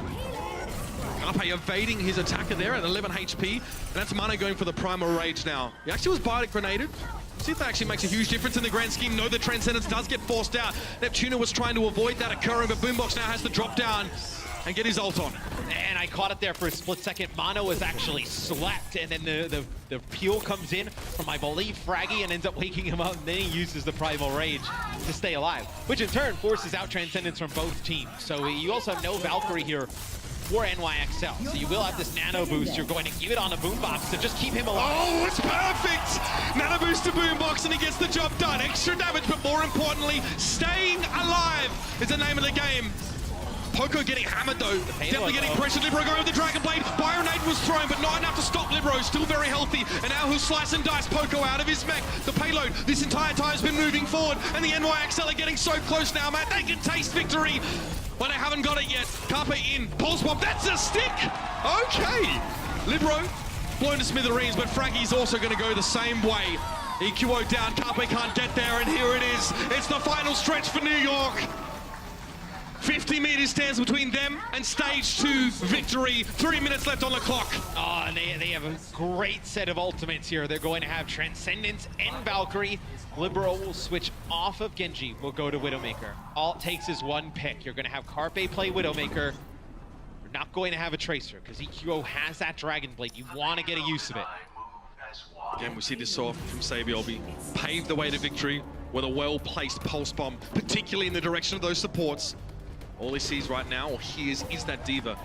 Carpe evading his attacker there at 11 HP. And that's Mano going for the Primal Rage now. He actually was Biotic Grenaded. See if that actually makes a huge difference in the grand scheme. No, the Transcendence does get forced out. Neptuno was trying to avoid that occurring, but Boombox now has to drop down and get his ult on. And I caught it there for a split second. Mano was actually slapped, and then the peel comes in from, I believe, Fraggy, and ends up waking him up, and then he uses the Primal Rage to stay alive, which in turn forces out Transcendence from both teams. So you also have no Valkyrie here for NYXL. So you will have this Nano Boost. You're going to give it on a Boombox to just keep him alive. Oh, it's perfect! Nano Boost to Boombox, and he gets the job done. Extra damage, but more importantly, staying alive is the name of the game. Poco getting hammered though, definitely getting pressured. Libero going with the Dragon Blade. Byron Aid was thrown, but not enough to stop Libero. Still very healthy, and now he'll slice and dice Poco out of his mech. The payload this entire time has been moving forward, and the NYXL are getting so close now, Matt. They can taste victory, but they haven't got it yet. Carpe in, Pulse Bomb, that's a stick! Okay, Libero blown to smithereens, but Fraggy's also going to go the same way. EQO down, Carpe can't get there, and here it is. It's the final stretch for New York. 50 meters stands between them and stage 2 victory. 3 minutes left on the clock. Oh, and they have a great set of ultimates here. They're going to have Transcendence and Valkyrie. Libero will switch off of Genji. Will go to Widowmaker. All it takes is one pick. You're going to have Carpe play Widowmaker. You're not going to have a Tracer because EQO has that Dragon Blade. You want to get a use of it. Again, we see this off from Saebyeolbe. Paved the way to victory with a well-placed Pulse Bomb, particularly in the direction of those supports. All he sees right now, or hears, is that D.Va.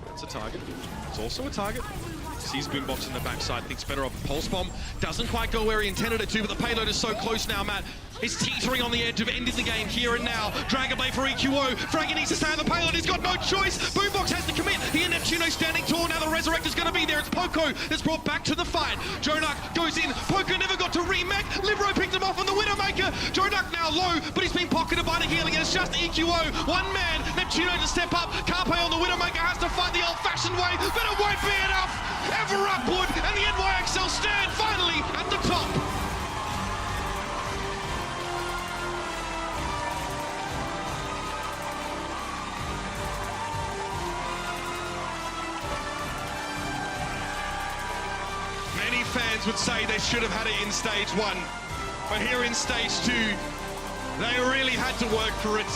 That's a target. It's also a target. Sees Boombox in the backside, thinks better of a Pulse Bomb. Doesn't quite go where he intended it to, but the payload is so close now, Matt. He's teetering on the edge of ending the game here and now. Dragon Blade for EQO. Fraggy needs to stay on the payload. He's got no choice. Boombox has to commit. He and Neptuno standing tall. Now the Resurrector's going to be there. It's Poco that's brought back to the fight. JJoNak goes in. Poco never got to remech. Libero picked him off on the Widowmaker. JJoNak now low, but he's been pocketed by the healing. And it's just EQO. One man. Neptuno to step up. Carpe on the Widowmaker has to fight the old-fashioned way, but it won't be enough. Ever upward, and the NYXL stand finally at the top. fans would say they should have had it in stage 1. But here in stage 2, they really had to work for it.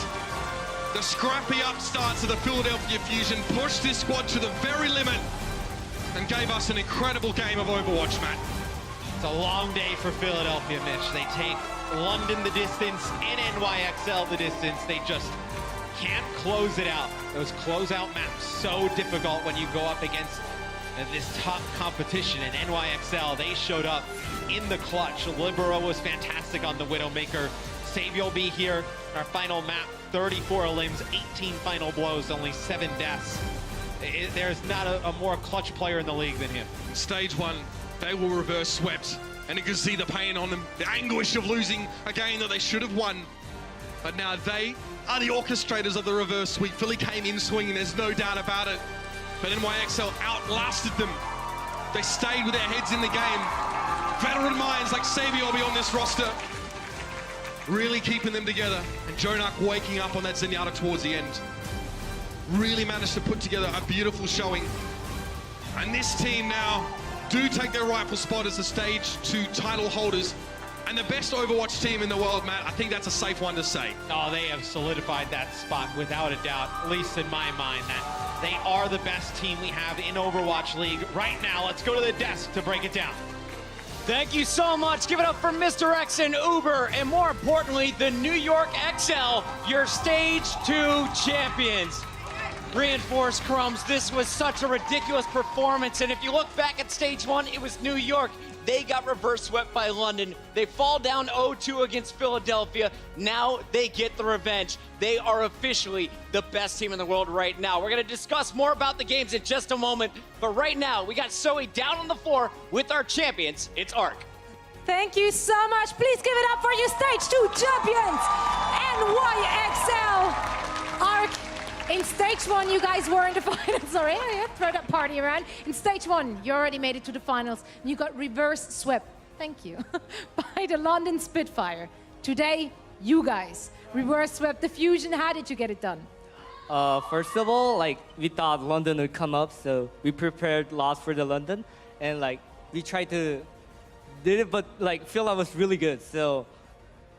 The scrappy upstarts of the Philadelphia Fusion pushed this squad to the very limit and gave us an incredible game of Overwatch, Matt. It's a long day for Philadelphia, Mitch. They take London the distance and NYXL the distance. They just can't close it out. Those closeout maps, so difficult when you go up against this top competition. And NYXL, they showed up in the clutch. Libero was fantastic on the Widowmaker. Savior will be here. Our final map, 34 limbs, 18 final blows, only 7 deaths. There's not a more clutch player in the league than him. In stage 1, they were reverse swept. And you can see the pain on them, the anguish of losing a game that they should have won. But now they are the orchestrators of the reverse sweep. Philly came in swinging, there's no doubt about it. But NYXL outlasted them. They stayed with their heads in the game. Veteran minds like Savior will be on this roster, really keeping them together. And JJoNak waking up on that Zenyatta towards the end. Really managed to put together a beautiful showing. And this team now do take their rightful spot as the stage 2 title holders and the best Overwatch team in the world, Matt. I think that's a safe one to say. Oh, they have solidified that spot without a doubt, at least in my mind, that they are the best team we have in Overwatch League right now. Let's go to the desk to break it down. Thank you so much. Give it up for Mr. X and Uber, and more importantly, the New York XL, your stage 2 champions. Reinforced Crumbs, this was such a ridiculous performance, and if you look back at stage 1, it was New York. They got reverse swept by London. They fall down 0-2 against Philadelphia. Now they get the revenge. They are officially the best team in the world right now. We're going to discuss more about the games in just a moment, but right now we got Zoe down on the floor with our champions. It's ARC. Thank you so much. Please give it up for your stage 2 champions, NYXL. ARC. In stage 1, you guys were in the finals. Sorry, I throw that party around. In stage 1, you already made it to the finals. You got reverse swept. Thank you. By the London Spitfire. Today, you guys reverse swept the Fusion. How did you get it done? First of all, we thought London would come up, so we prepared lots for the London, and we tried to did it, but Phila was really good, so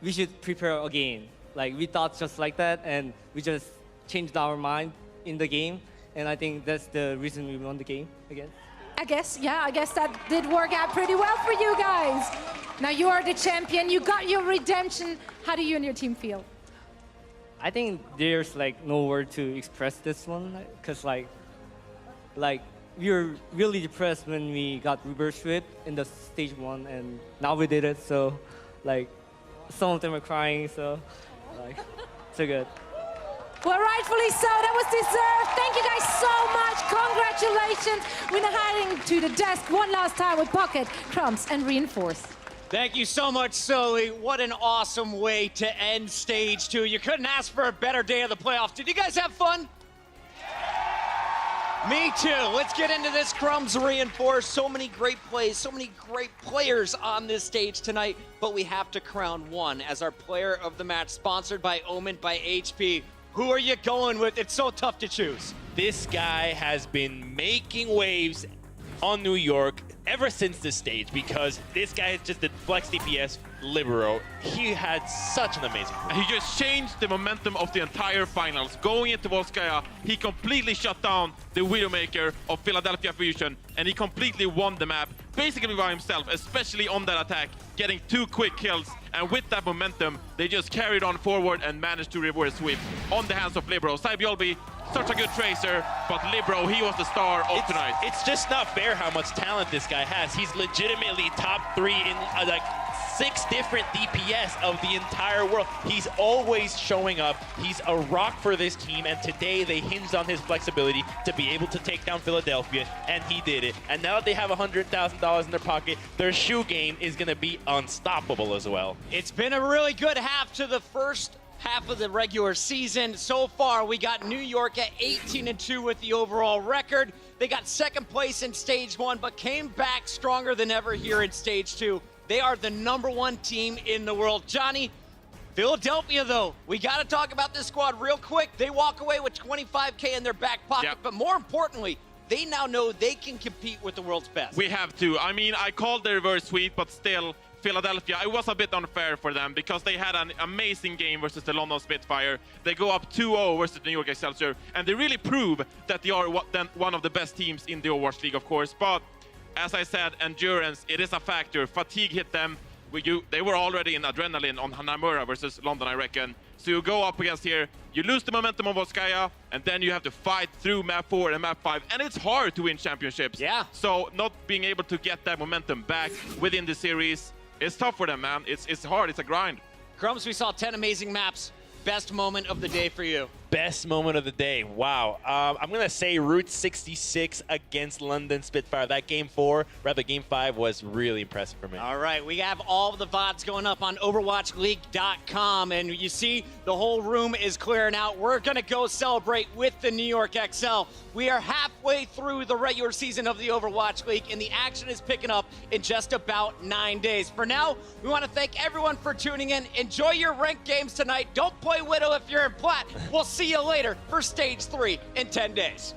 we should prepare again. We thought just like that, and we just changed our mind in the game, and I think that's the reason we won the game again. I guess that did work out pretty well for you guys. Now you are the champion, you got your redemption. How do you and your team feel? I think there's no word to express this one, because we were really depressed when we got reverse swept in the stage 1, and now we did it, so some of them are crying, so so good. Well, rightfully so. That was deserved. Thank you guys so much. Congratulations. We're now heading to the desk one last time with Pocket, Crumbs, and Reinforced. Thank you so much, Sully. What an awesome way to end stage 2. You couldn't ask for a better day of the playoffs. Did you guys have fun? Me too. Let's get into this. Crumbs, Reinforced. So many great plays, so many great players on this stage tonight, but we have to crown one as our player of the match, sponsored by Omen by HP. Who are you going with? It's so tough to choose. This guy has been making waves on New York ever since this stage, because this guy is just a flex DPS libero. He had such an amazing And he just changed the momentum of the entire finals. Going into Volskaya, he completely shut down the Widowmaker of Philadelphia Fusion, and he completely won the map, basically by himself, especially on that attack, getting 2 quick kills. And with that momentum, they just carried on forward and managed to reverse sweep on the hands of Libero. Saibjolbi, such a good tracer, but Libero, he was the star of tonight. It's just not fair how much talent this guy has. He's legitimately top 3 in 6 different DPS of the entire world. He's always showing up. He's a rock for this team, and today they hinged on his flexibility to be able to take down Philadelphia, and he did it. And now that they have $100,000 in their pocket, their shoe game is going to be unstoppable as well. It's been a really good half to the first half of the regular season. So far, we got New York at 18-2 with the overall record. They got second place in stage 1, but came back stronger than ever here in stage 2. They are the #1 team in the world. Johnny, Philadelphia, though, we got to talk about this squad real quick. They walk away with $25K in their back pocket, but more importantly, they now know they can compete with the world's best. We have to. I mean, I called the reverse sweep, but still, Philadelphia, it was a bit unfair for them because they had an amazing game versus the London Spitfire. They go up 2-0 versus the New York Excelsior, and they really prove that they are one of the best teams in the Overwatch League, of course. But as I said, endurance, it is a factor. Fatigue hit them. They were already in adrenaline on Hanamura versus London, I reckon. So you go up against here, you lose the momentum of Volskaya, and then you have to fight through map 4 and map 5. And it's hard to win championships. Yeah. So not being able to get that momentum back within the series, it's tough for them, man. It's hard, it's a grind. Crumbs, we saw 10 amazing maps. Best moment of the day for you? Best moment of the day. Wow. I'm going to say Route 66 against London Spitfire. That game 4, rather game 5, was really impressive for me. All right, we have all of the VODs going up on OverwatchLeague.com, and you see the whole room is clearing out. We're going to go celebrate with the New York XL. We are halfway through the regular season of the Overwatch League, and the action is picking up in just about 9 days. For now, we want to thank everyone for tuning in. Enjoy your ranked games tonight. Don't play Widow if you're in Plat. We'll see you later for Stage 3 in 10 days.